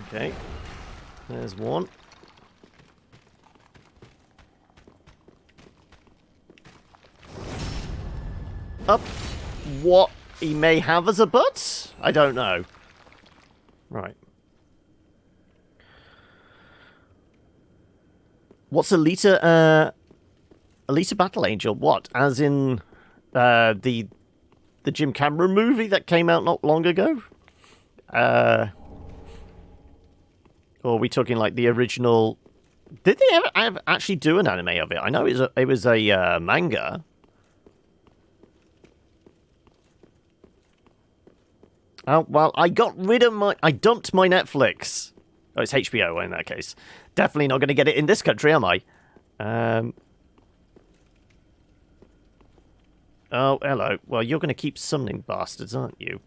Okay, there's one. Up. What he may have as a butt? I don't know. Right. What's Alita? Alita Battle Angel? What? As in the Jim Cameron movie that came out not long ago? Or are we talking like the original? Did they ever actually do an anime of it? I know it was a manga. Oh, well, I got rid of I dumped my Netflix. Oh, it's HBO in that case. Definitely not going to get it in this country, am I? Oh, hello. Well, you're going to keep summoning bastards, aren't you?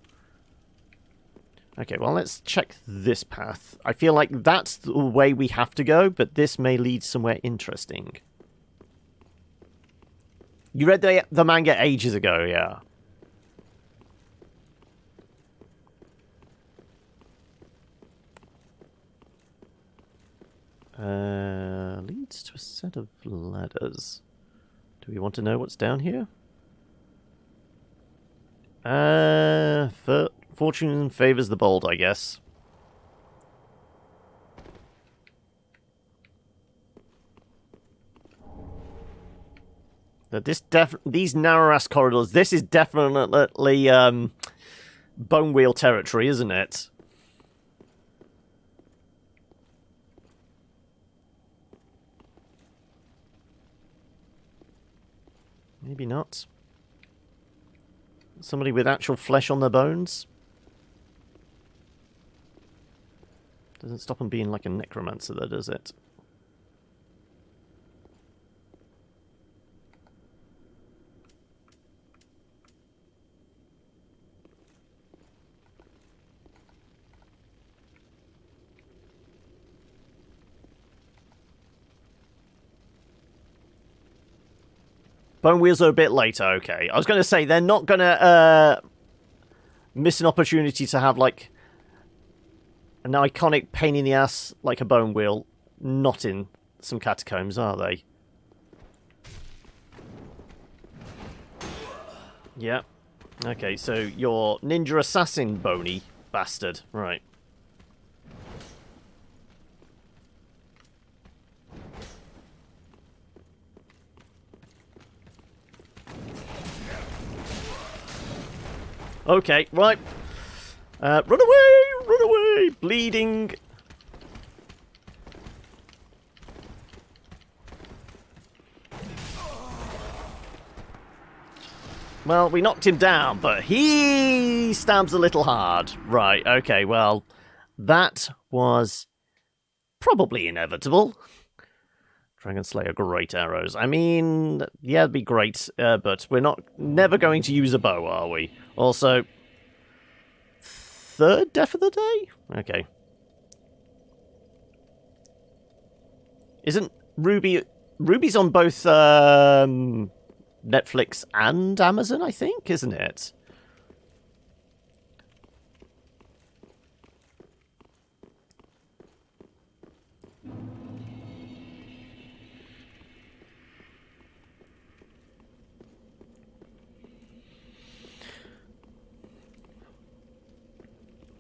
Okay, well, let's check this path. I feel like that's the way we have to go, but this may lead somewhere interesting. You read the manga ages ago, yeah. Leads to a set of ladders. Do we want to know what's down here? Fortune favors the bold, I guess. That these narrow-ass corridors, this is definitely bone wheel territory, isn't it? Maybe not. Somebody with actual flesh on their bones? Doesn't stop them being like a necromancer, though, does it? Bone wheels are a bit later, okay. I was going to say, they're not going to miss an opportunity to have, like, an iconic pain in the ass like a bone wheel not in some catacombs, are they? Yeah. Okay, so you're ninja assassin, bony bastard. Right. Okay, right. Run away, bleeding. Well, we knocked him down, but he stabs a little hard. Right, okay, well, that was probably inevitable. Dragon Slayer, great arrows. I mean, yeah, it'd be great, but we're never going to use a bow, are we? Also, third death of the day? Okay. Isn't Ruby's on both Netflix and Amazon, I think, isn't it?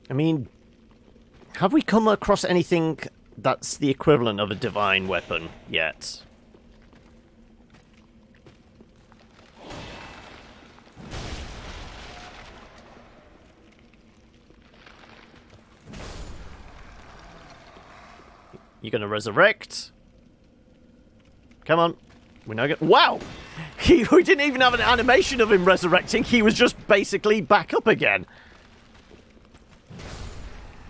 I mean, have we come across anything that's the equivalent of a divine weapon yet? You're gonna resurrect? Come on. We're now going. Wow! We didn't even have an animation of him resurrecting. He was just basically back up again.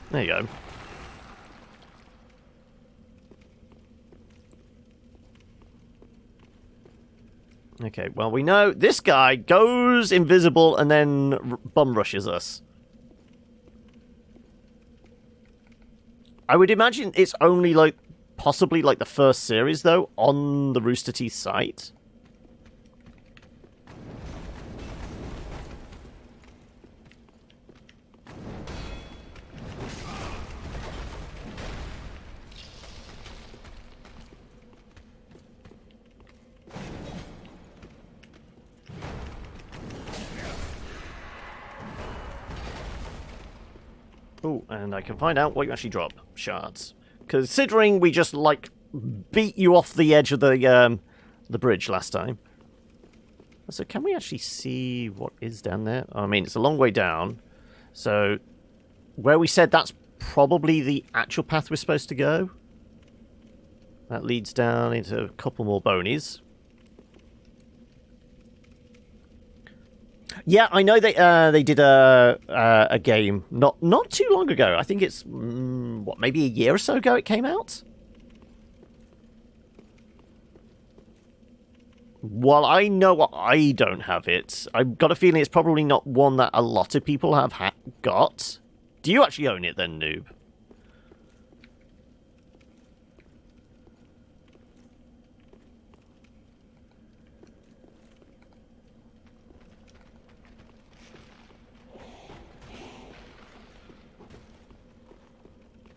There you go. Okay, well, we know this guy goes invisible and then bum rushes us. I would imagine it's only, like, possibly, like, the first series, though, on the Rooster Teeth site. Oh, and I can find out what you actually drop. Shards. Considering we just, like, beat you off the edge of the bridge last time. So can we actually see what is down there? I mean, it's a long way down. So, where we said that's probably the actual path we're supposed to go. That leads down into a couple more bonies. Yeah, I know they did a game not too long ago. I think it's what, maybe a year or so ago it came out. Well, I know I don't have it. I've got a feeling it's probably not one that a lot of people have got. Do you actually own it then, noob?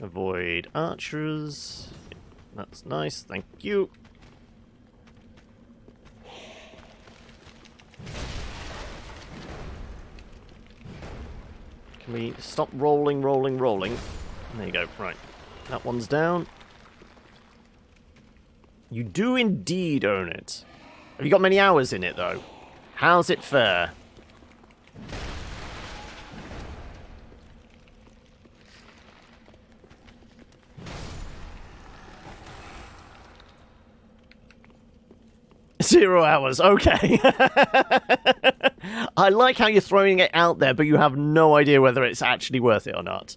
Avoid archers. That's nice, thank you. Come We stop rolling, rolling, rolling. There you go. Right. That one's down. You do indeed own it. Have you got many hours in it, though? How's it fare? Zero hours, okay. I like how you're throwing it out there, but you have no idea whether it's actually worth it or not.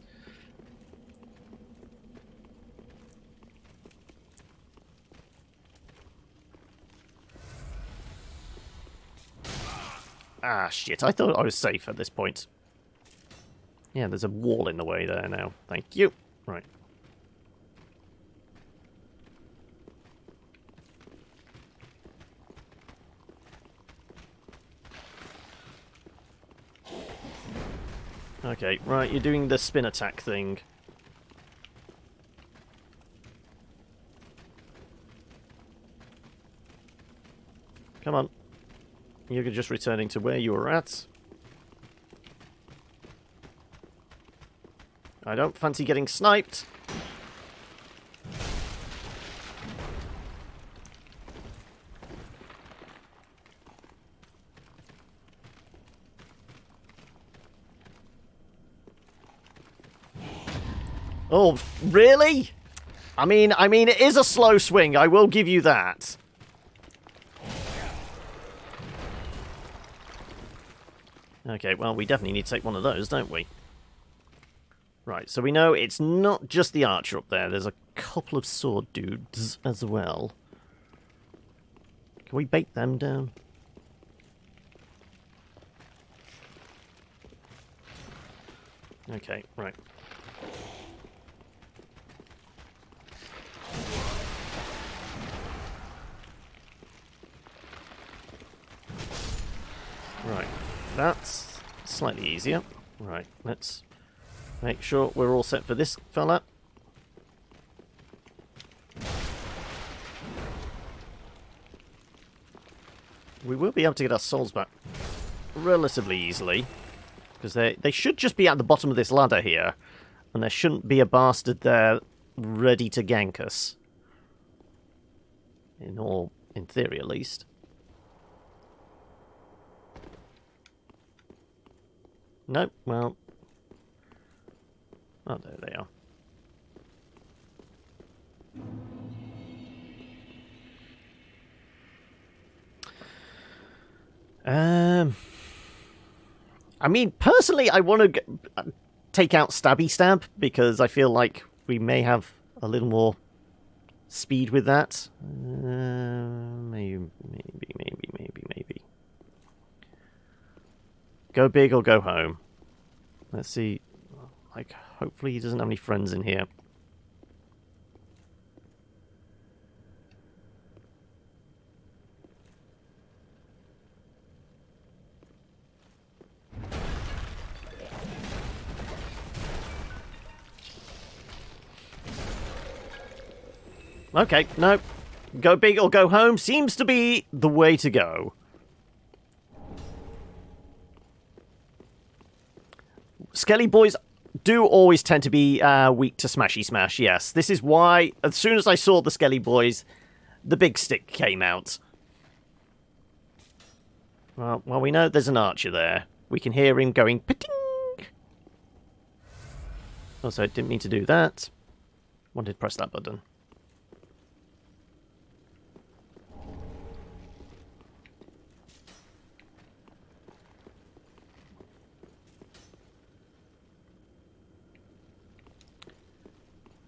Ah, shit, I thought I was safe at this point. Yeah, there's a wall in the way there now. Thank you. Right. Okay, right, you're doing the spin attack thing. Come on. You're just returning to where you were at. I don't fancy getting sniped. Oh, really? I mean, it is a slow swing. I will give you that. Okay, well, we definitely need to take one of those, don't we? Right, so we know it's not just the archer up there. There's a couple of sword dudes as well. Can we bait them down? Okay, right. Right, that's slightly easier. Right, let's make sure we're all set for this fella. We will be able to get our souls back relatively easily, because they should just be at the bottom of this ladder here, and there shouldn't be a bastard there ready to gank us. In theory, at least. Nope, well... Oh, there they are. I mean, personally, I want to take out Stabby Stab, because I feel like we may have a little more speed with that. Maybe. Go big or go home. Let's see. Like, hopefully he doesn't have any friends in here. Okay, no. Go big or go home seems to be the way to go. Skelly boys do always tend to be weak to smashy smash, yes. This is why, as soon as I saw the Skelly boys, the big stick came out. Well, we know there's an archer there. We can hear him going, pa-ting! Also, didn't mean to do that. Wanted to press that button.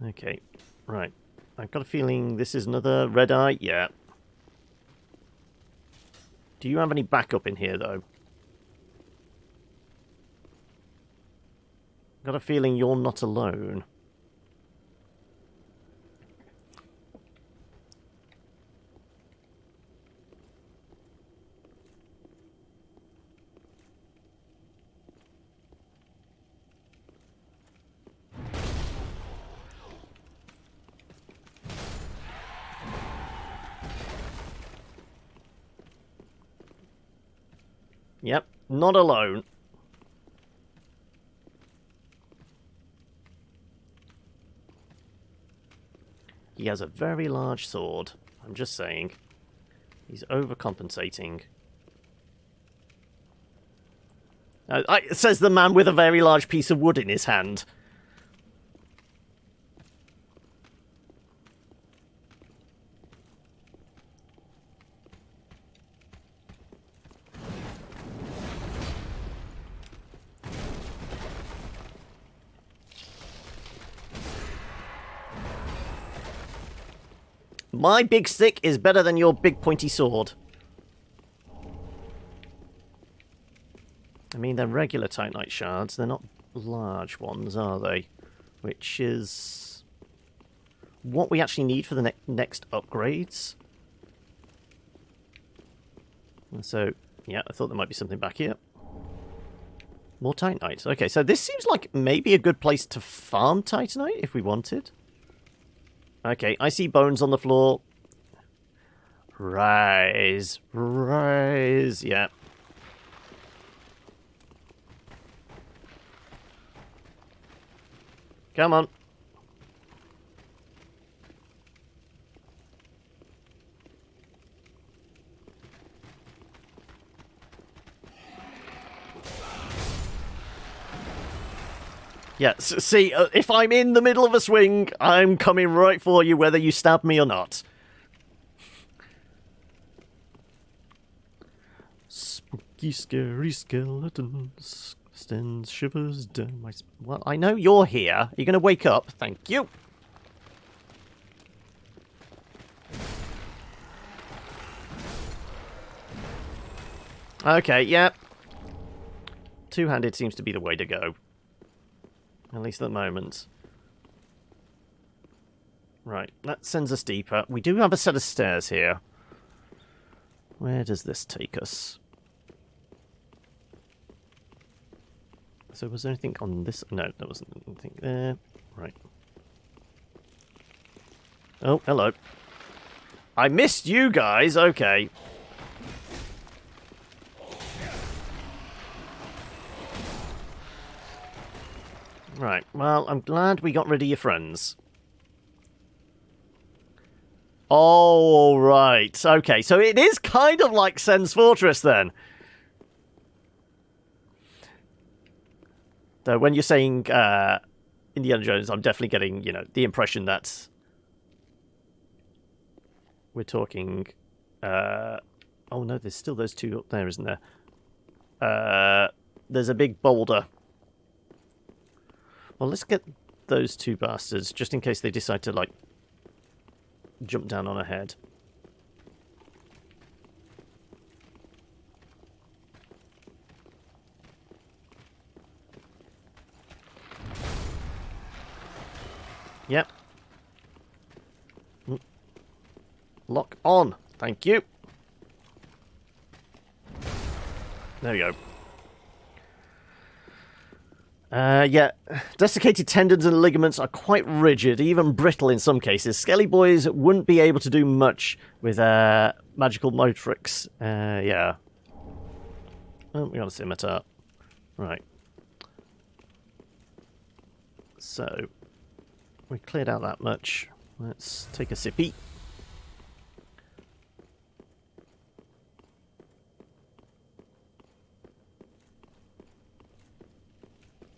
Okay, right. I've got a feeling this is another red eye. Yeah. Do you have any backup in here, though? I've got a feeling you're not alone. Yep, not alone. He has a very large sword. I'm just saying. He's overcompensating. Says the man with a very large piece of wood in his hand. My big stick is better than your big pointy sword. I mean, they're regular Titanite shards. They're not large ones, are they? Which is what we actually need for the next upgrades. And so, yeah, I thought there might be something back here. More Titanite. Okay, so this seems like maybe a good place to farm Titanite if we wanted. Okay, I see bones on the floor. Rise. Rise. Yeah. Come on. Yeah, see, if I'm in the middle of a swing, I'm coming right for you, whether you stab me or not. Spooky, scary skeletons, sends shivers down my... Well, I know you're here. You're going to wake up. Thank you. Okay, yeah. Two-handed seems to be the way to go. At least at the moment. Right, that sends us deeper. We do have a set of stairs here. Where does this take us? So was there anything on this? No, there wasn't anything there. Right. Oh, hello. I missed you guys. Okay. Right, well, I'm glad we got rid of your friends. Oh, right. Okay, so it is kind of like Sen's Fortress, then. Though when you're saying Indiana Jones, I'm definitely getting, you know, the impression that we're talking... oh, no, there's still those two up there, isn't there? There's a big boulder. Well, let's get those two bastards, just in case they decide to, like, jump down on ahead. Yep. Lock on. Thank you. There we go. Yeah, desiccated tendons and ligaments are quite rigid, even brittle in some cases. Skelly boys wouldn't be able to do much with magical motrix. Yeah. Oh, we got a scimitar. Right. So, we cleared out that much. Let's take a sippy.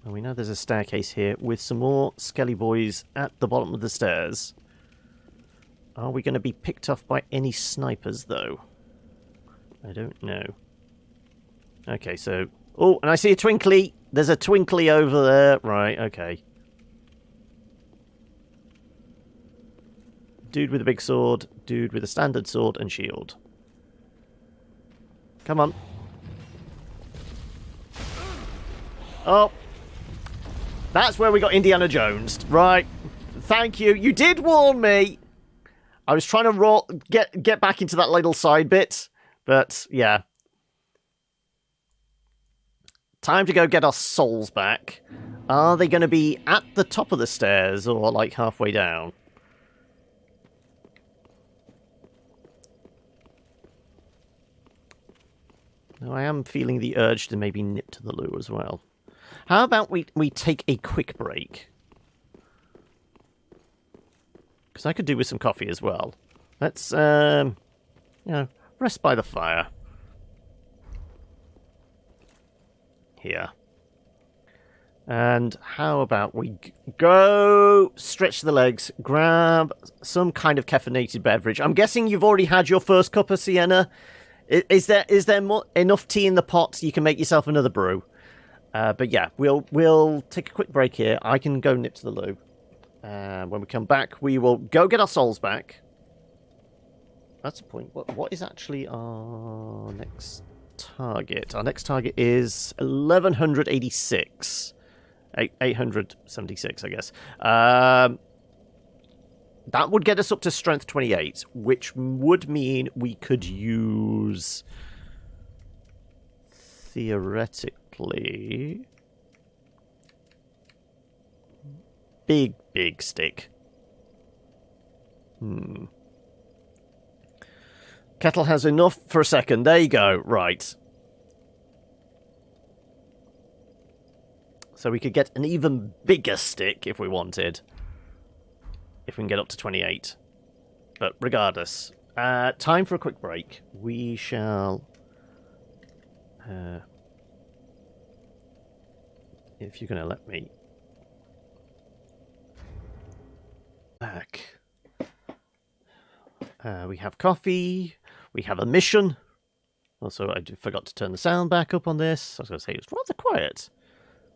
And we know there's a staircase here with some more Skelly boys at the bottom of the stairs. Are we going to be picked off by any snipers, though? I don't know. Okay, so... Oh, and I see a twinkly! There's a twinkly over there. Right, okay. Dude with a big sword, dude with a standard sword and shield. Come on. Oh! That's where we got Indiana Jones. Right. Thank you. You did warn me. I was trying to get back into that little side bit. But, yeah. Time to go get our souls back. Are they going to be at the top of the stairs or, like, halfway down? Now, I am feeling the urge to maybe nip to the loo as well. How about we take a quick break? Because I could do with some coffee as well. Let's, rest by the fire. Here. And how about we go stretch the legs, grab some kind of caffeinated beverage. I'm guessing you've already had your first cup of Sienna. Is there enough tea in the pot so you can make yourself another brew? But yeah, we'll take a quick break here. I can go nip to the loo. When we come back, we will go get our souls back. That's the point. What is actually our next target? Our next target is 1186. 876, I guess. That would get us up to strength 28, which would mean we could use, theoretically, big stick. Kettle has enough for a second. There you go. Right. So we could get an even bigger stick if we wanted. If we can get up to 28. But regardless. Time for a quick break. We shall... if you're going to let me... back. We have coffee. We have a mission. Also, I forgot to turn the sound back up on this. I was going to say it was rather quiet.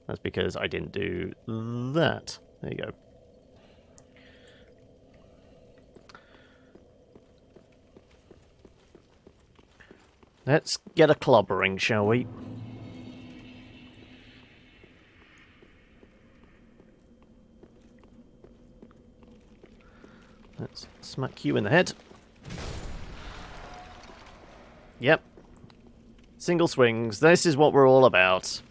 That's because I didn't do that. There you go. Let's get a clobbering, shall we? Let's smack you in the head. Yep. Single swings. This is what we're all about.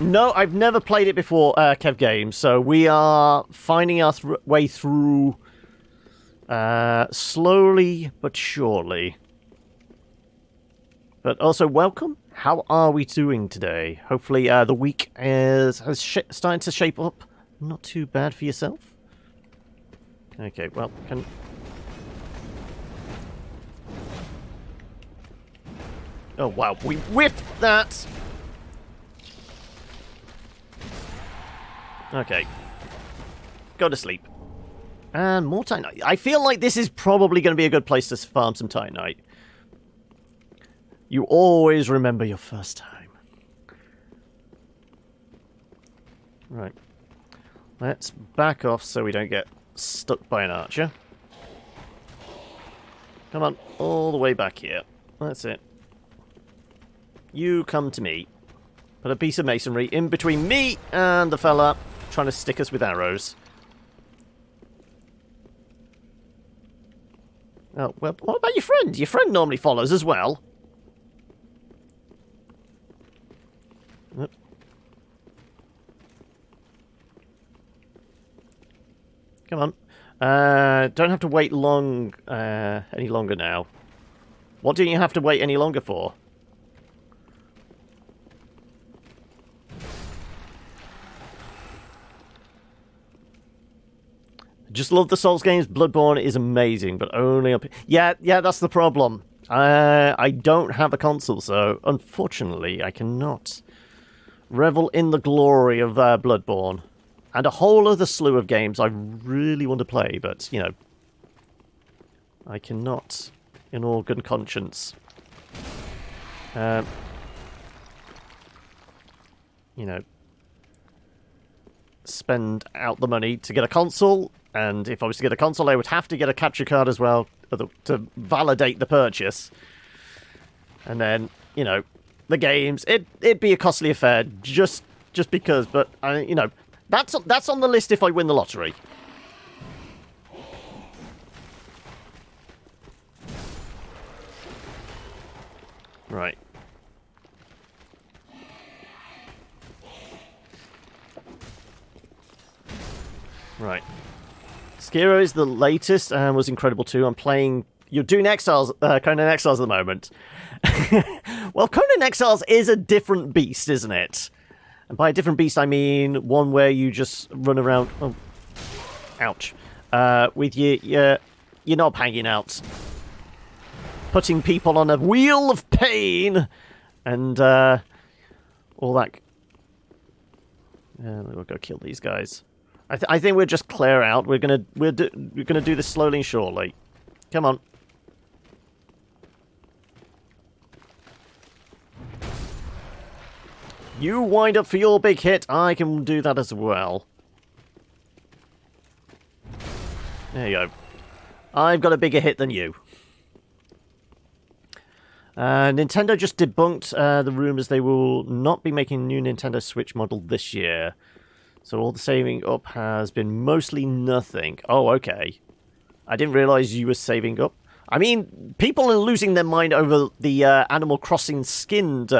No, I've never played it before, Kev Games, so we are finding our way through slowly but surely. But also, welcome. How are we doing today? Hopefully the week has started to shape up. Not too bad for yourself. Okay, well, can... Oh, wow, we whiffed that! Okay. Go to sleep. And more Titanite. I feel like this is probably going to be a good place to farm some Titanite. You always remember your first time. Right. Let's back off so we don't get stuck by an archer. Come on, all the way back here. That's it. You come to me. Put a piece of masonry in between me and the fella trying to stick us with arrows. Oh, well, what about your friend? Your friend normally follows as well. Oop. Come on. Don't have to wait long any longer now. What do you have to wait any longer for? Just love the Souls games. Bloodborne is amazing, but only up... Yeah, that's the problem. I don't have a console, so unfortunately I cannot revel in the glory of Bloodborne. And a whole other slew of games I really want to play, but, you know, I cannot, in all good conscience. You know, spend out the money to get a console. And if I was to get a console, I would have to get a capture card as well to validate the purchase. And then, you know, the games, it'd be a costly affair just because. But you know, that's on the list if I win the lottery. Right. Right. Skiro is the latest and was incredible too. I'm playing... You're doing Exiles, Conan Exiles at the moment. Well, Conan Exiles is a different beast, isn't it? And by a different beast, I mean one where you just run around... Oh, ouch. With your knob hanging out. Putting people on a wheel of pain. And all that... we'll go kill these guys. I think we'll just clear out. We're gonna do this slowly and surely. Come on. You wind up for your big hit. I can do that as well. There you go. I've got a bigger hit than you. Nintendo just debunked the rumors they will not be making a new Nintendo Switch model this year. So all the saving up has been mostly nothing. Oh, okay. I didn't realize you were saving up. I mean, people are losing their mind over the Animal Crossing skinned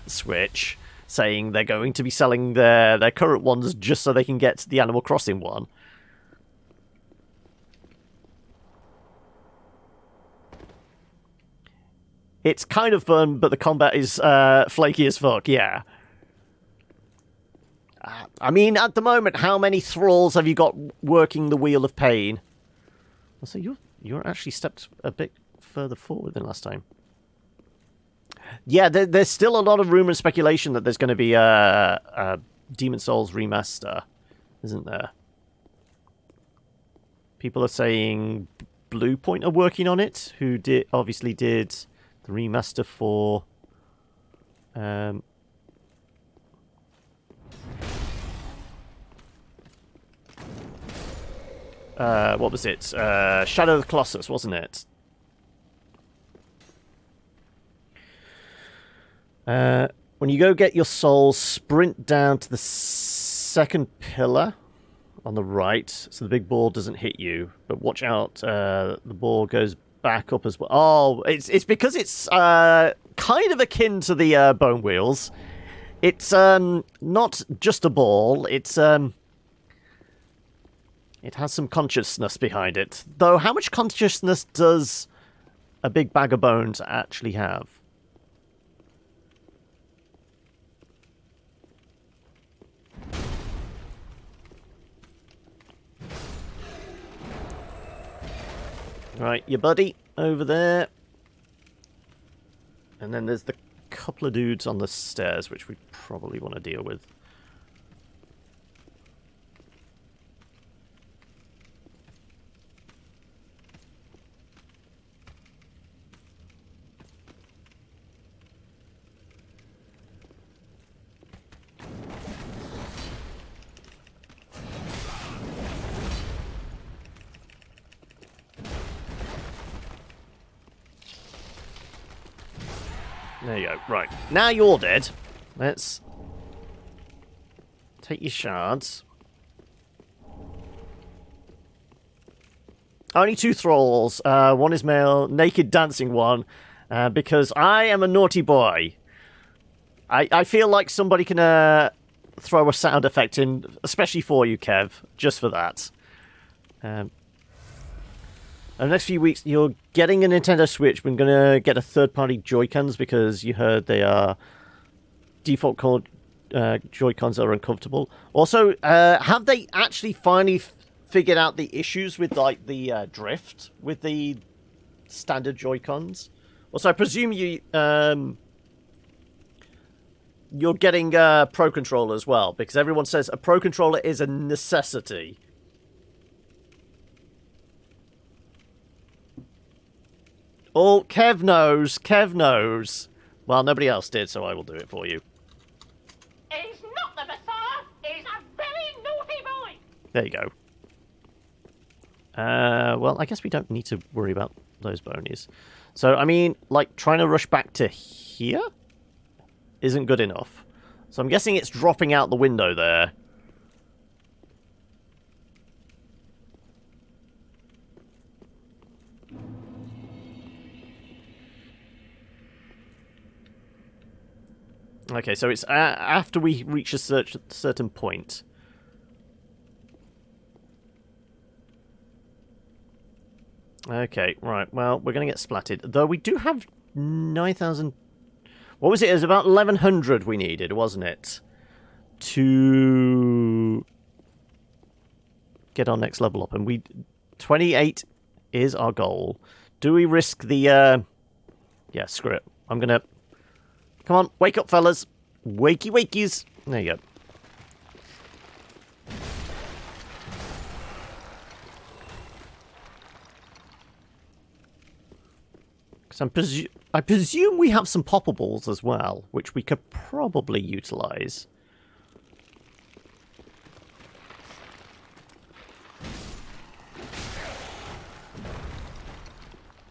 Switch, saying they're going to be selling their current ones just so they can get the Animal Crossing one. It's kind of fun, but the combat is flaky as fuck, yeah. I mean, at the moment, how many thralls have you got working the Wheel of Pain? So you're actually stepped a bit further forward than last time. Yeah, there's still a lot of rumor and speculation that there's going to be a Demon Souls remaster, isn't there? People are saying Bluepoint are working on it, who obviously did the remaster for what was it? Shadow of the Colossus, wasn't it? When you go get your soul, sprint down to the second pillar on the right, so the big ball doesn't hit you. But watch out, the ball goes back up as well. Oh, it's because it's kind of akin to the bone wheels. It's not just a ball. It's it has some consciousness behind it. Though, how much consciousness does a big bag of bones actually have? Right, your buddy over there. And then there's the couple of dudes on the stairs, which we probably want to deal with. There you go. Right. Now you're dead. Let's take your shards. Only 2 thralls. One is male, naked dancing one. Because I am a naughty boy. I feel like somebody can throw a sound effect in, especially for you, Kev, just for that. In the next few weeks, you're getting a Nintendo Switch. We're going to get a third-party Joy-Cons because you heard they are default Joy-Cons are uncomfortable. Also, have they actually finally figured out the issues with like the drift with the standard Joy-Cons? Also, I presume you're getting a Pro Controller as well, because everyone says a Pro Controller is a necessity. Oh, Kev knows. Kev knows. Well, nobody else did, so I will do it for you. He's not the Messiah. He's a very naughty boy. There you go. Well, I guess we don't need to worry about those bonies. So, I mean, like, trying to rush back to here isn't good enough. So I'm guessing it's dropping out the window there. Okay, so it's after we reach a certain point. Okay, right, well, we're going to get splatted. Though we do have 9,000... What was it? It was about 1,100 we needed, wasn't it? to get our next level up, and 28 is our goal. Do we risk the yeah, screw it. I'm gonna come on, wake up, fellas. Wakey wakies. There you go. Because I presume we have some poppables as well, which we could probably utilize.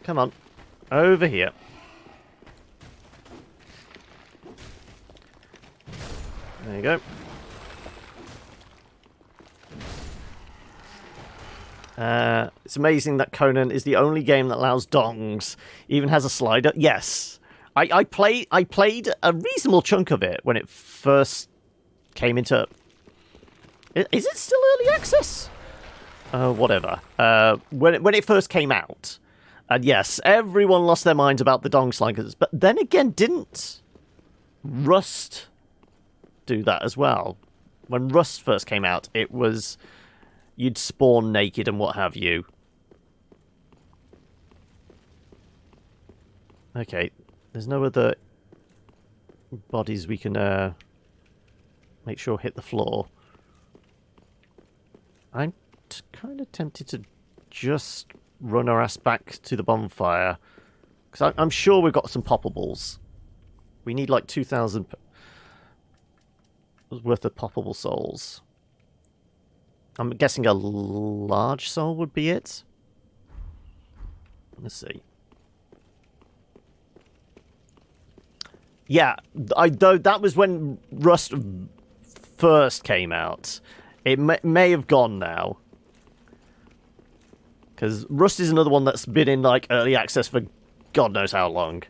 Come on. Over here. There you go. It's amazing that Conan is the only game that allows dongs. Even has a slider. Yes. I played a reasonable chunk of it when it first came into... Is it still early access? Whatever. When it first came out. And yes, everyone lost their minds about the dong sliders. But then again, didn't Rust do that as well? When Rust first came out, it was... You'd spawn naked and what have you. Okay, there's no other bodies we can make sure hit the floor. I'm kind of tempted to just run our ass back to the bonfire. Because I'm sure we've got some poppables. We need like 2,000 worth of poppable souls. I'm guessing a large soul would be it. Let's see. Yeah, that was when Rust first came out. It may have gone now. Because Rust is another one that's been in like early access for God knows how long.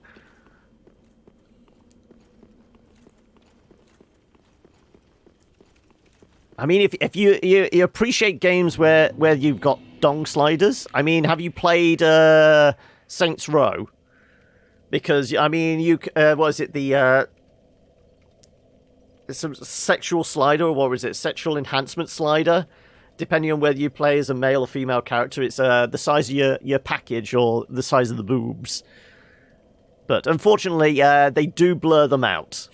I mean, if you appreciate games where you've got dong sliders, I mean, have you played Saints Row? Because I mean, what is it, the some sexual slider, or what was it, sexual enhancement slider? Depending on whether you play as a male or female character, it's the size of your package or the size of the boobs. But unfortunately, they do blur them out.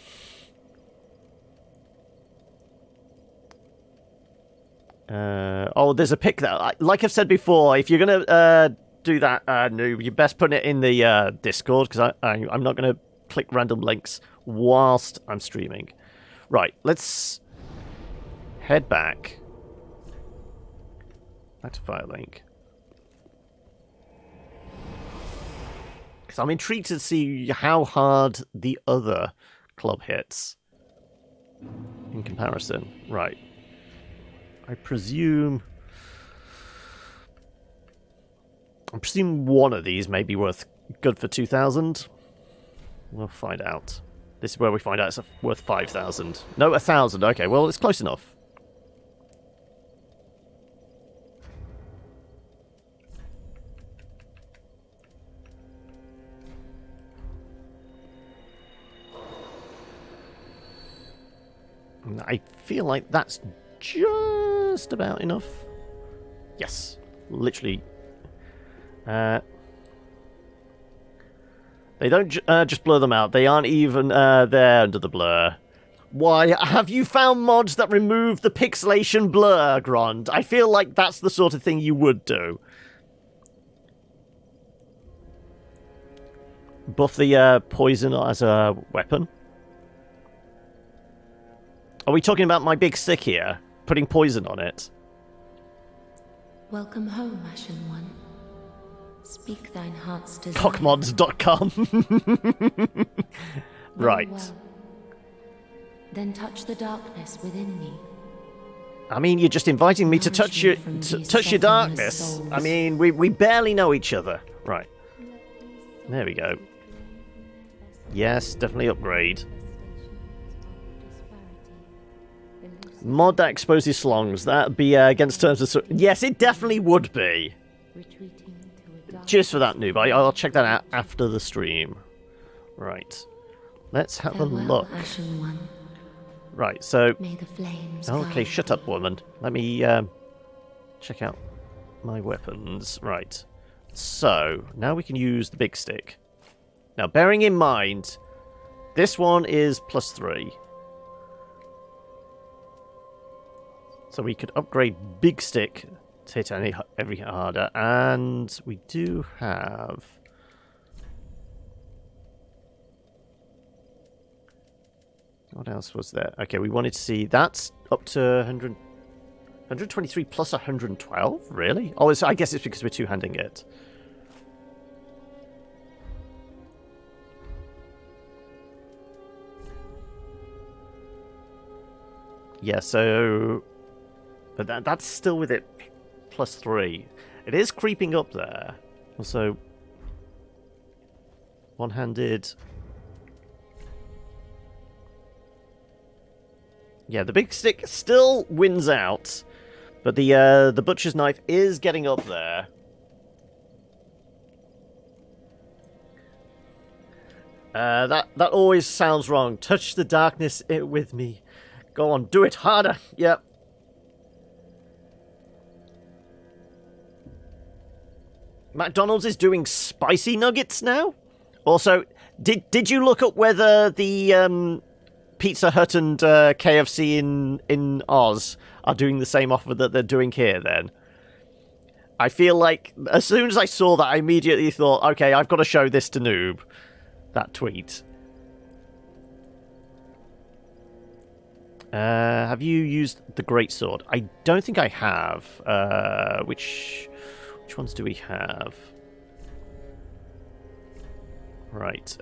Oh, there's a pic there. Like I've said before, if you're going to do that, noob, you best put it in the Discord, because I'm not going to click random links whilst I'm streaming. Right, let's head back. Back to Firelink. Because I'm intrigued to see how hard the other club hits in comparison. Right. I presume one of these may be good for 2,000. We'll find out. This is where we find out it's worth 5,000. No, 1,000. Okay, well, it's close enough. I feel like that's just about enough. Yes, literally. They don't just blur them out. They aren't even there under the blur. Why, have you found mods that remove the pixelation blur, Grond? I feel like that's the sort of thing you would do. Buff the poison as a weapon. Are we talking about my big stick here? Putting poison on it? Welcome home, Ashen One. Speak thine heart's desire. Cockmods.com. Right. Well. Then touch the darkness within me. I mean, you're just inviting me to touch your Nourish darkness. souls. I mean, we barely know each other. Right. There we go. Yes, definitely upgrade. Mod that exposes slongs. That'd be against terms of... Yes, it definitely would be. Just for that noob. I'll check that out after the stream. Right. Let's have a look. Ashen One. Right, so... May the flames Okay, guide shut thee. up, woman. Let me check out my weapons. Right. So, now we can use the big stick. Now, bearing in mind, this one is +3. So we could upgrade big stick to hit every harder. And we do have... What else was there? Okay, we wanted to see... That's up to 123 plus 112? Really? Oh, I guess it's because we're two-handing it. Yeah, so... But that's still with it +3. It is creeping up there. Also... One-handed... Yeah, the big stick still wins out, but the butcher's knife is getting up there. That always sounds wrong. Touch the darkness with me. Go on, do it harder. Yep. McDonald's is doing spicy nuggets now. Also, did you look up whether the Pizza Hut and KFC in Oz are doing the same offer that they're doing here, then? I feel like, as soon as I saw that, I immediately thought, okay, I've got to show this to Noob. That tweet. Have you used the greatsword? I don't think I have. Which ones do we have? Right.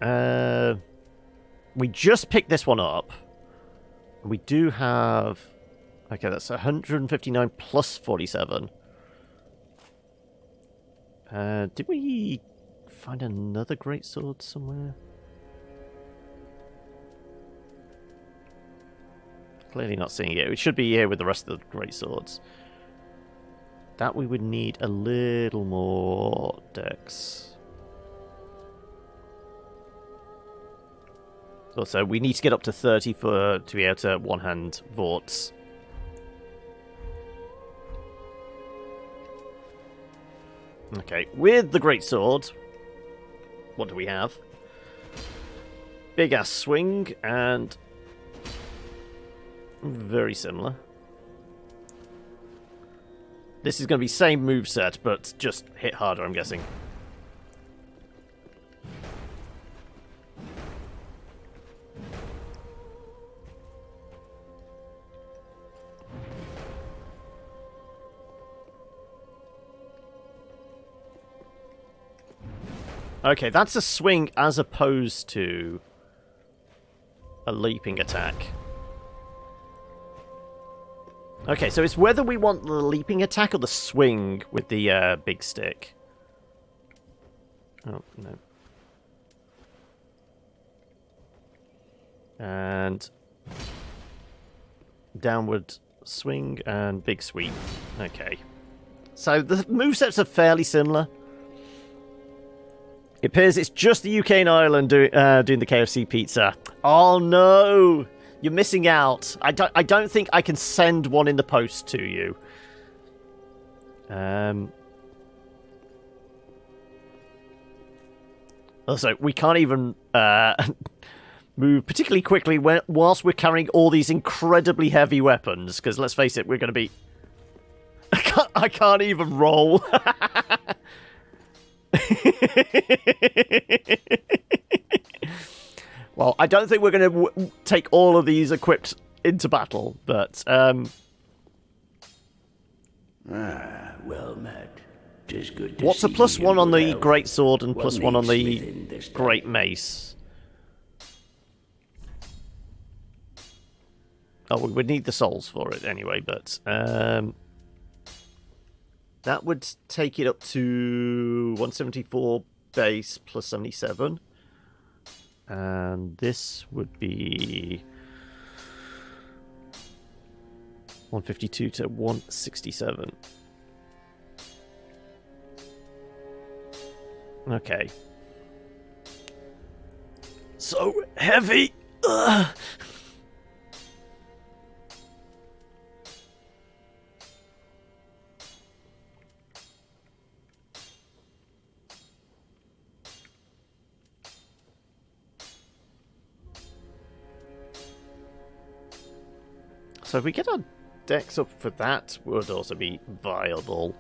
We just picked this one up. We do have... Okay, that's 159 plus 47. Did we find another greatsword somewhere? Clearly not seeing it. It should be here with the rest of the greatswords. That we would need a little more dex. Also, we need to get up to 30 to be able to one-hand vorts. Okay, with the greatsword, what do we have? Big ass swing and very similar. This is going to be same moveset, but just hit harder, I'm guessing. Okay, that's a swing as opposed to a leaping attack. Okay, so it's whether we want the leaping attack or the swing with the big stick. Oh, no. And downward swing and big sweep. Okay. So the movesets are fairly similar. It appears it's just the UK and Ireland doing the KFC pizza. Oh no! You're missing out. I don't think I can send one in the post to you. Also, we can't even move particularly quickly whilst we're carrying all these incredibly heavy weapons. Because let's face it, we're going to be... I can't even roll. Well, I don't think we're going to take all of these equipped into battle, but... well met. 'Tis good to What's a see plus you one on good the health. great sword and What plus one on needs the smithing this great time? mace? Oh, we would need the souls for it anyway, but... that would take it up to 174 base plus 77. And this would be 152 to 167. Okay. So heavy! Ugh. So if we get our decks up for that, would also be viable.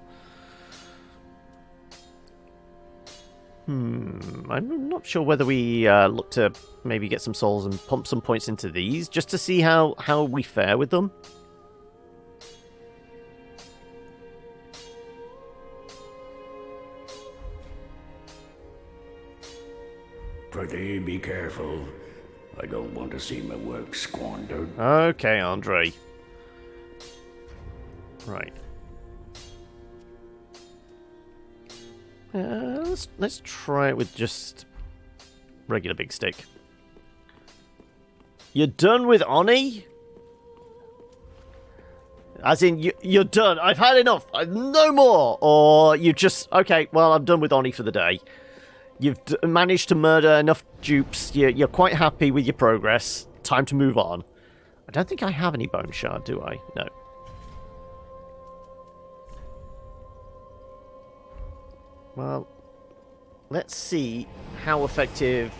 I'm not sure whether we look to maybe get some souls and pump some points into these, just to see how we fare with them. Pretty be careful. I don't want to see my work squandered. Okay, Andre. Right. Let's try it with just regular big stick. You're done with Oni? As in, you're done. I've had enough. No more. Or you just... Okay, well, I'm done with Oni for the day. You've managed to murder enough dupes. You're quite happy with your progress. Time to move on. I don't think I have any bone shard, do I? No. Well, let's see how effective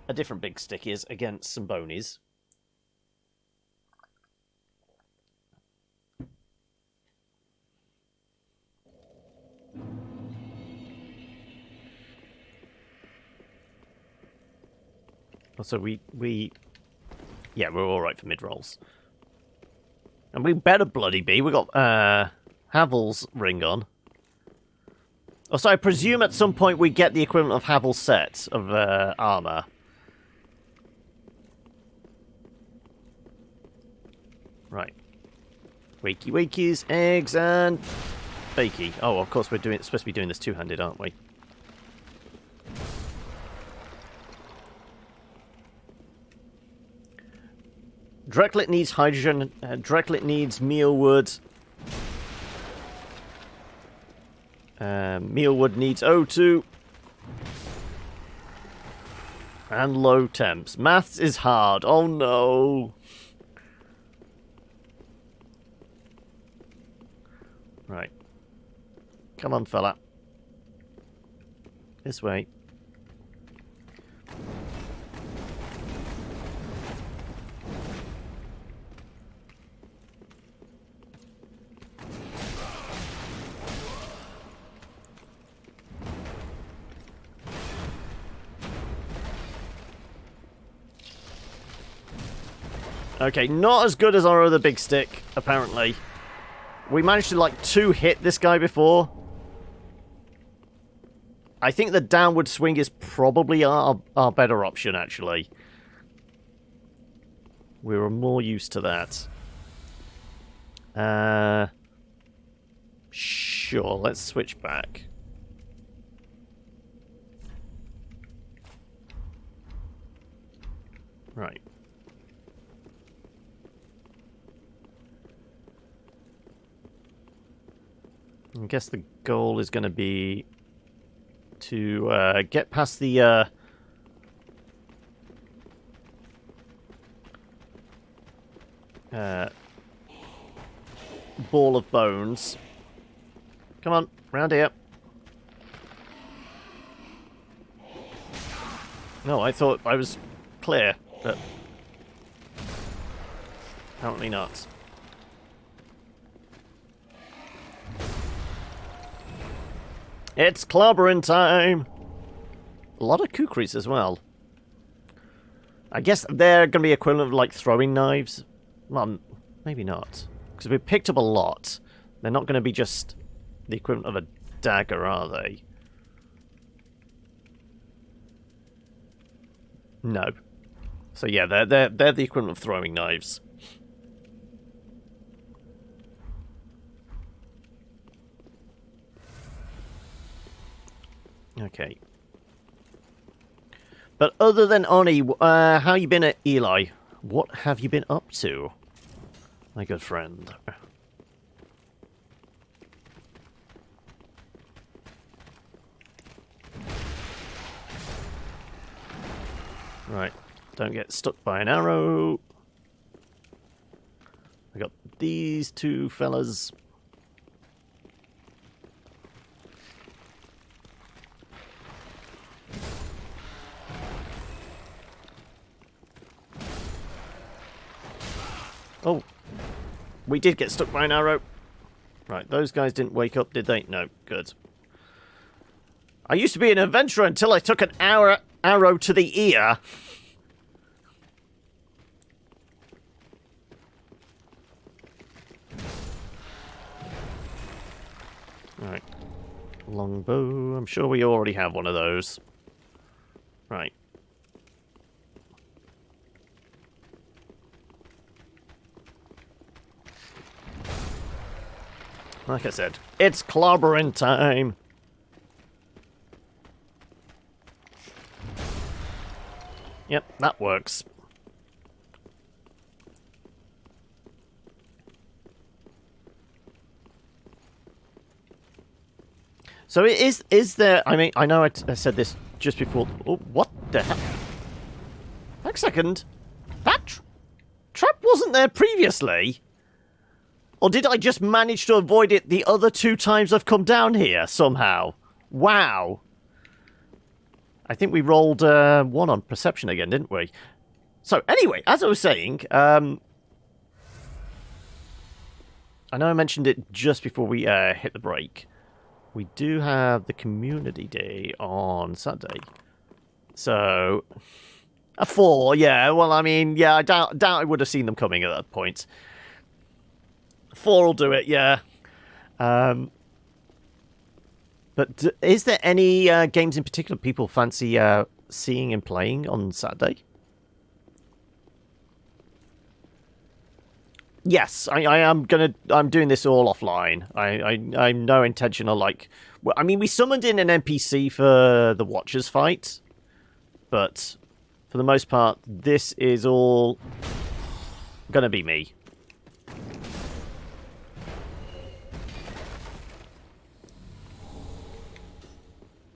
a different big stick is against some bonies. So yeah, we're all right for mid rolls, and we better bloody be. We got Havel's ring on. Oh, so I presume at some point we get the equivalent of Havel's set of armor. Right. Wakey wakeys, eggs, and bakey. Oh, of course we're supposed to be doing this two-handed, aren't we? Dreklet needs hydrogen. Dreklet needs mealwood. Mealwood needs O2. And low temps. Maths is hard. Oh no. Right. Come on, fella. This way. Okay, not as good as our other big stick, apparently. We managed to, like, two-hit this guy before. I think the downward swing is probably our better option, actually. We were more used to that. Sure, let's switch back. Right. I guess the goal is going to be to get past the ball of bones. Come on, round here. No, I thought I was clear, but apparently not. It's clobbering time! A lot of kukris as well. I guess they're going to be equivalent of, like, throwing knives. Well, maybe not. Because we picked up a lot. They're not going to be just the equivalent of a dagger, are they? No. So yeah, they're the equivalent of throwing knives. Okay. But other than Oni, how you been at Eli? What have you been up to, my good friend? Right. Don't get stuck by an arrow. I got these two fellas. Oh, We did get stuck by an arrow. Right, those guys didn't wake up, did they? No, good. I used to be an adventurer until I took an arrow to the ear. Alright. Longbow. I'm sure we already have one of those. Right. Like I said, it's clobbering time. Yep, that works. So is there... I mean, I know I said this just before... Oh, what the hell? Wait a second. That trap wasn't there previously? Or did I just manage to avoid it the other 2 times I've come down here, somehow? Wow. I think we rolled 1 on perception again, didn't we? So, anyway, as I was saying... I know I mentioned it just before we hit the break. We do have the community day on Saturday. So, a 4, yeah. Well, I mean, yeah, I doubt I would have seen them coming at that point. 4 will do it, yeah. But is there any games in particular people fancy seeing and playing on Saturday? Yes, I'm doing this all offline. I'm no intention of like... Well, I mean, we summoned in an NPC for the Watchers fight, but for the most part, this is all gonna be me.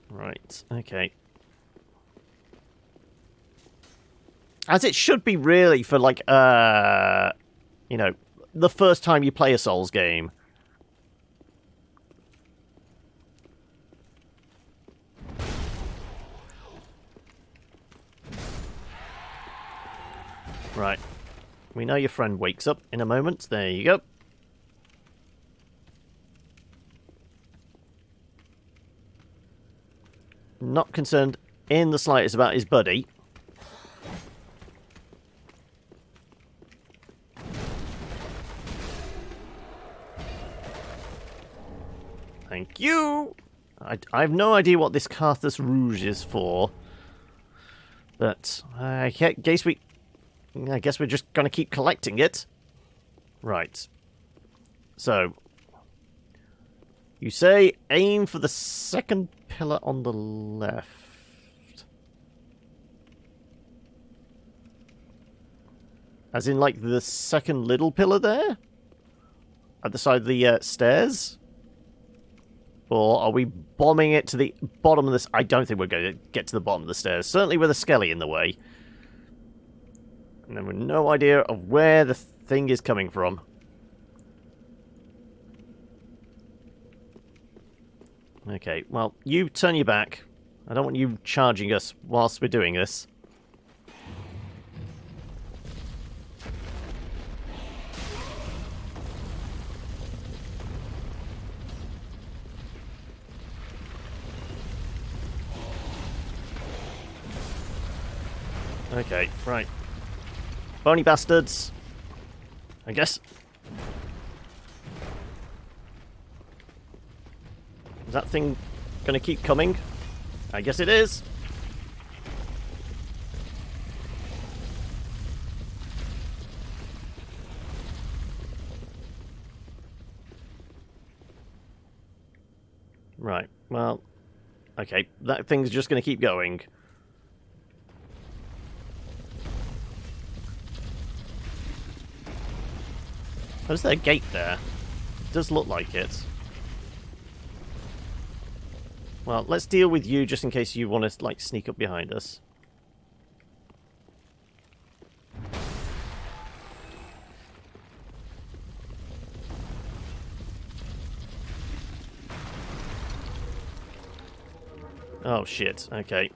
Right, okay. As it should be really for like, you know, the first time you play a Souls game. Right. We know your friend wakes up in a moment. There you go. Not concerned in the slightest about his buddy. Thank you! I have no idea what this Carthus Rouge is for. But I guess we're just going to keep collecting it. Right. So, you say aim for the second pillar on the left. As in, like, the second little pillar there? At the side of the stairs? Or are we bombing it to the bottom of this? I don't think we're going to get to the bottom of the stairs. Certainly with a skelly in the way. And then we've no idea of where the thing is coming from. Okay, well, you turn your back. I don't want you charging us whilst we're doing this. Okay, right. Bony bastards. I guess. Is that thing gonna keep coming? I guess it is. Right, well, okay, that thing's just gonna keep going. Oh, is there a gate there? It does look like it. Well, let's deal with you just in case you want to, like, sneak up behind us. Oh, shit. Okay.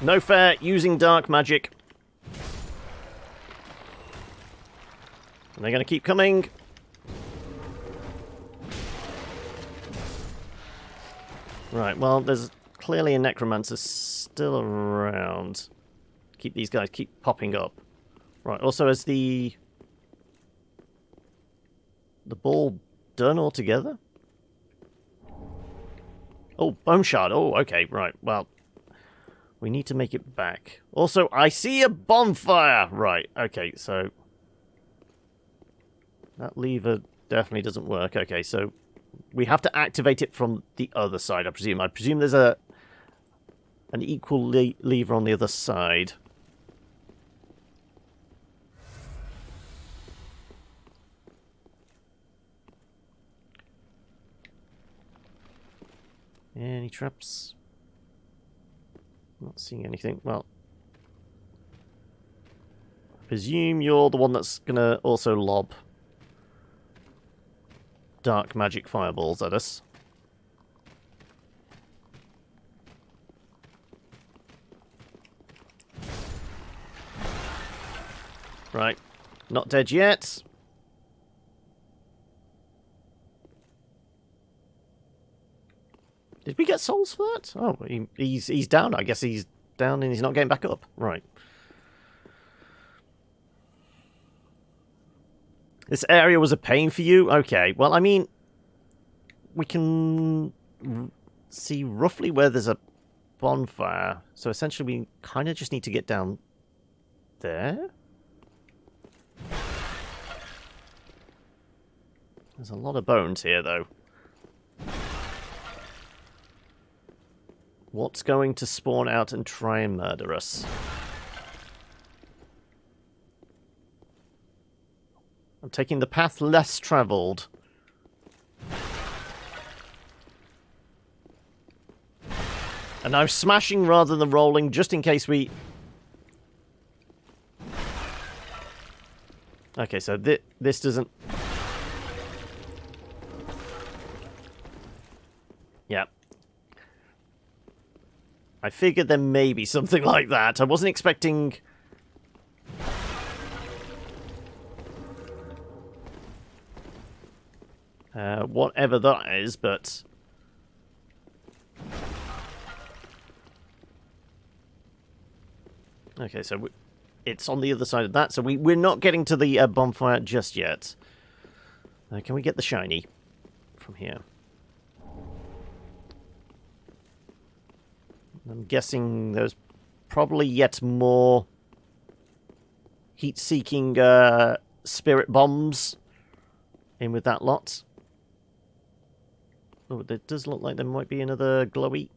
No fair using dark magic. And they're going to keep coming. Right, well, there's clearly a necromancer still around. These guys keep popping up. Right, also, is the ball done altogether? Oh, bone shard. Oh, okay, right. Well, we need to make it back. Also, I see a bonfire! Right, okay, so that lever definitely doesn't work. Okay, so we have to activate it from the other side, I presume. I presume there's an equal lever on the other side. Any traps? Not seeing anything. Well, I presume you're the one that's going to also lob dark magic fireballs at us. Right. Not dead yet. Did we get souls for that? Oh, he's down. I guess he's down and he's not getting back up. Right. This area was a pain for you? Okay. Well, I mean, we can see roughly where there's a bonfire. So essentially we kind of just need to get down there. There's a lot of bones here, though. What's going to spawn out and try and murder us? I'm taking the path less travelled. And I'm smashing rather than rolling, just in case we... Okay, so this doesn't... Yeah. I figured there may be something like that. I wasn't expecting... whatever that is, but... Okay, so it's on the other side of that, so we're not getting to the bonfire just yet. Can we get the shiny from here? I'm guessing there's probably yet more heat-seeking spirit bombs in with that lot. Oh, it does look like there might be another glowy.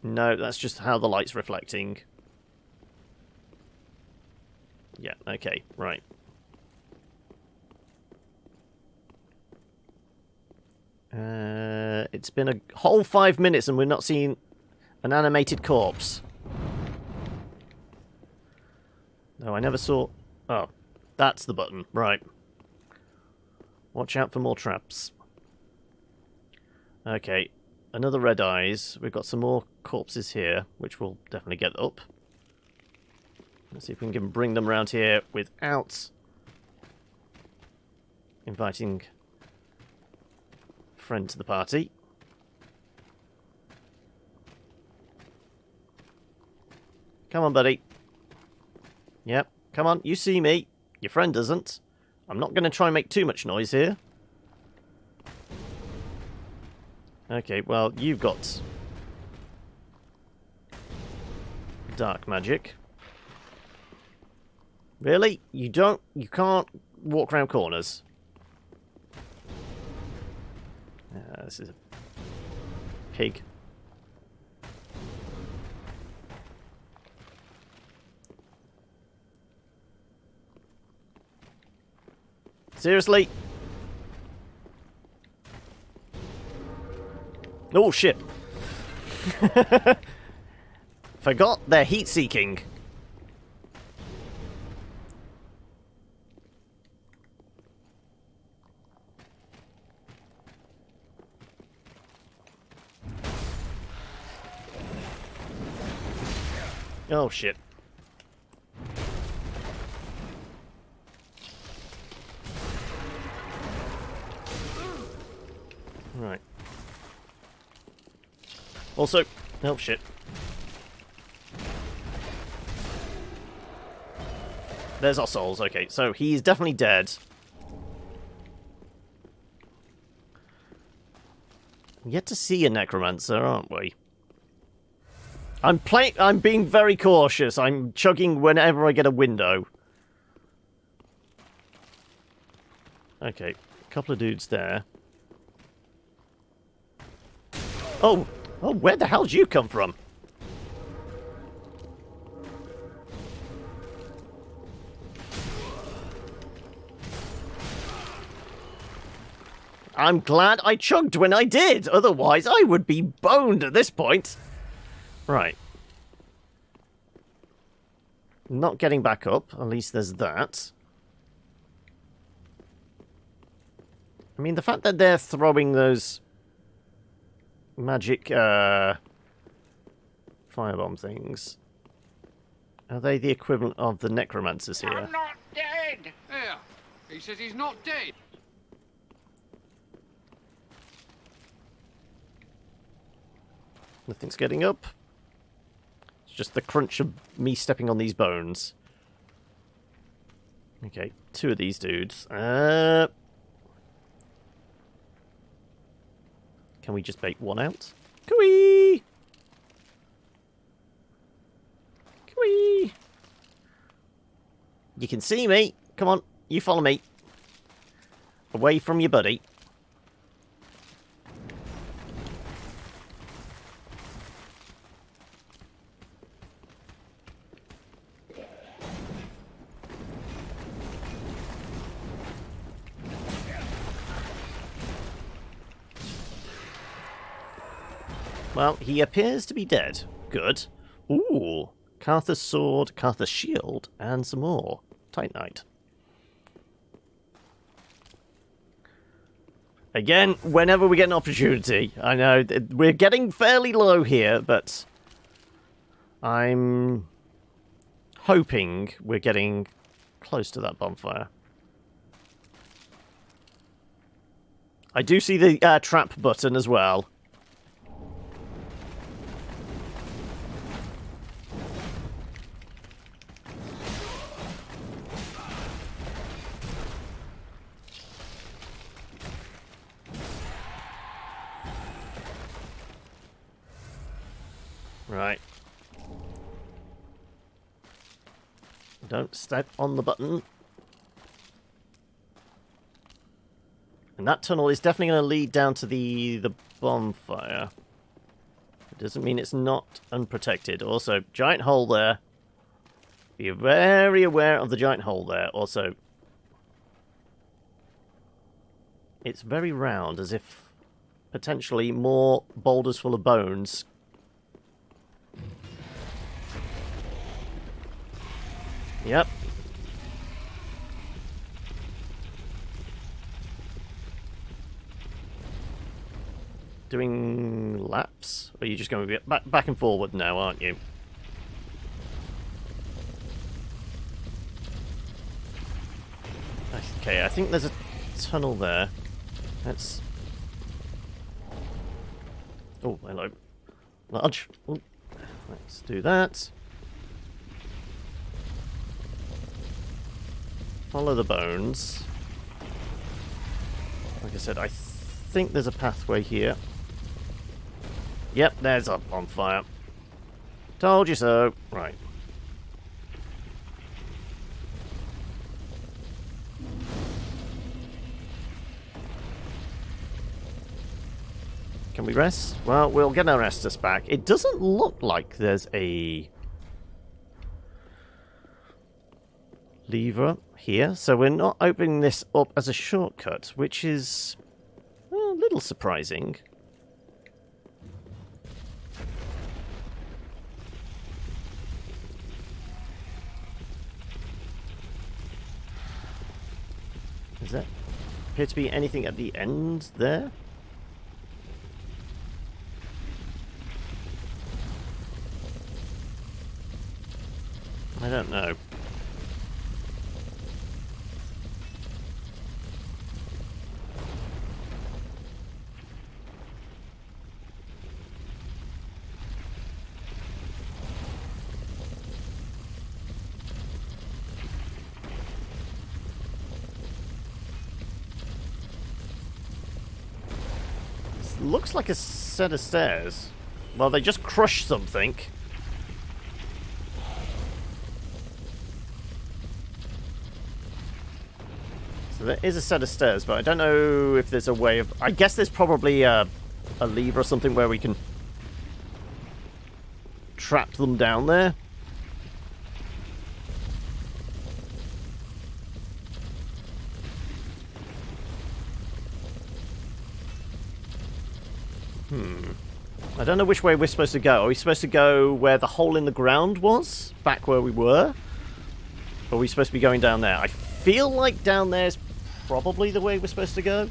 No, that's just how the light's reflecting. Yeah, okay, right. It's been a whole 5 minutes and we're not seeing an animated corpse. No, I never saw... Oh, that's the button. Right. Watch out for more traps. Okay, another red eyes. We've got some more corpses here, which we'll definitely get up. Let's see if we can bring them around here without inviting a friend to the party. Come on, buddy. Yep, come on, you see me. Your friend doesn't. I'm not going to try and make too much noise here. Okay, well, you've got dark magic. Really? You can't walk around corners. This is a pig. Seriously? Oh, shit. Forgot they're heat-seeking. Oh, shit. Right. Also... Oh, shit. There's our souls. Okay, so he's definitely dead. Yet to see a necromancer, aren't we? I'm being very cautious. I'm chugging whenever I get a window. Okay, a couple of dudes there. Oh, where the hell did you come from? I'm glad I chugged when I did. Otherwise, I would be boned at this point. Right. Not getting back up. At least there's that. I mean, the fact that they're throwing those magic firebomb things. Are they the equivalent of the necromancers here? I'm not dead! Yeah, he says he's not dead. Nothing's getting up. It's just the crunch of me stepping on these bones. Okay, 2 of these dudes. Can we just bait one out? Cooey! Cooey! You can see me. Come on, you follow me. Away from your buddy. Well, he appears to be dead. Good. Ooh. Carthus sword, Carthus shield, and some more. Titanite. Again, whenever we get an opportunity. I know, we're getting fairly low here, but I'm hoping we're getting close to that bonfire. I do see the trap button as well. Right. Don't step on the button. And that tunnel is definitely going to lead down to the bonfire. It doesn't mean it's not unprotected. Also, giant hole there. Be very aware of the giant hole there. Also, it's very round, as if potentially more boulders full of bones. Yep. Doing laps? Or are you just going to be back and forward now, aren't you? Okay, I think there's a tunnel there. Let's... Oh, hello. Large. Oh, let's do that. Follow the bones. Like I said, I think there's a pathway here. Yep, there's a bonfire. Told you so. Right. Can we rest? Well, we'll get our Estus back. It doesn't look like there's a lever here, so we're not opening this up as a shortcut, which is a little surprising. Does that appear to be anything at the end there? don't know. Looks like a set of stairs. Well, they just crushed something. So there is a set of stairs, but I don't know if there's a way of... I guess there's probably a lever or something where we can trap them down there. I don't know which way we're supposed to go. Are we supposed to go where the hole in the ground was? Back where we were? Or are we supposed to be going down there? I feel like down there is probably the way we're supposed to go.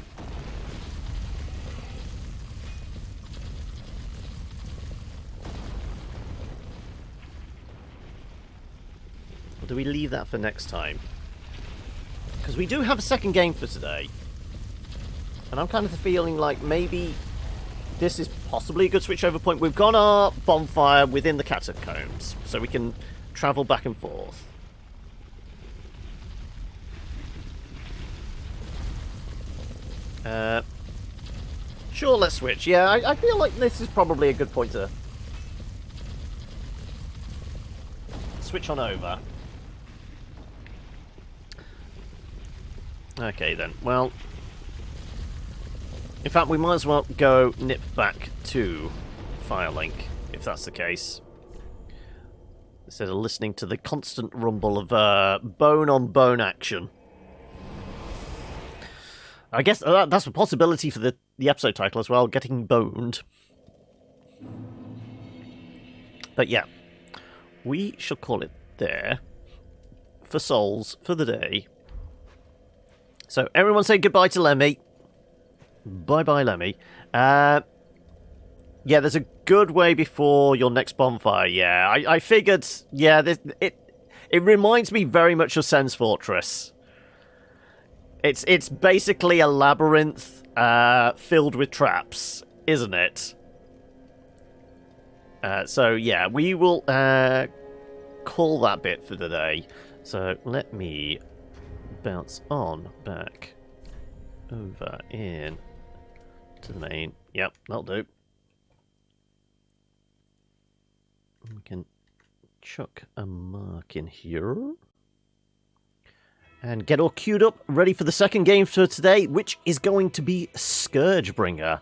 Or do we leave that for next time? Because we do have a second game for today. And I'm kind of feeling like maybe this is possibly a good switchover point. We've got our bonfire within the catacombs, so we can travel back and forth. Sure, let's switch. Yeah, I feel like this is probably a good point to switch on over. Okay then, well... In fact, we might as well go nip back to Firelink, if that's the case. Instead of listening to the constant rumble of bone-on-bone action. I guess that's a possibility for the episode title as well, getting boned. But yeah, we shall call it there for souls for the day. So everyone say goodbye to Lemmy. Bye-bye, Lemmy. Yeah, there's a good way before your next bonfire. Yeah, I figured... Yeah, it reminds me very much of Sen's Fortress. It's basically a labyrinth filled with traps, isn't it? So, yeah, we will call that bit for the day. So, let me bounce on back over in to the main. Yep, that'll do. We can chuck a mark in here. And get all queued up, ready for the second game for today, which is going to be Scourgebringer.